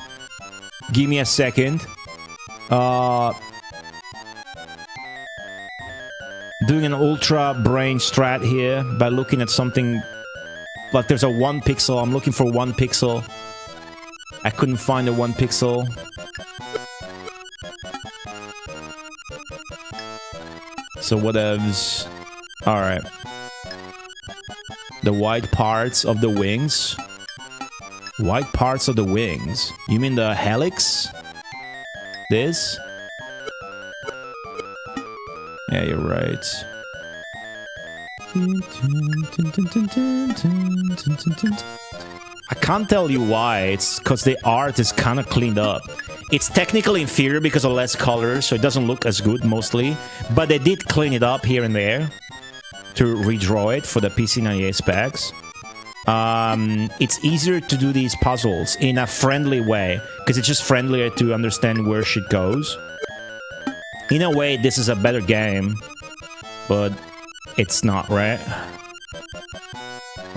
Give me a second. Doing an ultra brain strat here by looking at something like there's a 1 pixel. I'm looking for 1 pixel. I couldn't find a 1 pixel. So whatevs. Alright. The white parts of the wings. White parts of the wings. You mean the helix? This? Yeah, you're right. I can't tell you why. It's because the art is kind of cleaned up. It's technically inferior because of less colors, so it doesn't look as good mostly. But they did clean it up here and there to redraw it for the PC98 specs. It's easier to do these puzzles in a friendly way because it's just friendlier to understand where shit goes. In a way, this is a better game, but it's not, right?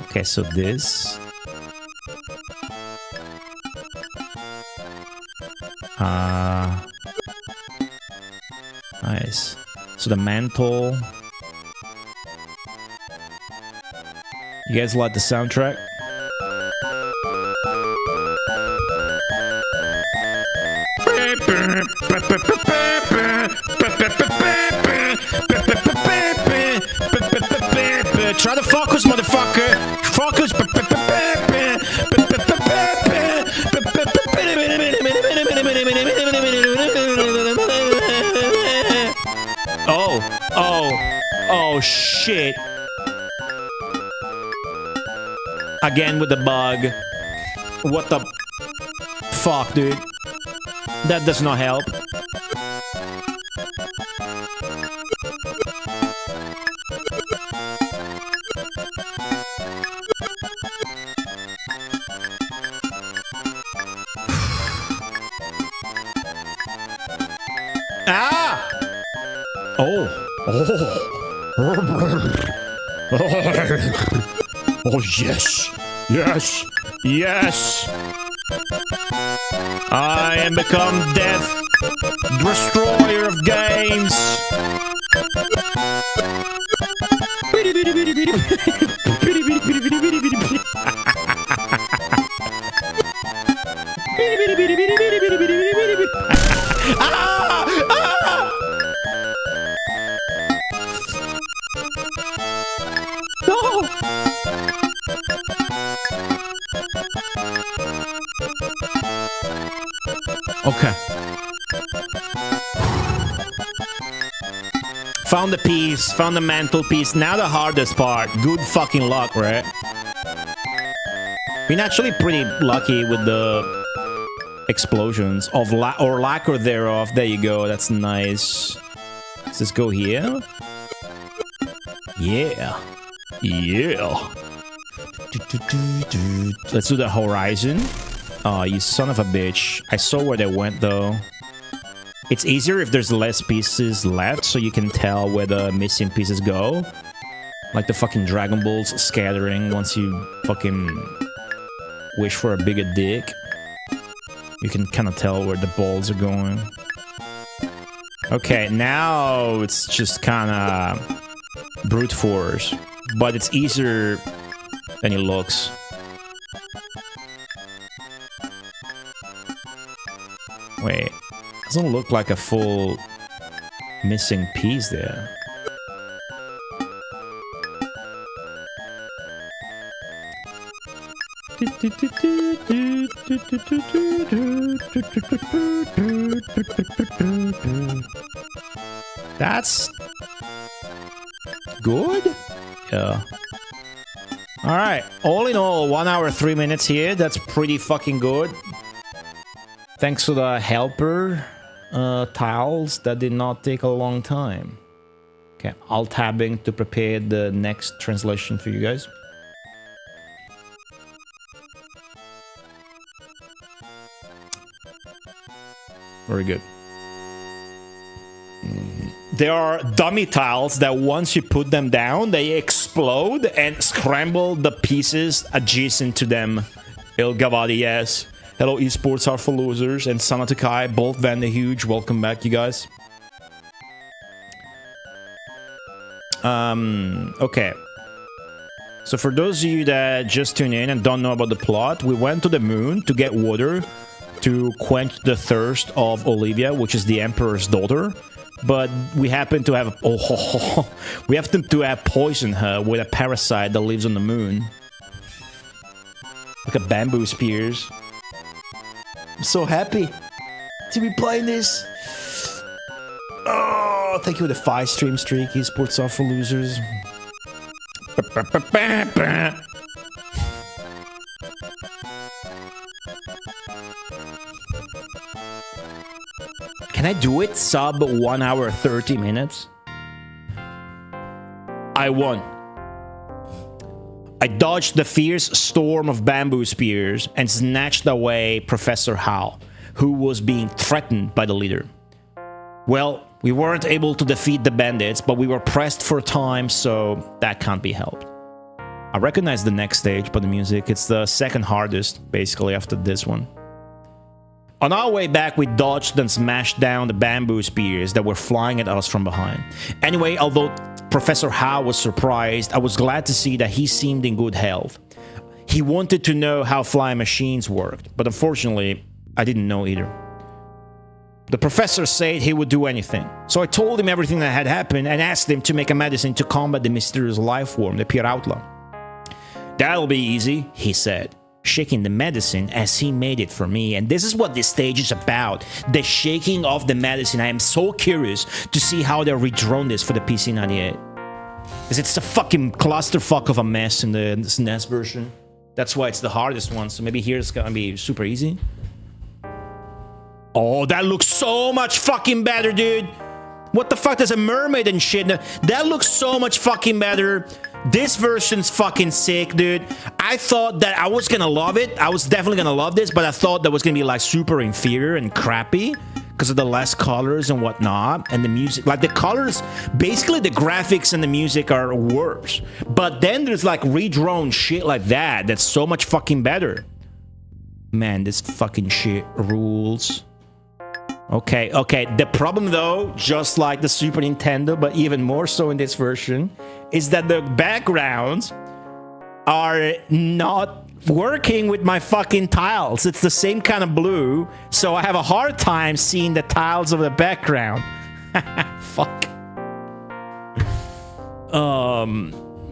Okay, so this. Nice. So the mantle. You guys like the soundtrack? Try to focus, motherfucker! Focus! Oh, shit. Again with the bug. What the fuck, dude? That does not help. Ah! Oh. Oh, yes. Yes. Yes. I am become death. Destroyer of games. No! Okay. Found the piece, found the mantelpiece. Now the hardest part. Good fucking luck, right? Been actually pretty lucky with the explosions of or lack or thereof. There you go. That's nice. Does this go here? Yeah. Yeah. Let's do the horizon. Oh, you son of a bitch. I saw where they went, though. It's easier if there's less pieces left, so you can tell where the missing pieces go. Like the fucking Dragon Balls scattering once you fucking wish for a bigger dick. You can kind of tell where the balls are going. Okay, now it's just kind of brute force. But it's easier than it looks. Wait, doesn't look like a full missing piece there. That's good? Yeah. Alright, all in all, 1 hour 3 minutes here. That's pretty fucking good. Thanks to the helper tiles, that did not take a long time. Okay, alt-tabbing to prepare the next translation for you guys. Very good. There are dummy tiles that once you put them down, they explode and scramble the pieces adjacent to them. Il Gavadi, yes. Hello, esports are for losers, and Sanatakai, both Van the Huge, welcome back, you guys. Okay. So for those of you that just tune in and don't know about the plot, we went to the moon to get water to quench the thirst of Olivia, which is the Emperor's daughter. But we happen to have we have to have poisoned her with a parasite that lives on the moon. Look at bamboo spears. I'm so happy to be playing this. Oh, thank you for the 5 stream streak. Esports are for losers. Can I do it sub 1 hour 30 minutes? I won. I dodged the fierce storm of bamboo spears and snatched away Professor Hal, who was being threatened by the leader. Well, we weren't able to defeat the bandits, but we were pressed for time, so that can't be helped. I recognize the next stage by the music. It's the second hardest, basically, after this one. On our way back, we dodged and smashed down the bamboo spears that were flying at us from behind. Anyway, although Professor Howe was surprised, I was glad to see that he seemed in good health. He wanted to know how flying machines worked, but unfortunately, I didn't know either. The professor said he would do anything, so I told him everything that had happened and asked him to make a medicine to combat the mysterious life form, the Pirautla. That'll be easy, he said, shaking the medicine as he made it for me. And this is what this stage is about, the shaking of the medicine. I am so curious to see how they're redrawn this for the PC-98. Because it's a fucking clusterfuck of a mess in the SNES version. That's why it's the hardest one, so maybe here it's gonna be super easy. Oh, that looks so much fucking better, dude! What the fuck, there's a mermaid and shit. That looks so much fucking better. This version's fucking sick, dude. I thought that I was gonna love it. I was definitely gonna love this, but I thought that was gonna be like super inferior and crappy. because of the less colors and whatnot, and the music, like the colors, basically the graphics and the music are worse. But then there's like redrawn shit like that that's so much fucking better. Man, this fucking shit rules. Okay. The problem though, just like the Super Nintendo, but even more so in this version, is that the backgrounds are not working with my fucking tiles. It's the same kind of blue, so I have a hard time seeing the tiles of the background. Fuck.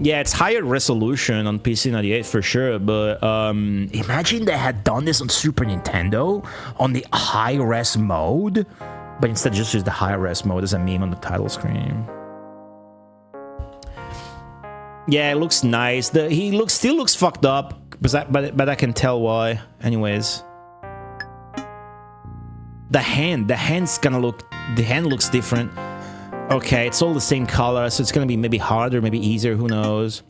Yeah, it's higher resolution on PC98 for sure, but imagine they had done this on Super Nintendo on the high-res mode, but instead just use the high-res mode as a meme on the title screen. Yeah, it looks nice. He still looks fucked up, but I can tell why. Anyways, the hand looks different. Okay, it's all the same color, so it's gonna be maybe harder, maybe easier, who knows.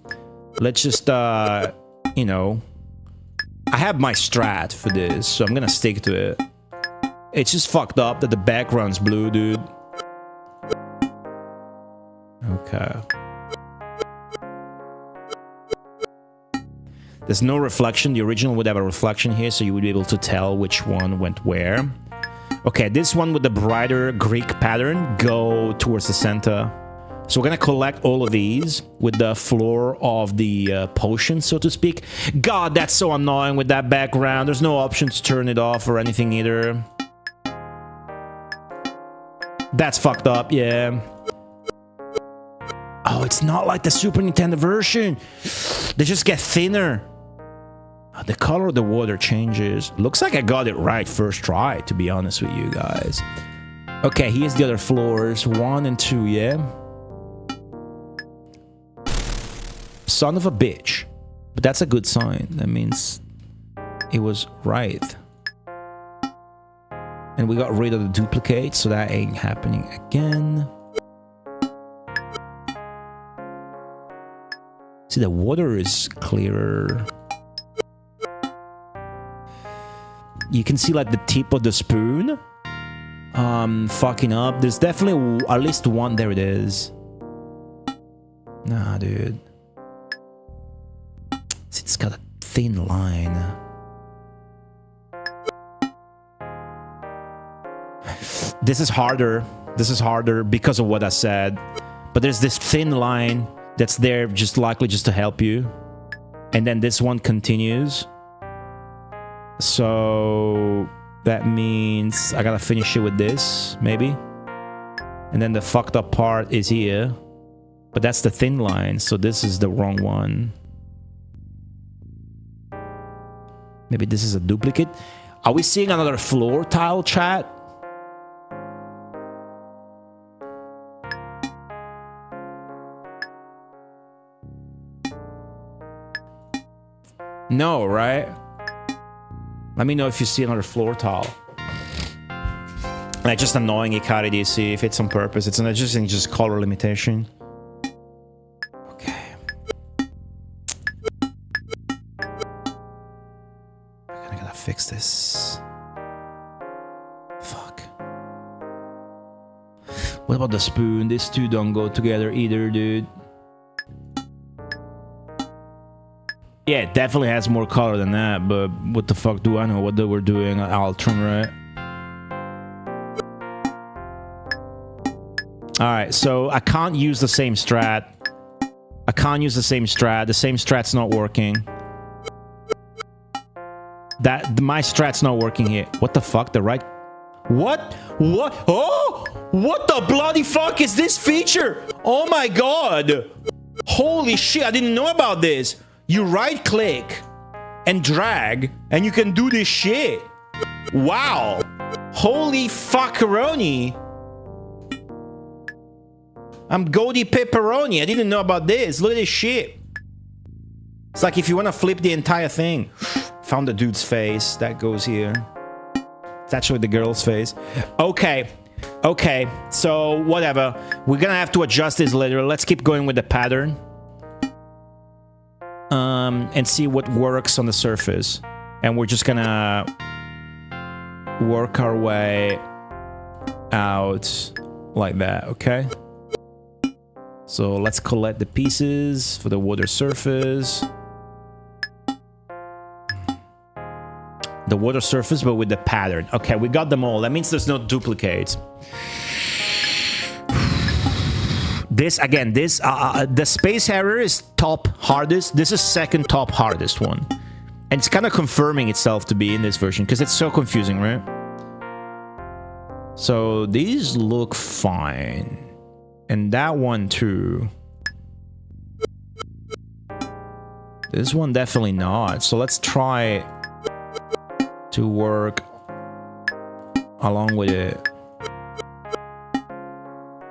Let's just, you know, I have my strat for this, so I'm gonna stick to it. It's just fucked up that the background's blue, dude. Okay. There's no reflection. The original would have a reflection here, so you would be able to tell which one went where. Okay, this one with the brighter Greek pattern, go towards the center. So we're gonna collect all of these with the floor of the potion, so to speak. God, that's so annoying with that background. There's no option to turn it off or anything either. That's fucked up, yeah. Oh, it's not like the Super Nintendo version. They just get thinner. The color of the water changes. Looks like I got it right first try, to be honest with you guys. Okay, here's the other floors. 1 and 2, yeah? Son of a bitch. But that's a good sign. That means it was right. And we got rid of the duplicate, so that ain't happening again. See, the water is clearer. You can see like the tip of the spoon fucking up. There's definitely at least one. There it is. Nah, dude. It's got a thin line. This is harder. This is harder because of what I said. But there's this thin line that's there just likely just to help you. And then this one continues. So that means I gotta finish it with this, maybe. And then the fucked up part is here. But that's the thin line, so this is the wrong one. Maybe this is a duplicate. Are we seeing another floor tile, chat? No, right? Let me know if you see another floor tile. Like just annoying Ikari DC if it's on purpose. It's not just color limitation. Okay. I gotta fix this. Fuck. What about the spoon? These two don't go together either, dude. Yeah, it definitely has more color than that, but what the fuck do I know what they were doing? I'll turn right. Alright, so I can't use the same strat. I can't use the same strat. The same strat's not working. My strat's not working here. What the fuck? The right... What? What? Oh! What the bloody fuck is this feature? Oh my god! Holy shit, I didn't know about this. You right click and drag and you can do this shit. Wow. Holy fuckaroni. I'm Goldie Pepperoni. I didn't know about this. Look at this shit. It's like if you want to flip the entire thing. Found the dude's face. That goes here. It's actually the girl's face. Okay. Okay. So whatever. We're going to have to adjust this later. Let's keep going with the pattern. And see what works on the surface. And we're just gonna work our way out like that, okay? So let's collect the pieces for the water surface. The water surface, but with the pattern. Okay, we got them all. That means there's no duplicates. This, again, this, the Space Harrier is top hardest. This is second top hardest one. And it's kind of confirming itself to be in this version, because it's so confusing, right? So these look fine. And that one too. This one definitely not. So let's try to work along with it.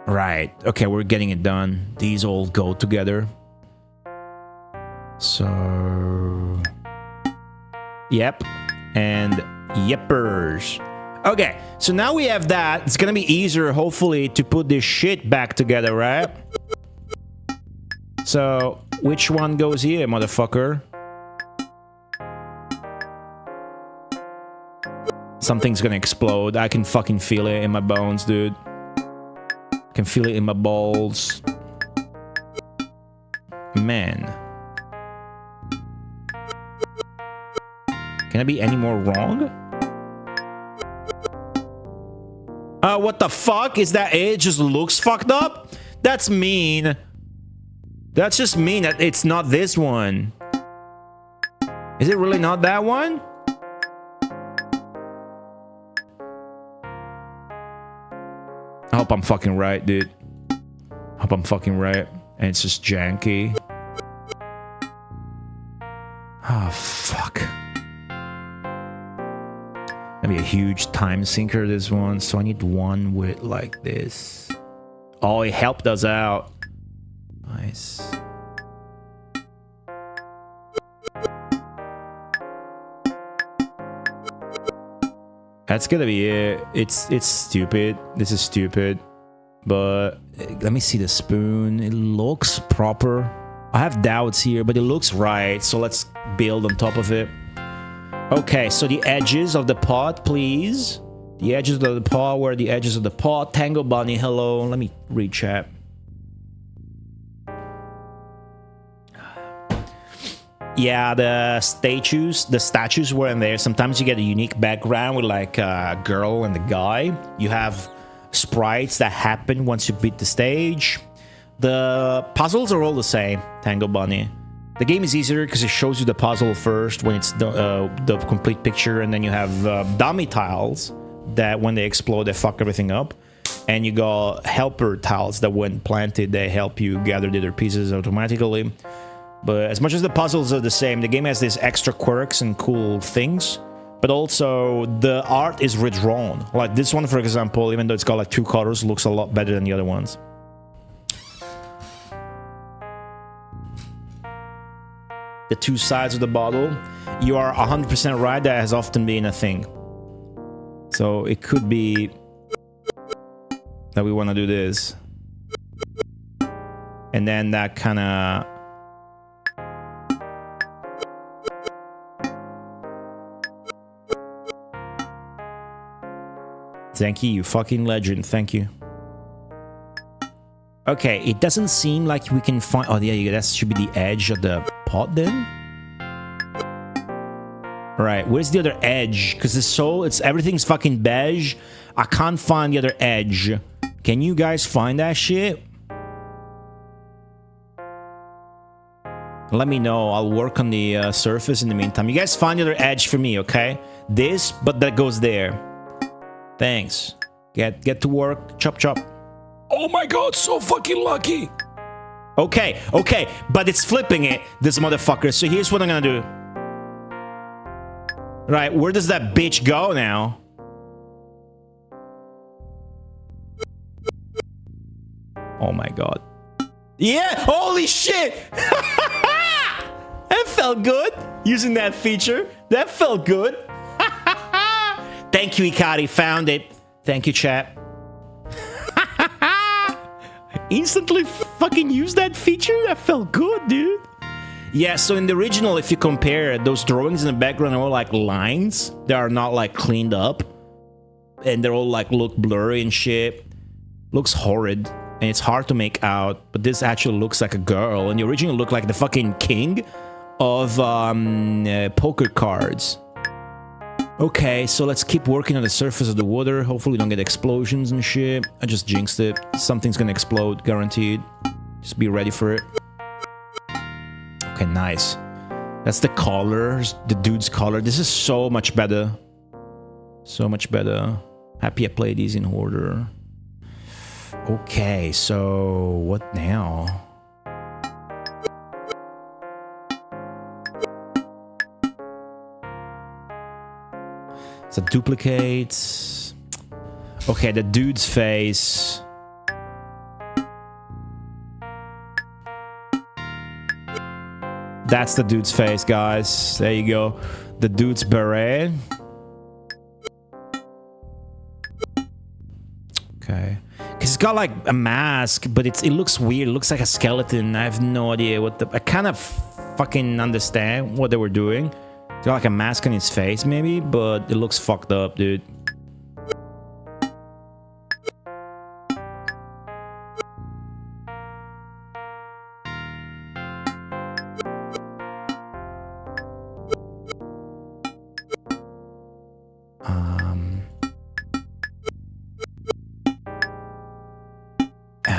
Right. Okay, we're getting it done. These all go together. So... Yep. And yeppers. Okay, so now we have that. It's gonna be easier, hopefully, to put this shit back together, right? So, which one goes here, motherfucker? Something's gonna explode. I can fucking feel it in my bones, dude. I can feel it in my balls. Man. Can I be any more wrong? What the fuck? Is that it? Just looks fucked up? That's mean. That's just mean that it's not this one. Is it really not that one? I hope I'm fucking right, dude. I hope I'm fucking right. And it's just janky. Oh, fuck. Gonna be a huge time sinker, this one. So I need one with like this. Oh, it helped us out. Nice. That's gonna be it. It's stupid. This is stupid. But let me see the spoon. It looks proper. I have doubts here, but it looks right. So let's build on top of it. Okay, so the edges of the pot, please. The edges of the pot. Where are the edges of the pot? Tango Bunny, hello. Let me read chat. Yeah, the statues were in there. Sometimes you get a unique background with like a girl and a guy. You have sprites that happen once you beat the stage. The puzzles are all the same, Tango Bunny. The game is easier because it shows you the puzzle first when it's the complete picture, and then you have dummy tiles that when they explode, they fuck everything up. And you got helper tiles that when planted, they help you gather the other pieces automatically. But as much as the puzzles are the same, the game has these extra quirks and cool things. But also, the art is redrawn. Like this one, for example, even though it's got like 2 colors, looks a lot better than the other ones. The 2 sides of the bottle. You are 100% right, that has often been a thing. So it could be that we want to do this. And then that kind of... Thank you, you fucking legend. Thank you. Okay, it doesn't seem like we can find... Oh, yeah, that should be the edge of the pot then? Right, where's the other edge? Because it's everything's fucking beige. I can't find the other edge. Can you guys find that shit? Let me know. I'll work on the surface in the meantime. You guys find the other edge for me, okay? This, but that goes there. Thanks. Get to work. Chop chop. Oh my god, so fucking lucky. Okay, okay, but it's flipping it, this motherfucker. So here's what I'm gonna do. Right, where does that bitch go now? Oh my god. Yeah, holy shit! That felt good, using that feature. That felt good. Thank you, Ikari, found it. Thank you, chat. Instantly fucking used that feature? That felt good, dude. Yeah, so in the original, if you compare, those drawings in the background are all like lines. They are not like cleaned up. and they're all like look blurry and shit. Looks horrid, and it's hard to make out, but this actually looks like a girl, and the original looked like the fucking king of poker cards. Okay, so let's keep working on the surface of the water. Hopefully we don't get explosions and shit. I just jinxed it. Something's gonna explode, guaranteed. Just be ready for it. Okay, nice. That's the collar, the dude's collar. This is so much better. So much better. Happy I played these in order. Okay, so what now? It's a duplicate. Okay, the dude's face. That's the dude's face, guys. There you go. The dude's beret. Okay. Because it's got like a mask, but it looks weird. It looks like a skeleton. I have no idea what the... I kind of fucking understand what they were doing. It's got like a mask on his face, maybe, but it looks fucked up, dude.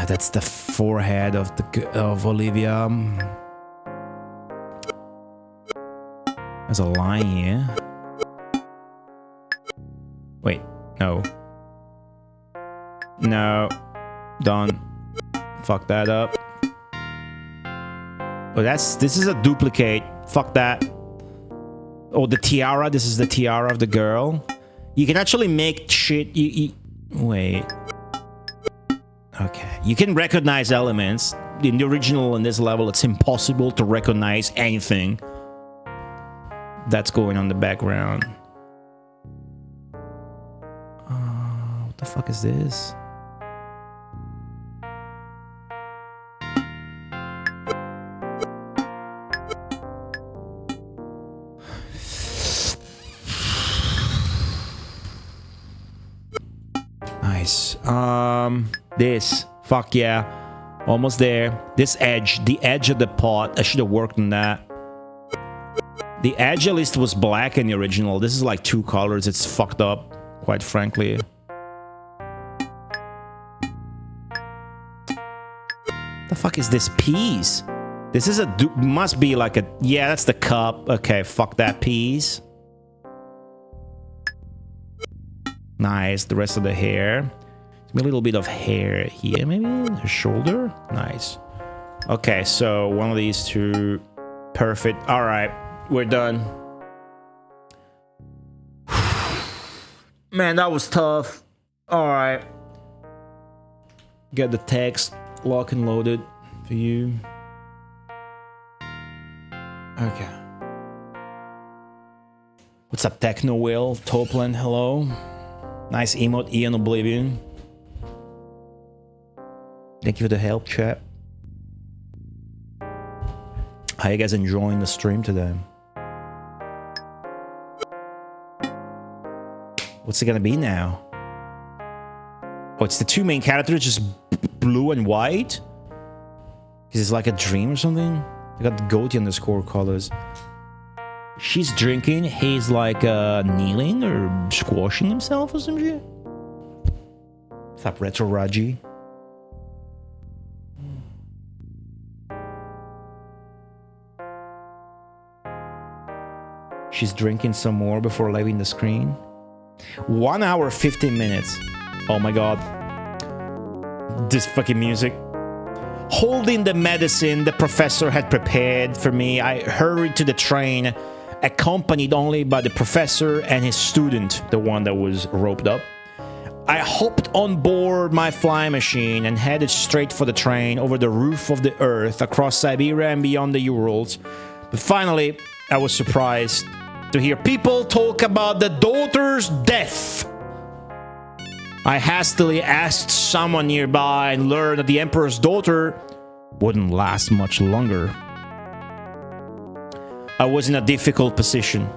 That's the forehead of Olivia. There's a line here. Wait, no. No. Don't fuck that up. Oh, this is a duplicate. Fuck that. Oh, the tiara. This is the tiara of the girl. You can actually make shit. Wait. Okay. You can recognize elements. In the original, in this level, it's impossible to recognize anything that's going on in the background. What the fuck is this? Nice. This. Fuck yeah. Almost there. This edge. The edge of the pot. I should have worked on that. The edge at least was black in the original. This is like two colors. It's fucked up, quite frankly. The fuck is this piece? This is must be like a... Yeah, that's the cup. Okay, fuck that piece. Nice. The rest of the hair. A little bit of hair here, maybe? Her shoulder? Nice. Okay, so one of these two. Perfect. Alright, we're done. Man, that was tough. Alright. Get the text lock and loaded for you. Okay. What's up, Techno Will? Toplan, hello. Nice emote, Ian Oblivion. Thank you for the help, chat. How you guys enjoying the stream today? What's it gonna be now? Oh, it's the two main characters, just blue and white? Is this like a dream or something? I got the goatee underscore colors. She's drinking, he's like kneeling or squashing himself or some shit. What's up, Retro Raji? She's drinking some more before leaving the screen. 1 hour, 15 minutes. Oh my god. This fucking music. Holding the medicine the professor had prepared for me, I hurried to the train, accompanied only by the professor and his student, the one that was roped up. I hopped on board my flying machine and headed straight for the train over the roof of the earth, across Siberia and beyond the Urals. But finally, I was surprised to hear people talk about the daughter's death. I hastily asked someone nearby and learned that the Emperor's daughter wouldn't last much longer. I was in a difficult position.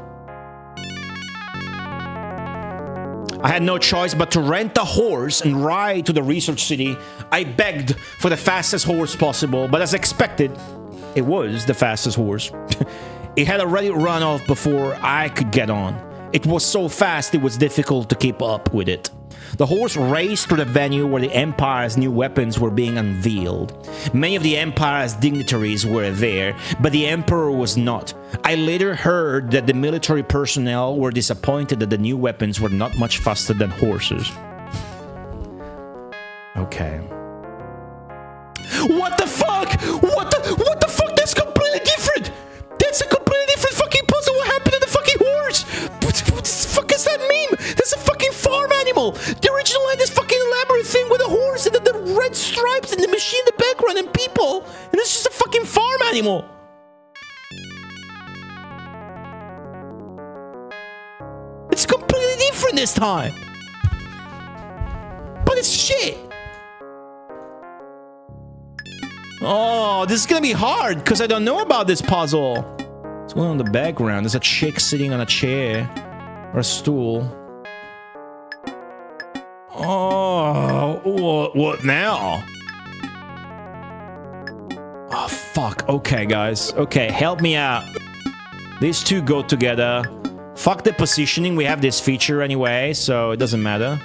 I had no choice but to rent a horse and ride to the research city. I begged for the fastest horse possible, but as expected, it was the fastest horse. It had already run off before I could get on. It was so fast it was difficult to keep up with it. The horse raced to the venue where the Empire's new weapons were being unveiled. Many of the Empire's dignitaries were there, but the Emperor was not. I later heard that the military personnel were disappointed that the new weapons were not much faster than horses. Okay. What the fuck? What the fuck? That's completely different! That's a completely different fucking puzzle! What happened to the fucking horse? What the fuck is that meme? That's a fucking farm animal! The original had this fucking elaborate thing with a horse and then the red stripes and the machine in the background and people! And it's just a fucking farm animal! It's completely different this time! But it's shit! Oh, this is gonna be hard because I don't know about this puzzle. What's going on in the background? There's a chick sitting on a chair or a stool. Oh, what now? Oh, fuck. Okay, guys. Okay, help me out. These two go together. Fuck the positioning. We have this feature anyway, so it doesn't matter.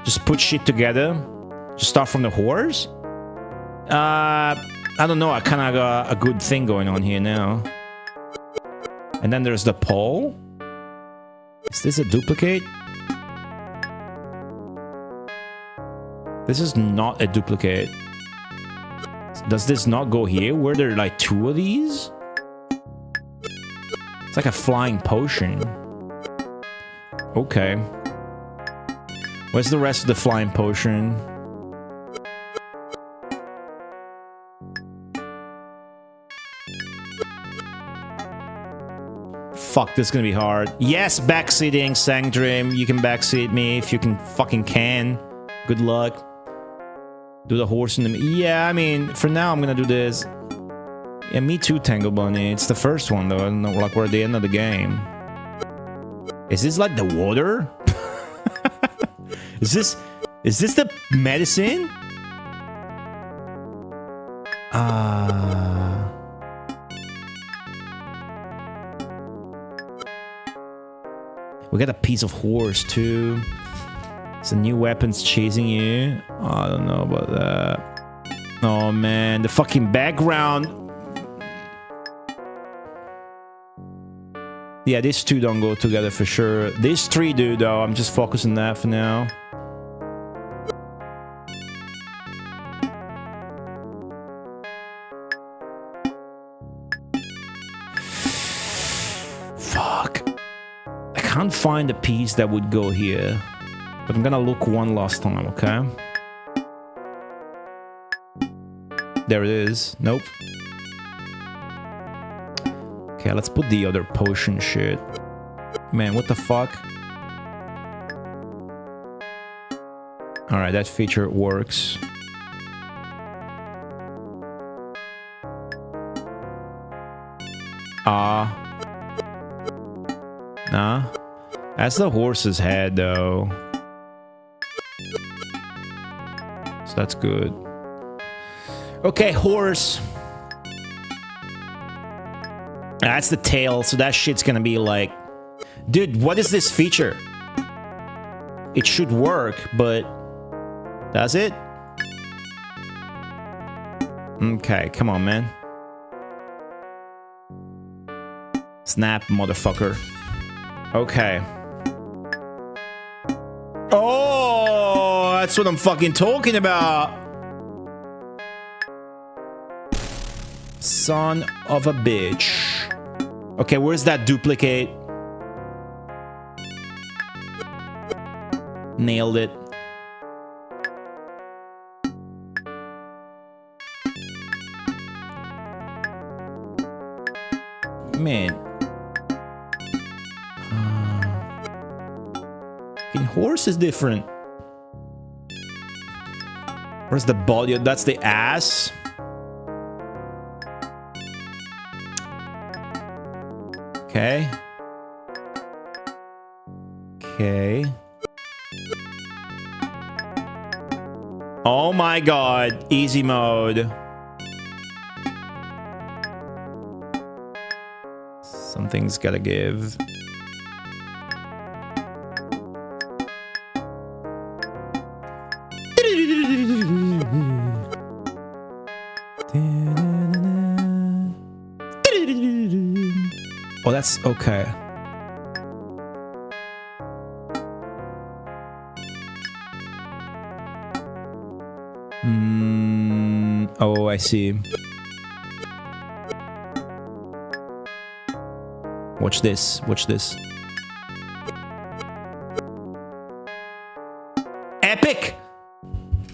Just put shit together. Just start from the horse? I don't know. I kind of got a good thing going on here now. And then there's the pole. Is this a duplicate? This is not a duplicate. Does this not go here? Were there like two of these? It's like a flying potion. Okay. Where's the rest of the flying potion? Fuck, this is gonna be hard. Yes, backseating, Sangdream. You can backseat me if you can fucking can. Good luck. Do the horse in the... Yeah, I mean, for now, I'm gonna do this. Yeah, me too, Tango Bunny. It's the first one, though. I don't know, like, we're at the end of the game. Is this, like, the water? Is this the medicine? We got a piece of horse, too. Some new weapons chasing you. Oh, I don't know about that. Oh, man. The fucking background. Yeah, these two don't go together for sure. These three do, though. I'm just focusing on that for now. Fuck. I can't find a piece that would go here. But I'm gonna look one last time, okay? There it is. Nope. Okay, let's put the other potion shit. Man, what the fuck? Alright, that feature works. Nah. That's the horse's head, though. So that's good. Okay, horse. That's the tail, so that shit's gonna be like... Dude, what is this feature? It should work, but... Does it? Okay, come on, man. Snap, motherfucker. Okay. Oh, that's what I'm fucking talking about. Son of a bitch. Okay, where's that duplicate? Nailed it. Man. Fucking horse is different. Where's the body? That's the ass. Okay. Okay. Oh my god, easy mode. Something's gotta give. Oh, that's okay. Oh, I see. Watch this. Watch this. Epic!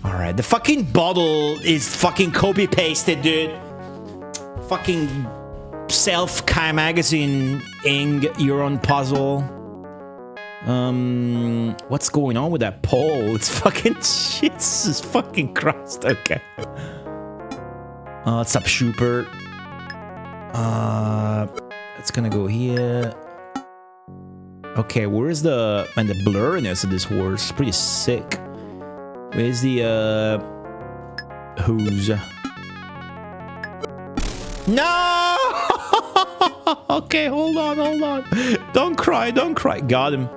Alright, the fucking bottle is fucking copy-pasted, dude. Fucking self-Kai magazine-ing your own puzzle. What's going on with that pole? It's fucking shit. Jesus fucking Christ. Okay. What's up, Schubert? It's gonna go here. Okay, where's the blurriness of this horse? It's pretty sick. Where's the who's? No! Okay, hold on. Don't cry. Got him.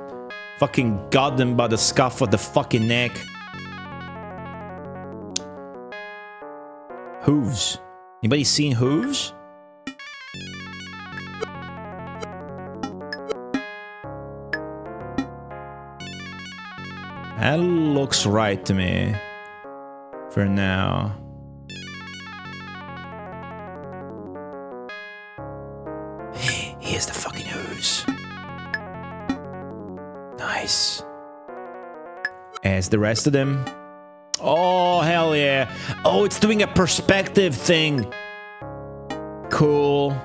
Fucking got them by the scuff of the fucking neck. Hooves. Anybody seen hooves? That looks right to me. For now. Here's the fucking hooves. Nice. As the rest of them. Oh, hell yeah. Oh, it's doing a perspective thing. Cool.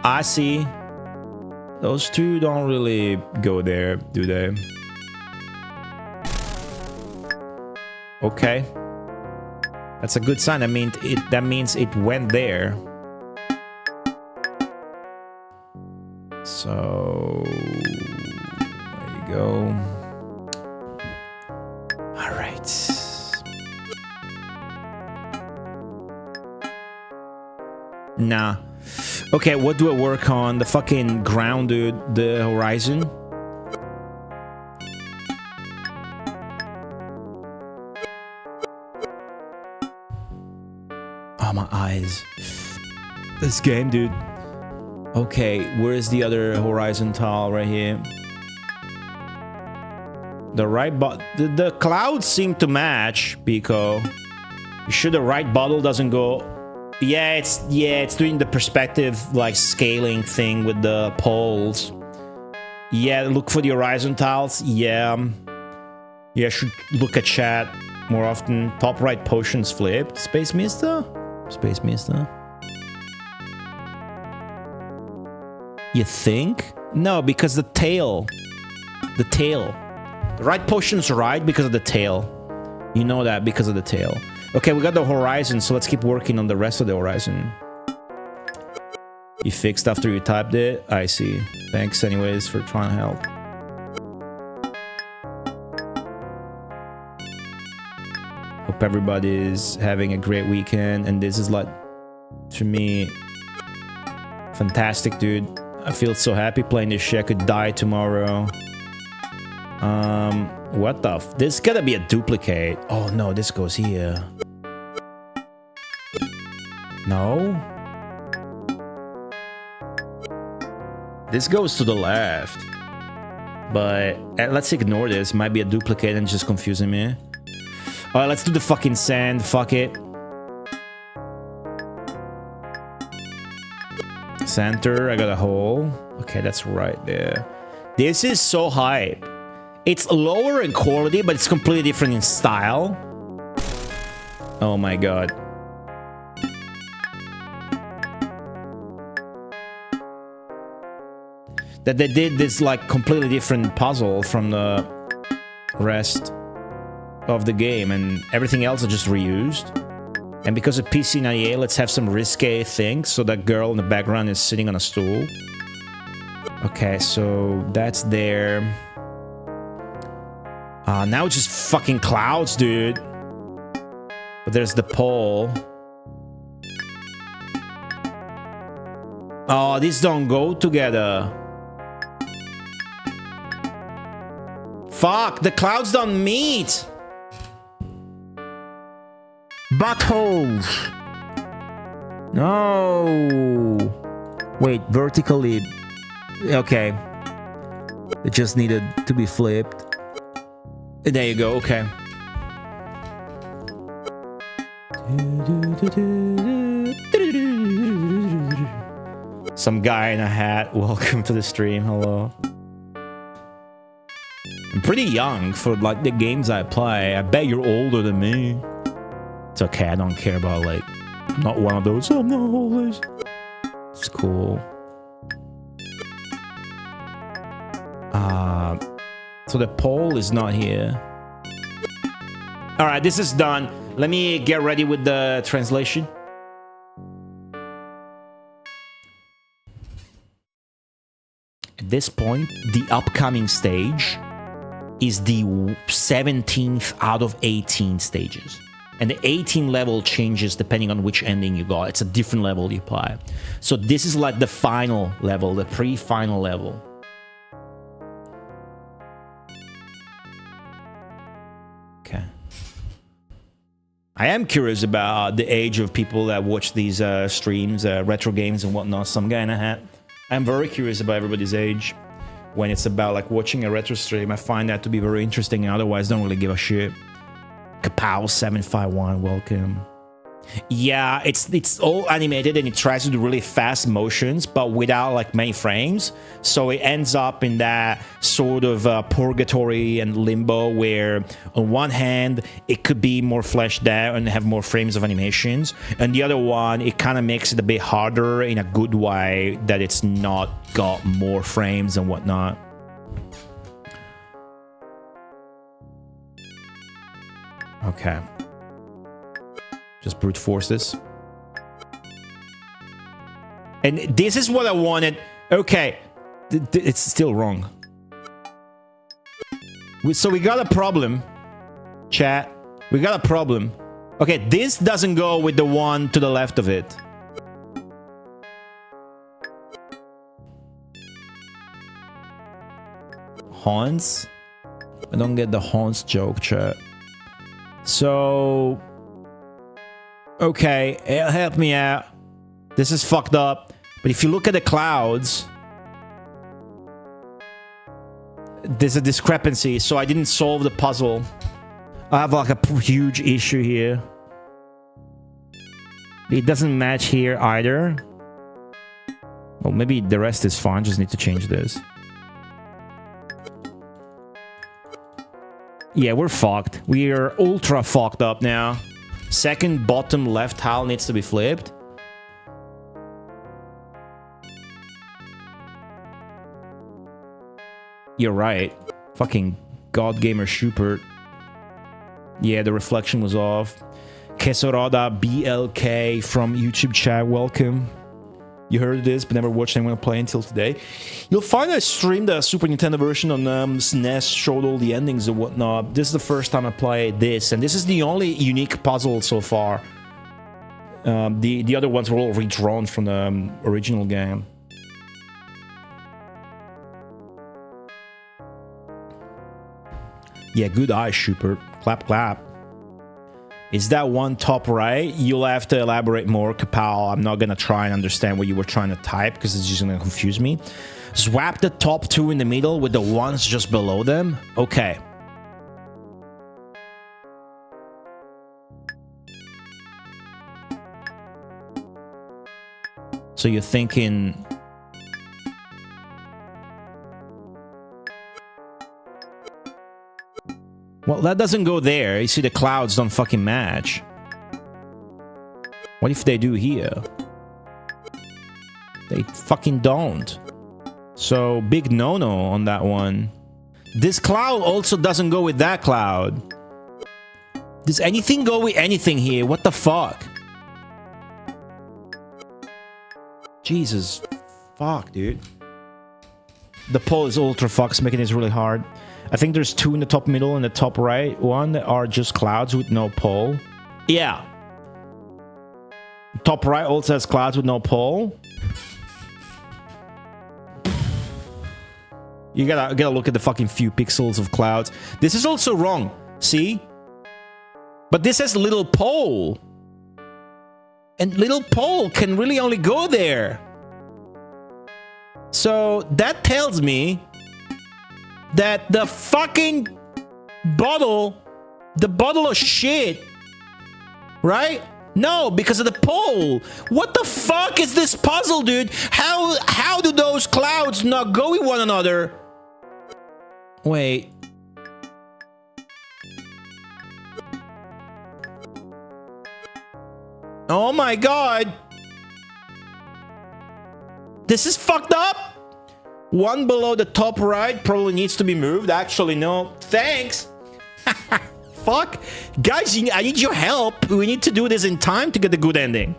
I see. Those two don't really go there, do they? Okay. That's a good sign. That means it went there. So there you go. All right. Nah. Okay, what do I work on? The fucking ground, dude. The horizon. Oh, my eyes. This game, dude. Okay, where's the other horizon tile? Right here. The right the clouds seem to match, Pico. You sure the right bottle doesn't go? Yeah, it's doing the perspective like scaling thing with the poles. Yeah, look for the horizon tiles. Yeah, should look at chat more often. Top right potions flipped. Space Mister. You think? No, because the tail. The right potion's right because of the tail. You know that because of the tail. Okay, we got the horizon, so let's keep working on the rest of the horizon. You fixed after you typed it? I see. Thanks anyways for trying to help. Hope everybody's having a great weekend, and this is like, for me, fantastic, dude. I feel so happy playing this shit. I could die tomorrow. What the f- This gotta be a duplicate. Oh no, this goes here. No? This goes to the left. But let's ignore this. Might be a duplicate and just confusing me. Alright, let's do the fucking sand. Fuck it. Center, I got a hole. Okay, that's right there. This is so hype. It's lower in quality, but it's completely different in style. Oh my god. That they did this like completely different puzzle from the rest of the game, and everything else is just reused. And because of PC98, let's have some risque things. So that girl in the background is sitting on a stool. Okay, so that's there. Now it's just fucking clouds, dude. But there's the pole. Oh, these don't go together. Fuck, the clouds don't meet. Buttholes. No. Wait, vertically. Okay. It just needed to be flipped. There you go, okay. Some guy in a hat. Welcome to the stream. Hello. I'm pretty young for like the games I play. I bet you're older than me. It's okay. I don't care about like. I'm not one of those. I'm not old. It's cool. So the pole is not here. All right, this is done. Let me get ready with the translation. At this point, the upcoming stage is the 17th out of 18 stages. And the 18 level changes depending on which ending you got. It's a different level you play. So this is like the final level, the pre-final level. Okay. I am curious about the age of people that watch these streams, retro games and whatnot. Some guy in a hat. I'm very curious about everybody's age when it's about like watching a retro stream. I find that to be very interesting, and otherwise don't really give a shit. Kapow 751, welcome. Yeah, it's all animated and it tries to do really fast motions, but without like many frames. So it ends up in that sort of purgatory and limbo where on one hand it could be more fleshed out and have more frames of animations, and the other one it kind of makes it a bit harder in a good way that it's not got more frames and whatnot. Okay. Just brute force this. And this is what I wanted. Okay. It's still wrong. So we got a problem. Chat. We got a problem. Okay, this doesn't go with the one to the left of it. Haunts? I don't get the haunts joke, chat. So... okay, help me out. This is fucked up. But if you look at the clouds, there's a discrepancy, so I didn't solve the puzzle. I have like a huge issue here. It doesn't match here either. Well, maybe the rest is fine, just need to change this. Yeah, we're fucked. We are ultra fucked up now. Second bottom left tile needs to be flipped. You're right. Fucking God Gamer Schubert. Yeah, the reflection was off. Kesorada BLK from YouTube chat, welcome. You heard this, but never watched anyone play until today. You'll find I streamed the Super Nintendo version on SNES, showed all the endings and whatnot. This is the first time I played this, and this is the only unique puzzle so far. The other ones were all redrawn from the original game. Yeah, good eye, Schubert. Clap, clap. Is that one top right? You'll have to elaborate more, Kapow. I'm not gonna try and understand what you were trying to type because it's just gonna confuse me. Swap the top two in the middle with the ones just below them? Okay. So you're thinking... well, that doesn't go there. You see, the clouds don't fucking match. What if they do here? They fucking don't. So, big no-no on that one. This cloud also doesn't go with that cloud. Does anything go with anything here? What the fuck? Jesus. Fuck, dude. The pole is ultra fucks, making this really hard. I think there's two in the top middle and the top right one that are just clouds with no pole. Yeah. Top right also has clouds with no pole. You gotta look at the fucking few pixels of clouds. This is also wrong. See? But this has little pole. And little pole can really only go there. So that tells me that the fucking bottle, the bottle of shit, right? No, because of the pole. What the fuck is this puzzle, dude? How do those clouds not go with one another? Wait. Oh my god. This is fucked up. One below the top right probably needs to be moved. Actually, no. Thanks. Fuck. Guys, I need your help. We need to do this in time to get the good ending.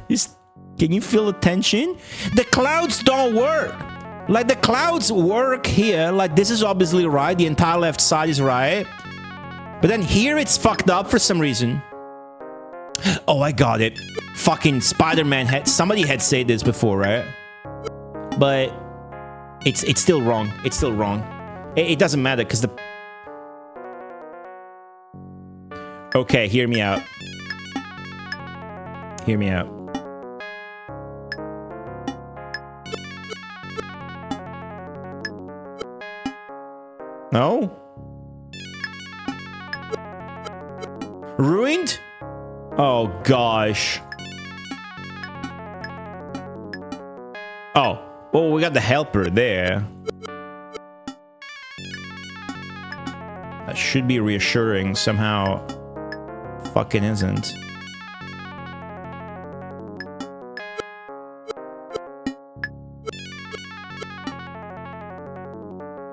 Can you feel the tension? The clouds don't work. Like, the clouds work here. Like, this is obviously right. The entire left side is right. But then here it's fucked up for some reason. Oh, I got it. Fucking Spider-Man had... Somebody had said this before, right? But it's still wrong. It's still wrong. It doesn't matter because the... Okay, hear me out. Hear me out. No? Ruined? Oh, gosh. Oh. Oh, we got the helper there. That should be reassuring. Somehow... Fucking isn't.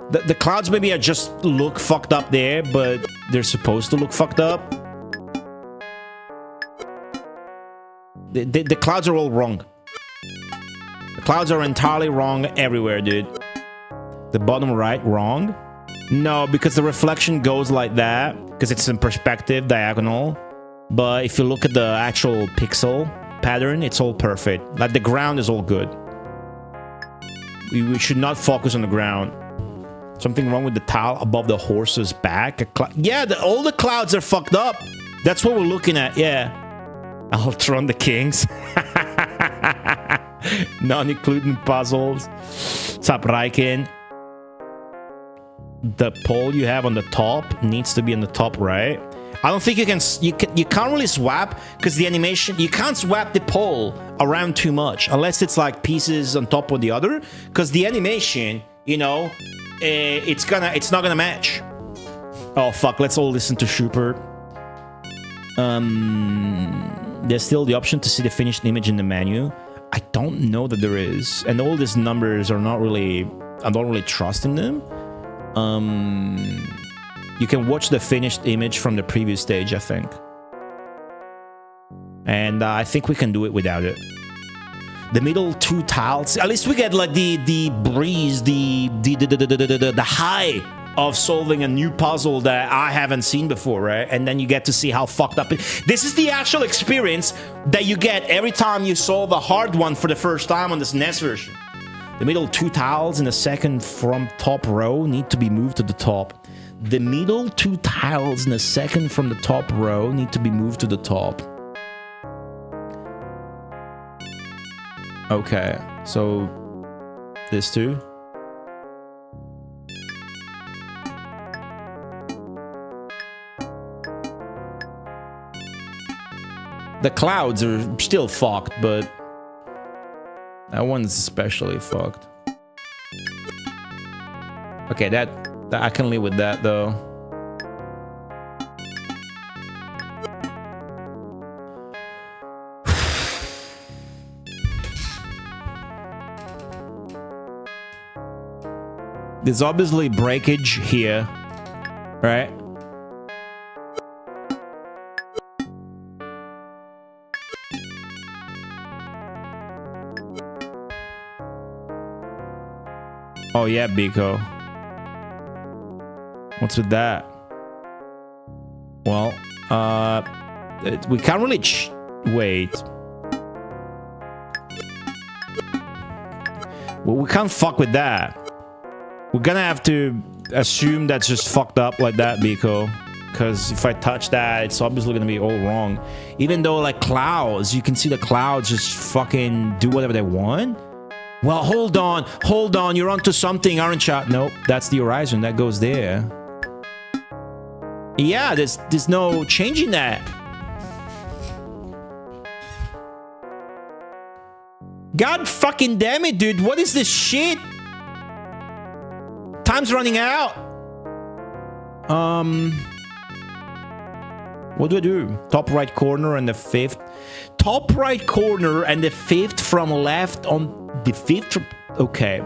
The clouds maybe are just look fucked up there, but they're supposed to look fucked up. The clouds are all wrong. The clouds are entirely wrong everywhere, dude. The bottom right, wrong? No, because the reflection goes like that, because it's in perspective, diagonal. But if you look at the actual pixel pattern, it's all perfect. Like, the ground is all good. We should not focus on the ground. Something wrong with the tile above the horse's back? Yeah, all the clouds are fucked up. That's what we're looking at, yeah. Ultron the Kings. Non-including puzzles. Sup, Raiken? The pole you have on the top needs to be on the top right. I don't think you can't really swap, because the animation, you can't swap the pole around too much unless it's like pieces on top of the other, because the animation, you know, it's not gonna match. Oh fuck, let's all listen to Schubert. There's still the option to see the finished image in the menu. I don't know that there is, and all these numbers are not really, I don't really trust in them. You can watch the finished image from the previous stage, I think. And I think we can do it without it. The middle two tiles, at least we get like the breeze, the high of solving a new puzzle that I haven't seen before, right? And then you get to see how fucked up it. This is the actual experience that you get every time you solve a hard one for the first time on this NES version. The middle two tiles in the second from top row need to be moved to the top. The middle two tiles in the second from the top row need to be moved to the top. Okay, so this two. The clouds are still fucked, but that one's especially fucked. Okay, that I can live with that though. There's obviously breakage here, right? Oh yeah, Biko. What's with that? Well, We can't really wait. Well, we can't fuck with that. We're gonna have to assume that's just fucked up like that, Biko. Because if I touch that, it's obviously gonna be all wrong. Even though, like, clouds, you can see the clouds just fucking do whatever they want. Well, hold on, you're onto something, aren't you? Nope, that's the horizon, that goes there. Yeah, there's no changing that. God fucking damn it, dude, what is this shit? Time's running out. What do I do? Top right corner and the fifth. Top right corner and the fifth from left on the fifth. Okay.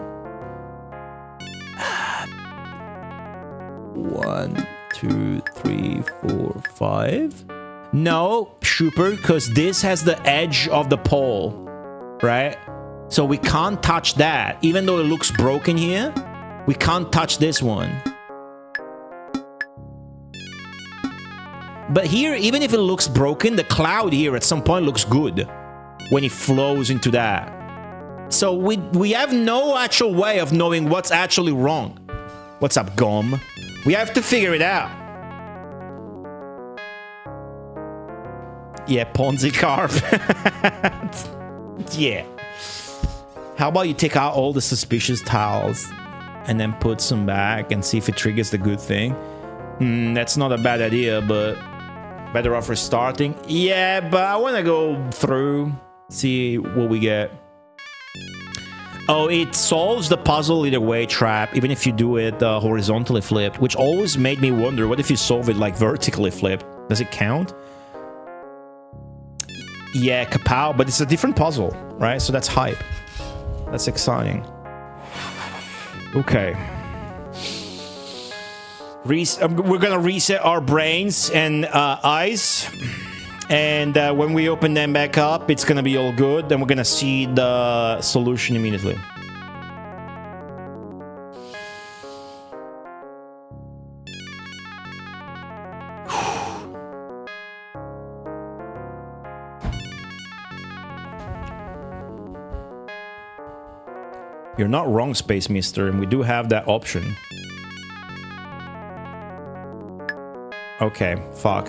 1, 2, 3, 4, 5. No, Shooper, because this has the edge of the pole, right? So we can't touch that. Even though it looks broken here, we can't touch this one. But here, even if it looks broken, the cloud here at some point looks good when it flows into that. So we have no actual way of knowing what's actually wrong. What's up, Gom? We have to figure it out. Yeah, Ponzi carp. Yeah. How about you take out all the suspicious tiles and then put some back and see if it triggers the good thing? That's not a bad idea, but better off restarting. Yeah, but I want to go through, see what we get. Oh, it solves the puzzle either way trap, even if you do it horizontally flipped, which always made me wonder, what if you solve it like vertically flipped? Does it count? Yeah, kapow, but it's a different puzzle, right? So that's hype. That's exciting. Okay. We're gonna reset our brains and eyes, and when we open them back up, it's gonna be all good. Then we're gonna see the solution immediately. You're not wrong, Space Mister, and we do have that option. Okay, fuck.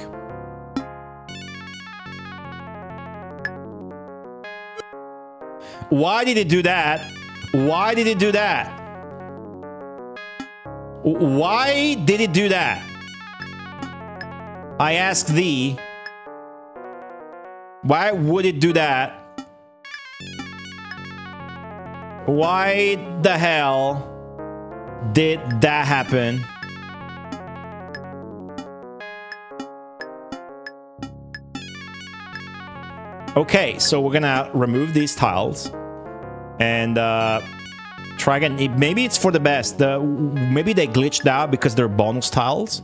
Why did it do that? Why did it do that? Why did it do that? I ask thee. Why would it do that? Why the hell did that happen? Okay, so we're gonna remove these tiles and try again. Maybe it's for the best. Maybe they glitched out because they're bonus tiles,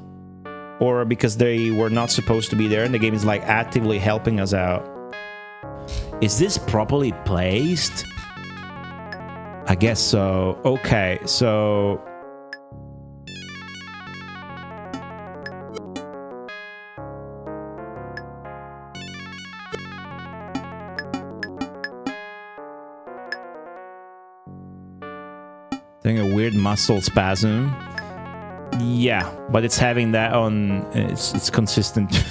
or because they were not supposed to be there and the game is like actively helping us out. Is this properly placed? I guess so. Okay, so doing a weird muscle spasm. Yeah, but it's having that on. It's consistent.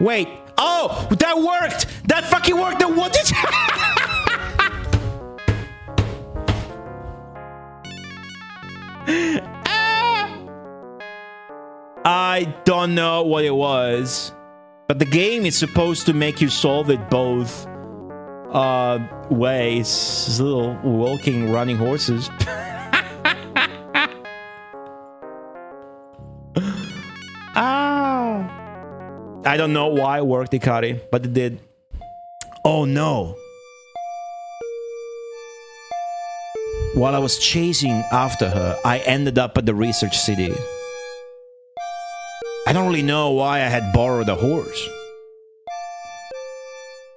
Wait. Oh, that worked. That fucking worked. What did? I don't know what it was, but the game is supposed to make you solve it both ways. These little walking, running horses. I don't know why it worked, Ikari, but it did. Oh no. While I was chasing after her, I ended up at the research city. I don't really know why I had borrowed a horse.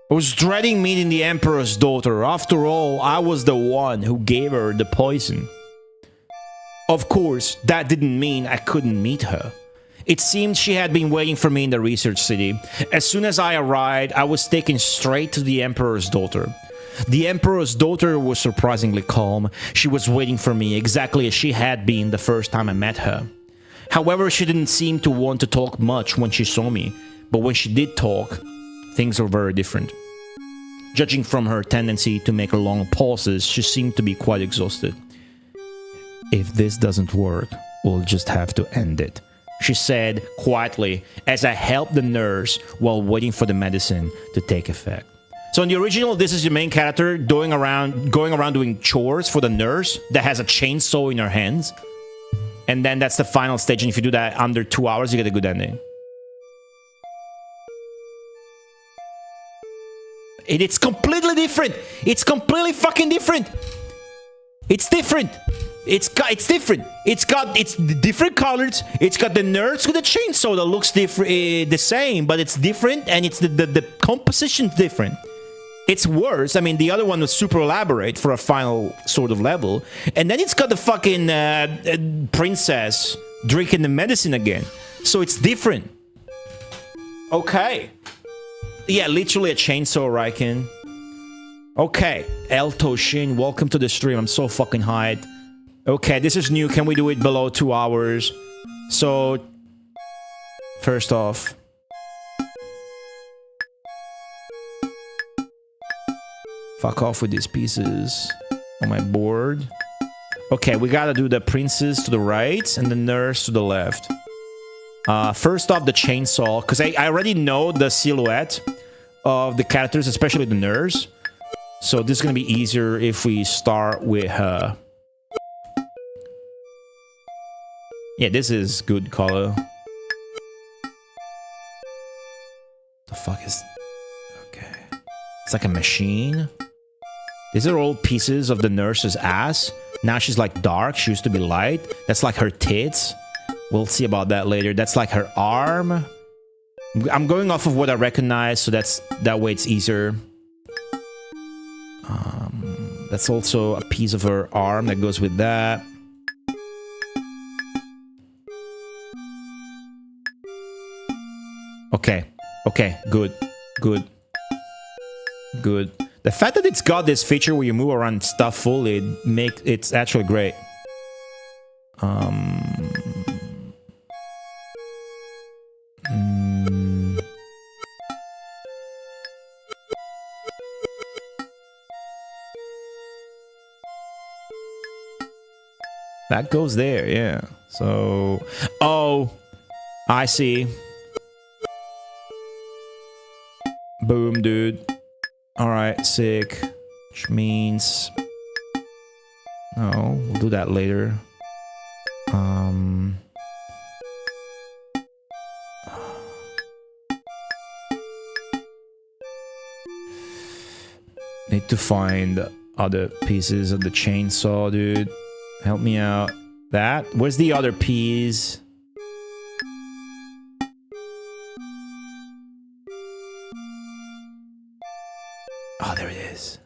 I was dreading meeting the Emperor's daughter. After all, I was the one who gave her the poison. Of course, that didn't mean I couldn't meet her. It seemed she had been waiting for me in the research city. As soon as I arrived, I was taken straight to the Emperor's daughter. The Emperor's daughter was surprisingly calm. She was waiting for me exactly as she had been the first time I met her. However, she didn't seem to want to talk much when she saw me, but when she did talk, things were very different. Judging from her tendency to make long pauses, she seemed to be quite exhausted. "If this doesn't work, we'll just have to end it," she said quietly as I helped the nurse while waiting for the medicine to take effect. So in the original, this is your main character going around doing chores for the nurse that has a chainsaw in her hands. And then that's the final stage, and if you do that under 2 hours, you get a good ending. It's completely different. It's completely fucking different. It's different. It's different. It's different colors. It's got the nurse with the chainsaw that looks different, the same, but it's different, and it's the composition's different. It's worse. I mean, the other one was super elaborate for a final sort of level, and then it's got the fucking princess drinking the medicine again. So it's different. Okay. Yeah, literally a chainsaw, Raiken. Okay, Elto Shin, welcome to the stream. I'm so fucking hyped. Okay, this is new. Can we do it below 2 hours? So, first off, fuck off with these pieces on my board. Okay, we gotta do the princess to the right and the nurse to the left. First off, the chainsaw, because I already know the silhouette of the characters, especially the nurse. So this is going to be easier if we start with her. Yeah, this is good color. The fuck is... Okay. It's like a machine. These are all pieces of the nurse's ass. Now she's like dark. She used to be light. That's like her tits. We'll see about that later. That's like her arm. I'm going off of what I recognize, so that way it's easier. That's also a piece of her arm that goes with that. Okay. Okay, good. Good. Good. The fact that it's got this feature where you move around stuff fully, it's actually great. That goes there, yeah. So, oh, I see. Boom, dude. All right, sick. Which means, no, we'll do that later. Need to find other pieces of the chainsaw, dude. Help me out. That? Where's the other piece? Oh, there it is.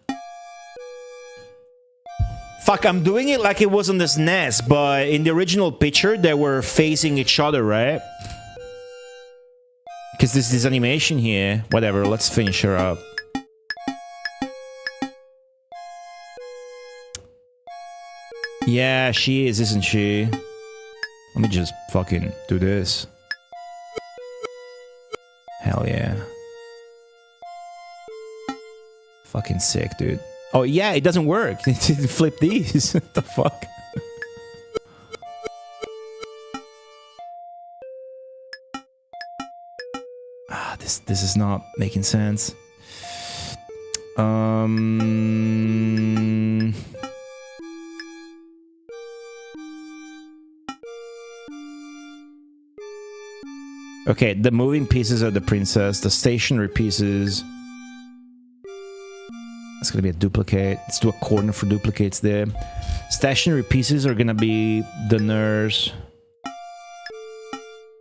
Fuck, I'm doing it like it was on this NES, but in the original picture, they were facing each other, right? Because there's this animation here. Whatever, let's finish her up. Yeah, she is, isn't she? Let me just fucking do this. Hell yeah. Fucking sick, dude. Oh, yeah, it doesn't work. Flip these. What the fuck? Ah, this is not making sense. Okay, the moving pieces are the princess. The stationary pieces... That's gonna be a duplicate. Let's do a corner for duplicates there. Stationary pieces are gonna be the nurse.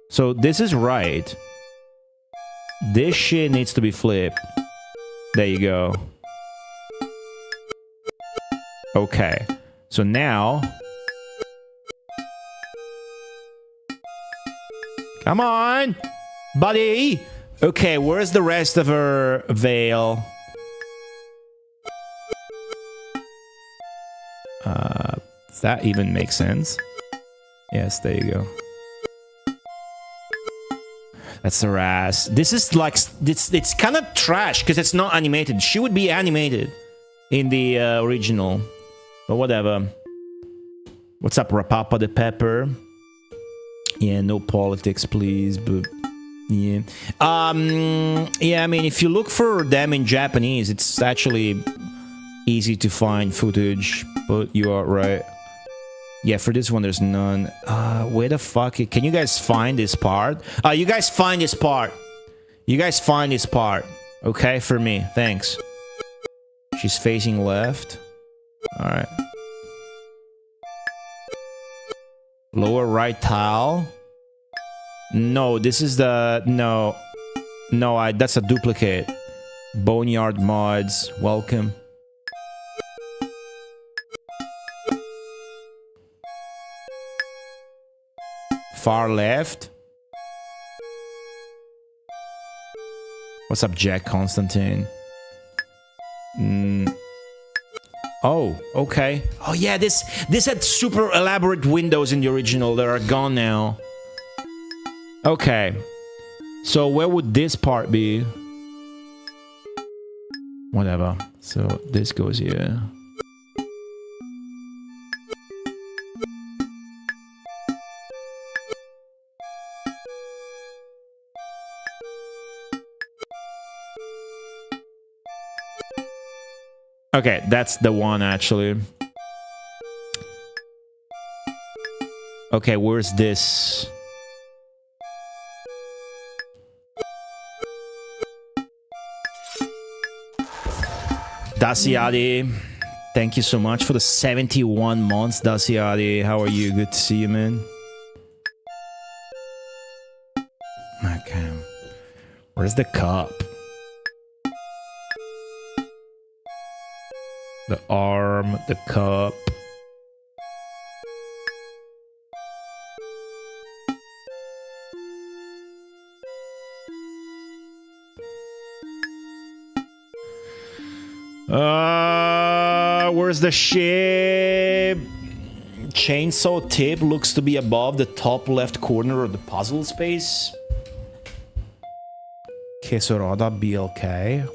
So this is right. This shit needs to be flipped. There you go. Okay. So now... Come on, buddy. Okay, where's the rest of her veil? Does that even make sense? Yes, there you go. That's her ass. This is like, it's kind of trash because it's not animated. She would be animated in the original, but whatever. What's up, Rapapa the Pepper? Yeah, no politics, please, but yeah. Yeah, I mean, if you look for them in Japanese, it's actually easy to find footage, but you are right. Yeah, for this one, there's none. Where the fuck? Can you guys find this part? You guys find this part. You guys find this part. Okay, for me. Thanks. She's facing left. Alright. Lower right tile. No, this is the... No. No, that's a duplicate. Boneyard Mods. Welcome. Far left. What's up, Jack Constantine? Oh, okay. Oh yeah, this had super elaborate windows in the original that are gone now. Okay. So where would this part be? Whatever. So this goes here. Okay, that's the one, actually. Okay, where's this? Dasiadi, thank you so much for the 71 months, Dasiadi. How are you? Good to see you, man. Okay. Where's the cup? The arm, the cup. Where's the ship? Chainsaw tip looks to be above the top left corner of the puzzle space. Kesorada BLK.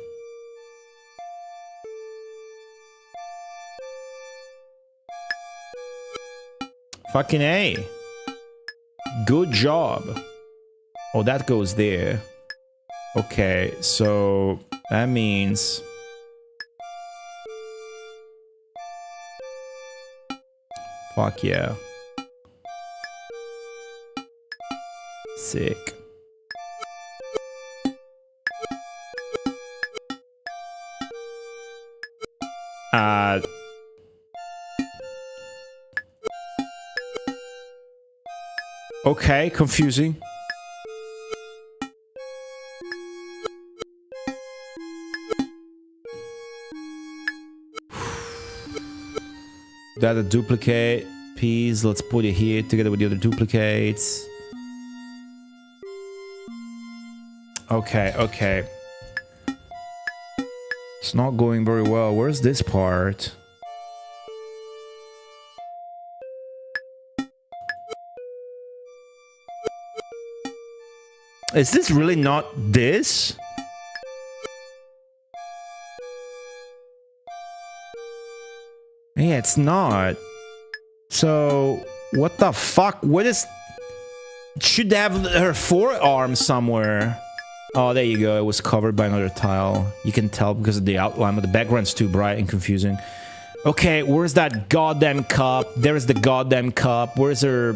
Fucking A. Good job. Oh, that goes there. Okay, so that means... Fuck yeah. Sick. Okay, confusing. That a duplicate piece. Let's put it here together with the other duplicates. Okay, okay. It's not going very well. Where's this part? Is this really not this? Yeah, it's not. So, what the fuck? What is... Should have her forearm somewhere. Oh, there you go. It was covered by another tile. You can tell because of the outline, but the background's too bright and confusing. Okay, where's that goddamn cup? There's the goddamn cup. Where's her...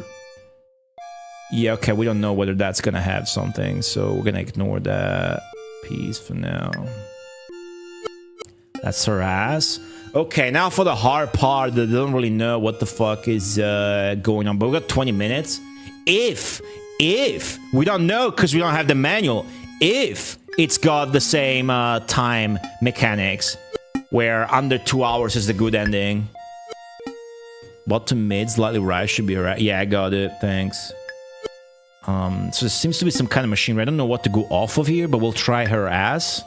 Yeah, okay, we don't know whether that's gonna have something, so we're gonna ignore that piece for now. That's her ass. Okay, now for the hard part that they don't really know what the fuck is going on, but we got 20 minutes. If we don't know because we don't have the manual, if it's got the same time mechanics, where under 2 hours is the good ending. Bottom mid, slightly right should be right. Yeah, I got it, thanks. So there seems to be some kind of machinery. I don't know what to go off of here, but we'll try her ass.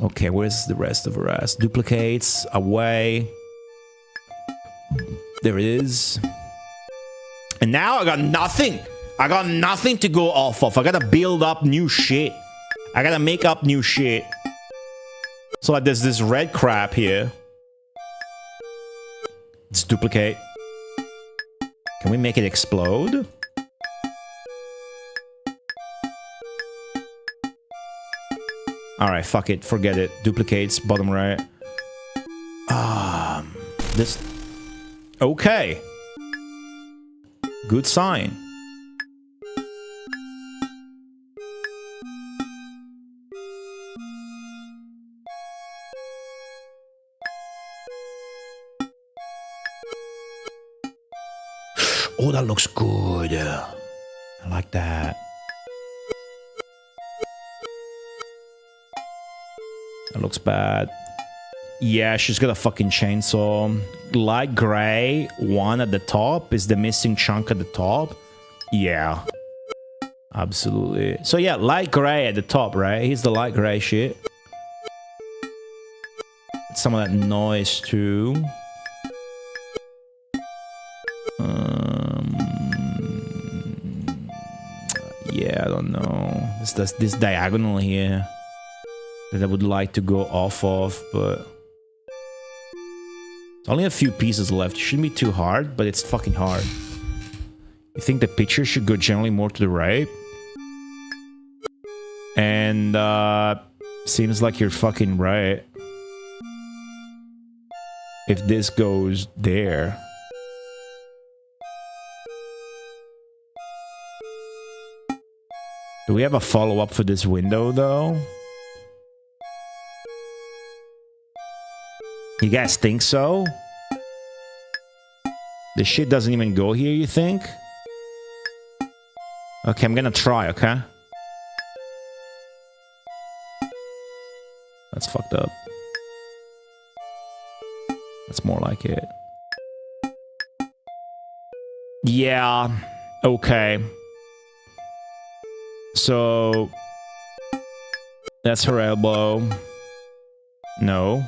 Okay, where's the rest of her ass? Duplicates, away. There it is. And now I got nothing. I got nothing to go off of. I gotta build up new shit. I gotta make up new shit. So like there's this red crap here. Let's duplicate. Can we make it explode? Alright, fuck it. Forget it. Duplicates, bottom right. This... Okay. Good sign. Oh, that looks good. I like that. That looks bad. Yeah, she's got a fucking chainsaw. Light gray, one at the top is the missing chunk at the top. Yeah. Absolutely. So yeah, light gray at the top, right? Here's the light gray shit. Some of that noise too. Yeah, I don't know. This diagonal here that I would like to go off of, but it's only a few pieces left. It shouldn't be too hard, but it's fucking hard. You think the picture should go generally more to the right? And seems like you're fucking right. If this goes there. Do we have a follow-up for this window, though? You guys think so? This shit doesn't even go here, you think? Okay, I'm gonna try, okay? That's fucked up. That's more like it. Yeah, okay. So that's her elbow. No.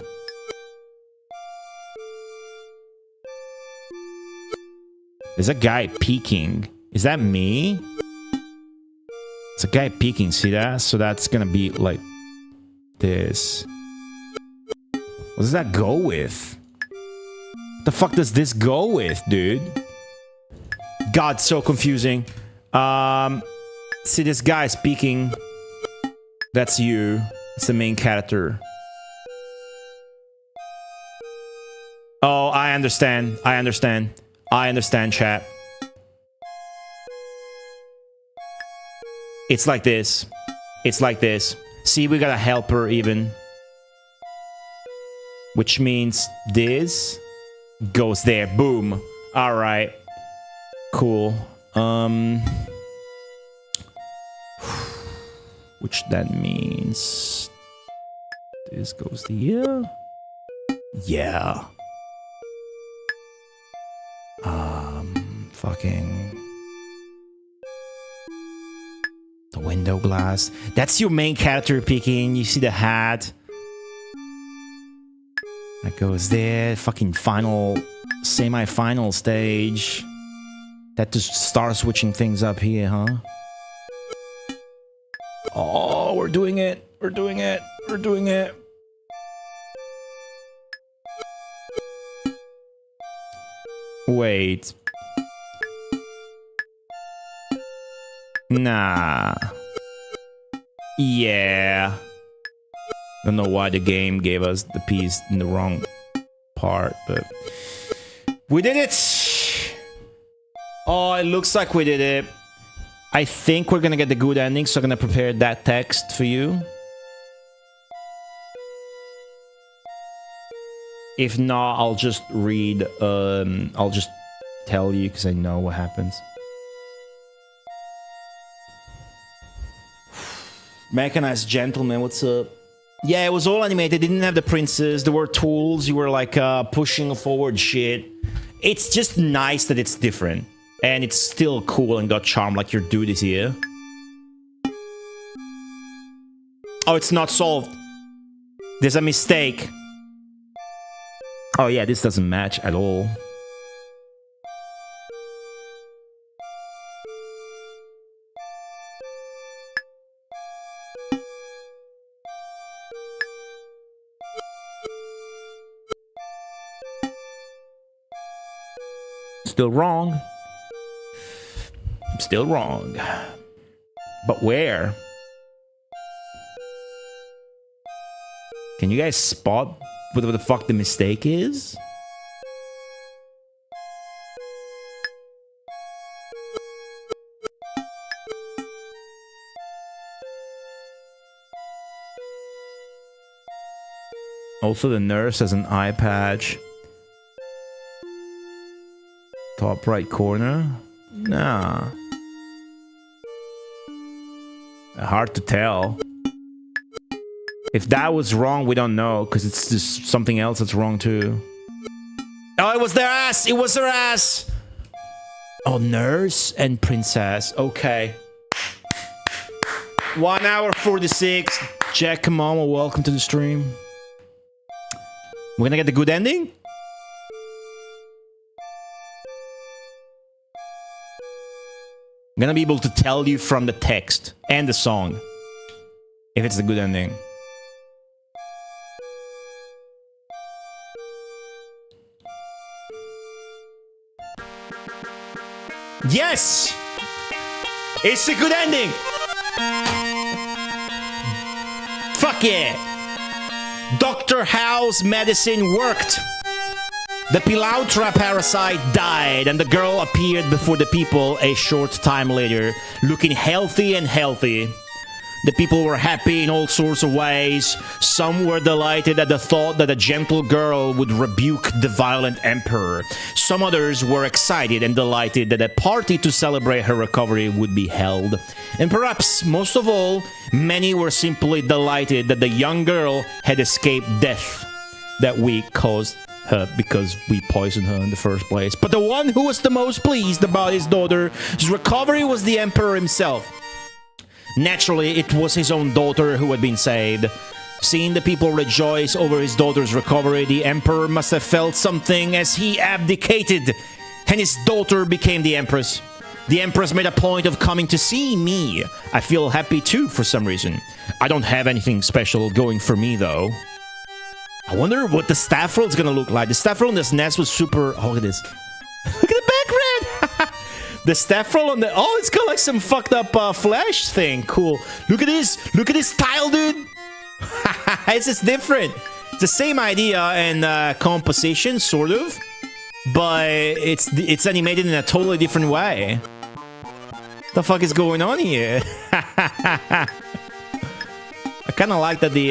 There's a guy peeking. Is that me? It's a guy peeking, see that? So that's gonna be like this. What does that go with? What the fuck does this go with, dude? God, so confusing. See this guy speaking. That's you. It's the main character. Oh, I understand. I understand. I understand, chat. It's like this. It's like this. See, we got a helper even. Which means this goes there. Boom. Alright. Cool. Which then means this goes here. Yeah. Fucking the window glass. That's your main character peeking. You see the hat that goes there. Fucking final, semi-final stage. That just starts switching things up here, huh? Oh, we're doing it. We're doing it. We're doing it. Wait. Nah. Yeah. Don't know why the game gave us the piece in the wrong part, but we did it. Oh, it looks like we did it. I think we're gonna get the good ending, so I'm gonna prepare that text for you. If not, I'll just read, I'll just tell you because I know what happens. Mechanized Gentleman, what's up? Yeah, it was all animated. They didn't have the princes. There were tools. You were like pushing forward shit. It's just nice that it's different. And it's still cool and got charm like your dude is here. Oh, it's not solved. There's a mistake. Oh yeah, this doesn't match at all. Still wrong. Still wrong. But where? Can you guys spot what the fuck the mistake is? Also, the nurse has an eye patch. Top right corner? Nah. Hard to tell. If that was wrong, we don't know, because it's just something else that's wrong too. Oh, it was their ass! It was their ass! Oh, nurse and princess. Okay. 1 hour 46. Jack, come on, well, welcome to the stream. We're gonna get the good ending? I'm gonna be able to tell you from the text and the song if it's the good ending. Yes! It's a good ending! Fuck yeah! Dr. Howe's medicine worked! The Pilautra parasite died, and the girl appeared before the people a short time later, looking healthy and healthy. The people were happy in all sorts of ways. Some were delighted at the thought that a gentle girl would rebuke the violent emperor. Some others were excited and delighted that a party to celebrate her recovery would be held. And perhaps, most of all, many were simply delighted that the young girl had escaped death that we caused her because we poisoned her in the first place. But the one who was the most pleased about his daughter's recovery was the emperor himself. Naturally, it was his own daughter who had been saved. Seeing the people rejoice over his daughter's recovery, the emperor must have felt something as he abdicated, and his daughter became the empress. The empress made a point of coming to see me. I feel happy too for some reason. I don't have anything special going for me though. I wonder what the staff roll is gonna look like. The staff roll in this NES was super... Oh, look at this. Look at the background! The staff roll on the... Oh, it's got like some fucked up flash thing. Cool. Look at this. Look at this tile, dude. It's just different. It's the same idea and composition, sort of. But it's animated in a totally different way. The fuck is going on here? I kind of like that the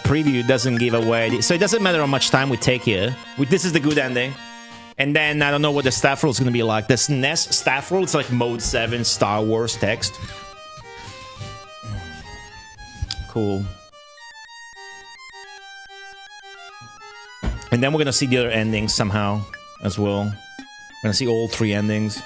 preview doesn't give away... So it doesn't matter how much time we take here. This is the good ending. And then I don't know what the staff roll is going to be like. This NES staff roll, it's like Mode 7 Star Wars text. Cool. And then we're going to see the other endings somehow as well. We're going to see all 3 endings.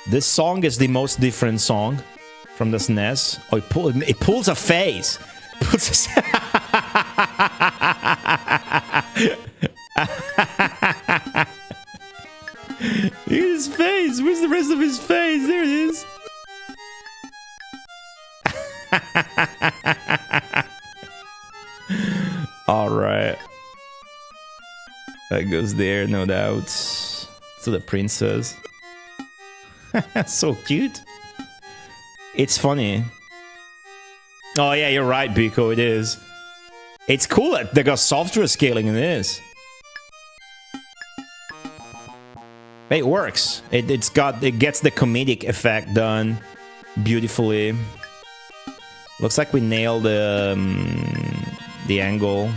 This song is the most different song from this NES. Oh, it pulls a face. Here's his face. Where's the rest of his face? There it is. All right. That goes there, no doubt. To the princess. So cute. It's funny. Oh yeah, you're right, Biko, it is. It's cool that they got software scaling in this. It works. It gets the comedic effect done beautifully. Looks like we nailed the angle.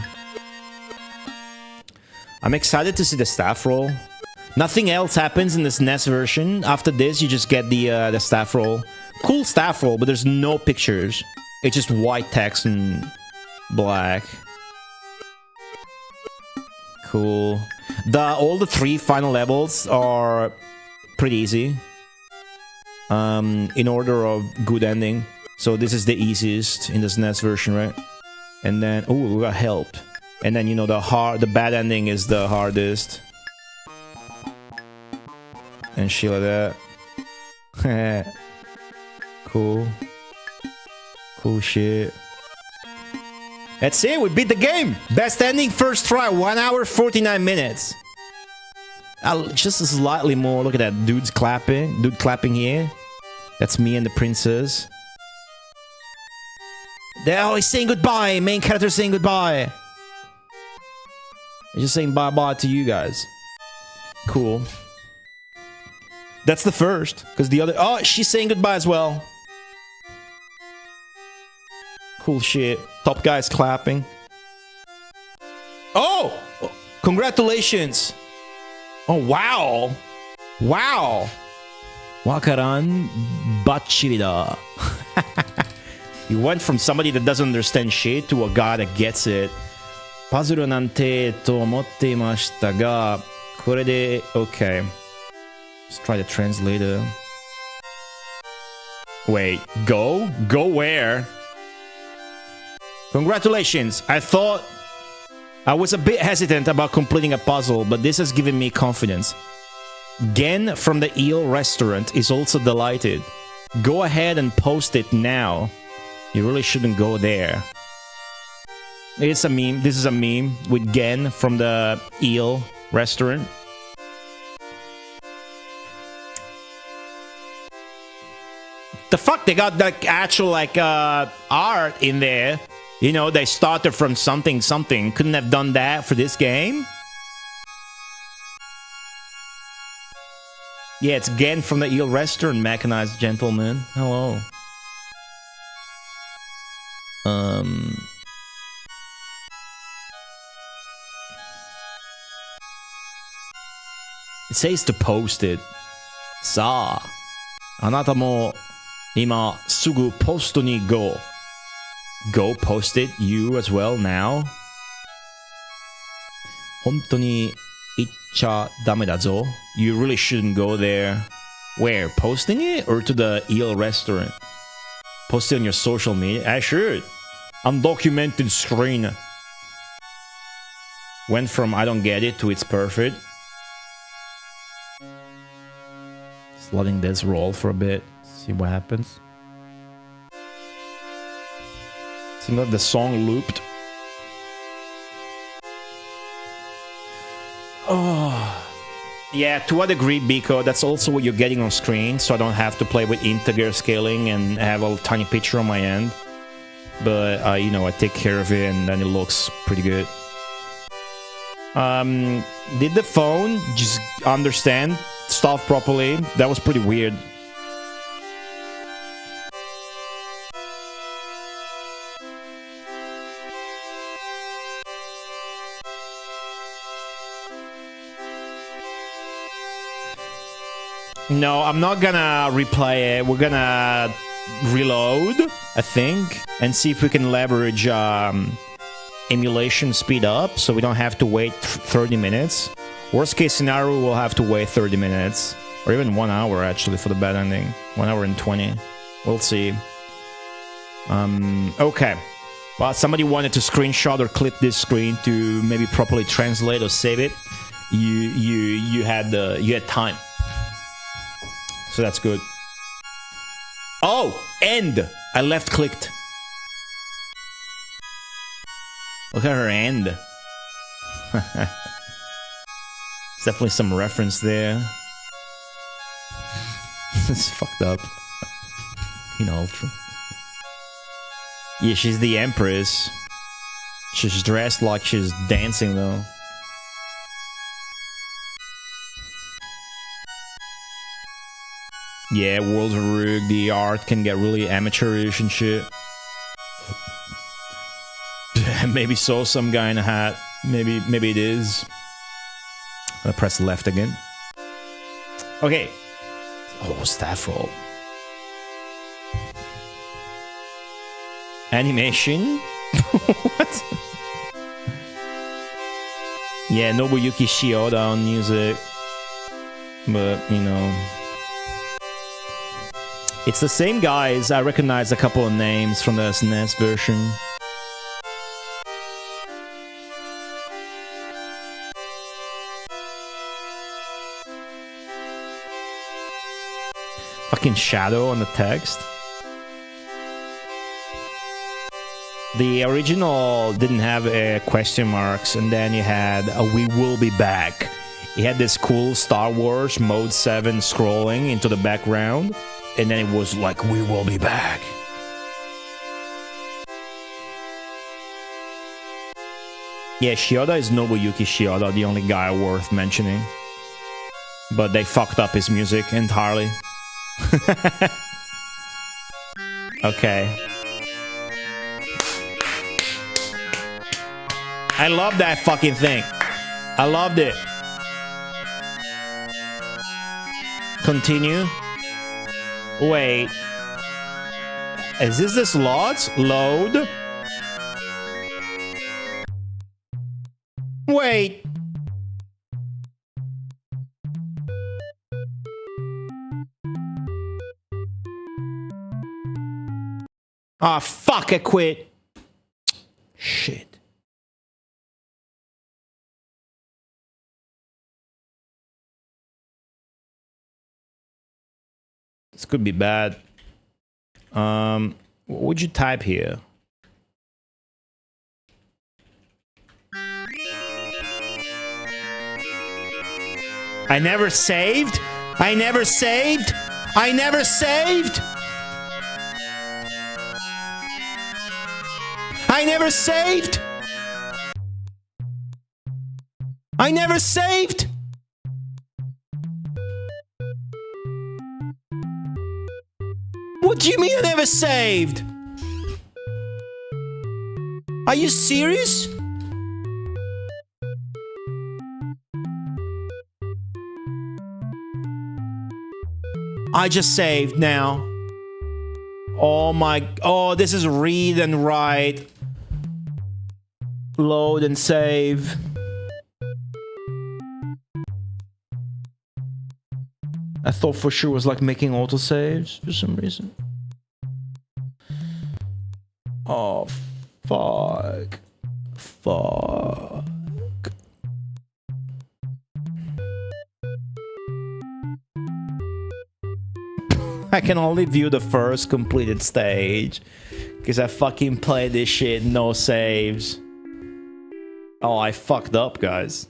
I'm excited to see the staff roll. Nothing else happens in this NES version. After this, you just get the staff roll. Cool staff roll, but there's no pictures. It's just white text and black. Cool. All the 3 final levels are pretty easy. In order of good ending. So this is the easiest in this NES version, right? And then, oh, we got help. And then, you know, the bad ending is the hardest. And shit like that. Cool. Cool shit. That's it, we beat the game! Best ending, first try, 1 hour, 49 minutes. Just slightly more, look at that, dude clapping here. That's me and the princess. He's saying goodbye, main character saying goodbye. He's just saying bye-bye to you guys. Cool. That's the first, because the other... Oh, she's saying goodbye as well. Cool shit. Top guy's clapping. Oh! Congratulations! Oh, wow! Wow! Wakaran bachiri da. You went from somebody that doesn't understand shit to a guy that gets it. Puzzle nante to omotte imashita ga, kore de... Okay. Let's try the translator. Wait, go? Go where? Congratulations! I thought... I was a bit hesitant about completing a puzzle, but this has given me confidence. Gen from the Eel restaurant is also delighted. Go ahead and post it now. You really shouldn't go there. It's a meme. This is a meme with Gen from the Eel restaurant. The fuck? They got like actual like art in there. You know, they started from something. Couldn't have done that for this game. Yeah, it's Gen from the Eel restaurant, mechanized gentleman. Hello. It says to post it. Sa. Anata mo ima sugu post ni go. Go post it, you as well now. Honto ni itcha dame da zo. You really shouldn't go there. Where? Posting it or to the Eel restaurant? Post it on your social media. I should. Undocumented screen. Went from I don't get it to it's perfect. Just letting this roll for a bit. See what happens. Seems like the song looped. Oh. Yeah, to a degree, Biko, that's also what you're getting on screen, so I don't have to play with integer scaling and have a tiny picture on my end. But, you know, I take care of it and then it looks pretty good. Did the phone just understand stuff properly? That was pretty weird. No, I'm not gonna replay it. We're gonna reload, I think, and see if we can leverage emulation speed up so we don't have to wait 30 minutes. Worst case scenario, we'll have to wait 30 minutes. Or even 1 hour, actually, for the bad ending. 1 hour and 20. We'll see. Okay. Well, somebody wanted to screenshot or clip this screen to maybe properly translate or save it. You had time. So that's good. Oh, end. I left clicked. Look at her end. There's definitely some reference there. It's fucked up. In Ultra. Yeah, she's the Empress. She's dressed like she's dancing though. Yeah, Worlds of Rook, the art can get really amateurish and shit. Maybe saw some guy in a hat. Maybe it is. I press left again. Okay. Oh, staff roll. Animation? What? Yeah, Nobuyuki Shioda on music. But, you know... It's the same guys. I recognize a couple of names from the SNES version. Fucking shadow on the text. The original didn't have question marks, and then you had a "We will be back." You had this cool Star Wars Mode 7 scrolling into the background, and then it was like, "We will be back." Yeah, Shioda is Nobuyuki Shioda, the only guy worth mentioning. But they fucked up his music entirely. Okay. I love that fucking thing. I loved it. Continue. Wait. Is this loads? Load? Wait. Ah, fuck, I quit. Shit. This could be bad. What would you type here? I never saved? I never saved? I never saved? I never saved? I never saved? What do you mean I never saved? Are you serious? I just saved now. Oh my... Oh, this is read and write. Load and save. I thought for sure it was like making autosaves for some reason. Oh, fuck. Fuck. I can only view the first completed stage because I fucking played this shit, no saves. Oh, I fucked up, guys.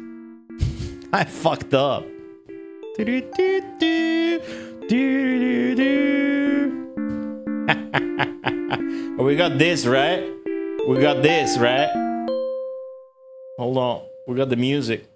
I fucked up. We got this, right? We got this, right? Hold on. We got the music.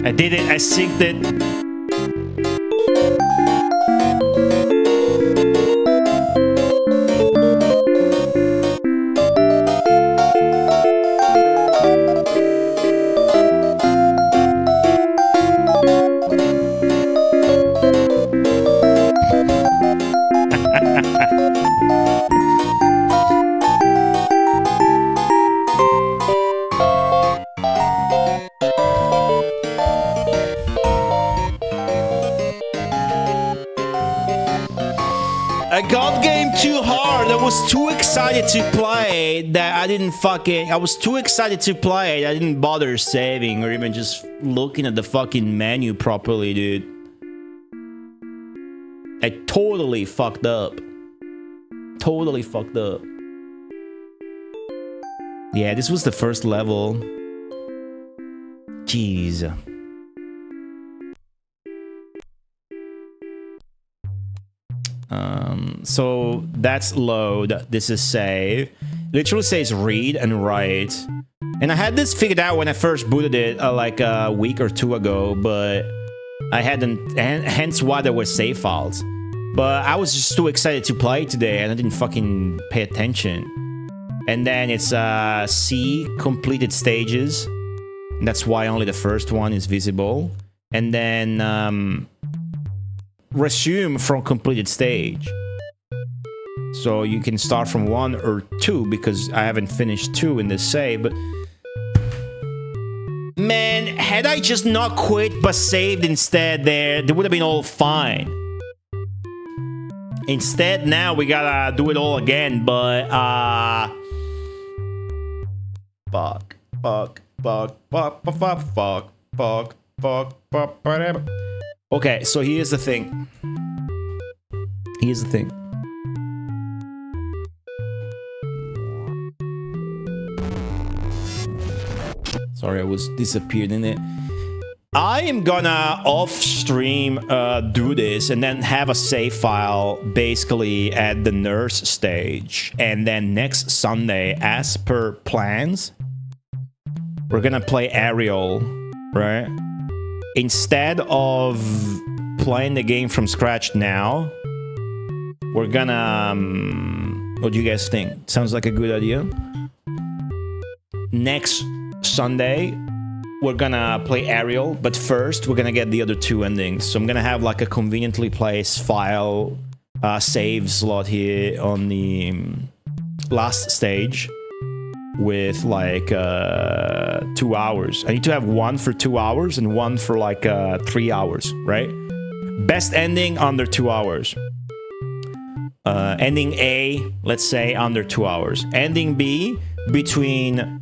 I did it, I synced it. got game too hard. I was too excited to play that I didn't fucking... I was too excited to play it. I didn't bother saving or even just looking at the fucking menu properly, dude. I totally fucked up. Totally fucked up. Yeah, this was the first level. Jeez. So that's load. This is save. Literally says read and write. And I had this figured out when I first booted it like a week or two ago, but I hadn't, hence why there were save files. But I was just too excited to play today and I didn't fucking pay attention. And then it's C, completed stages. And that's why only the first one is visible. And then resume from completed stage. So you can start from 1 or 2 because I haven't finished 2 in this save, but man, had I just not quit but saved instead there, they would have been all fine. Instead, now we gotta do it all again, but fuck. Okay, so here's the thing. Here's the thing. Sorry, I was disappeared in it. I am gonna off-stream do this and then have a save file basically at the nurse stage. And then next Sunday, as per plans, we're gonna play Aerial, right? Instead of playing the game from scratch now, we're gonna... what do you guys think? Sounds like a good idea? Next Sunday, we're gonna play Aerial, but first we're gonna get the other 2 endings. So I'm gonna have like a conveniently placed file save slot here on the last stage with like 2 hours. I need to have one for 2 hours and one for like 3 hours, right? Best ending under 2 hours. Ending A, let's say under 2 hours. Ending B, between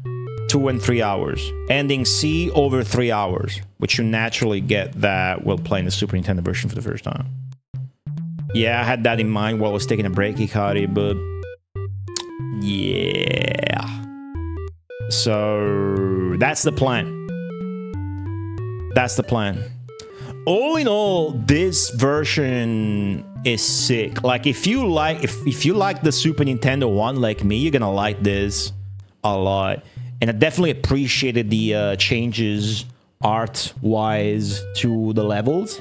2 and 3 hours. Ending C, over 3 hours, which you naturally get that while playing the Super Nintendo version for the first time. Yeah, I had that in mind while I was taking a break, Hikari, but yeah. So that's the plan. That's the plan. All in all, this version is sick. Like if you like the Super Nintendo one like me, you're gonna like this a lot. And I definitely appreciated the changes art-wise to the levels.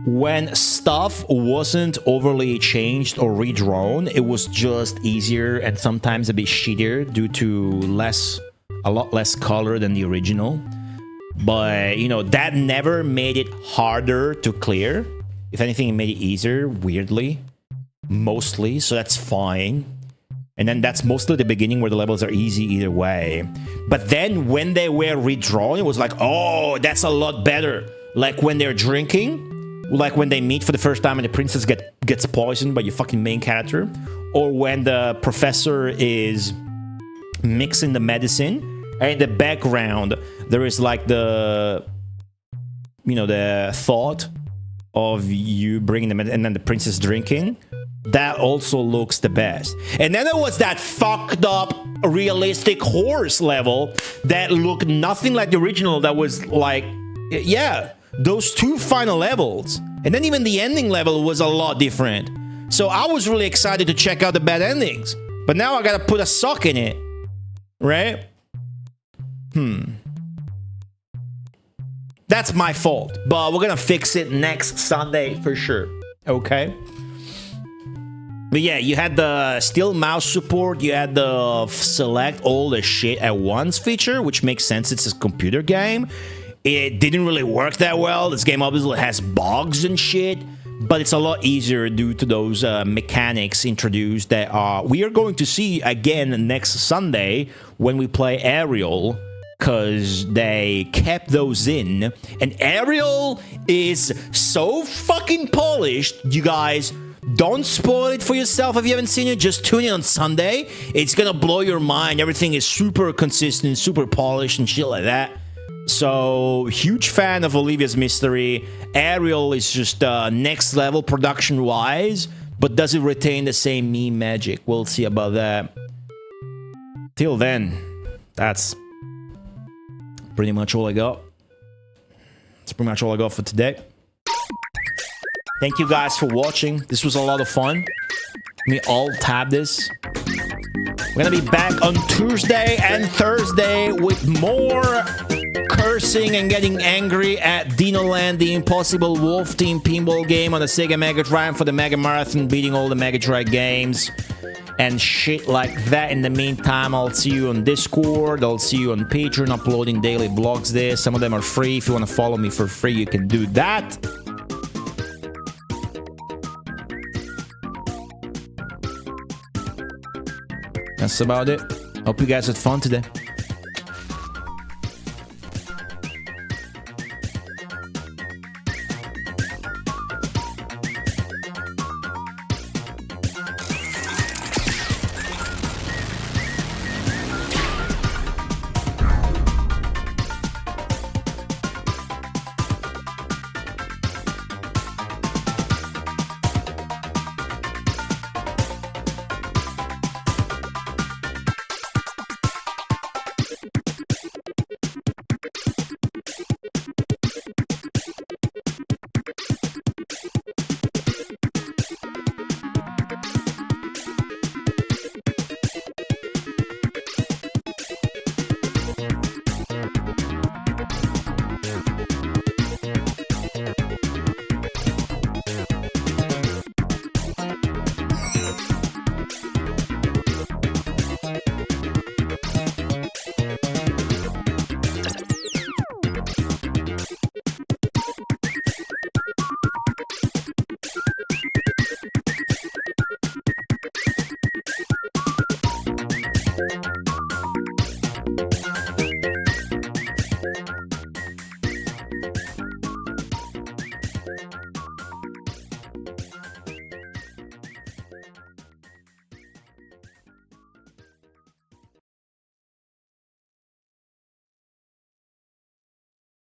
When stuff wasn't overly changed or redrawn, it was just easier and sometimes a bit shittier due to a lot less color than the original. But, you know, that never made it harder to clear. If anything, it made it easier, weirdly. Mostly, so that's fine. And then that's mostly the beginning where the levels are easy either way. But then when they were redrawn, it was like, oh, that's a lot better. Like when they're drinking, like when they meet for the first time and the princess gets poisoned by your fucking main character. Or when the professor is mixing the medicine. And in the background, there is like the, you know, the thought of you bringing the medicine and then the princess drinking. That also looks the best. And then there was that fucked up realistic horse level that looked nothing like the original. That was like, yeah, those 2 final levels. And then even the ending level was a lot different. So I was really excited to check out the bad endings. But now I gotta put a sock in it. Right? That's my fault. But we're gonna fix it next Sunday for sure. Okay? But yeah, you had the still mouse support, you had the select all the shit at once feature, which makes sense, it's a computer game. It didn't really work that well. This game obviously has bugs and shit, but it's a lot easier due to those mechanics introduced that we are going to see again next Sunday when we play Aerial, because they kept those in. And Ariel is so fucking polished, you guys. Don't spoil it for yourself if you haven't seen it. Just tune in on Sunday. It's gonna blow your mind. Everything is super consistent, super polished, and shit like that. So, huge fan of Olivia's Mystery. Ariel is just next level production-wise, but does it retain the same meme magic? We'll see about that. Till then, that's pretty much all I got. That's pretty much all I got for today. Thank you guys for watching. This was a lot of fun. Let me alt-tab this. We're gonna be back on Tuesday and Thursday with more cursing and getting angry at Dinoland, the Impossible Wolf Team pinball game on the Sega Mega Drive for the Megamarathon, beating all the Mega Drive games and shit like that. In the meantime, I'll see you on Discord. I'll see you on Patreon, uploading daily blogs there. Some of them are free. If you want to follow me for free, you can do that. That's about it. Hope you guys had fun today.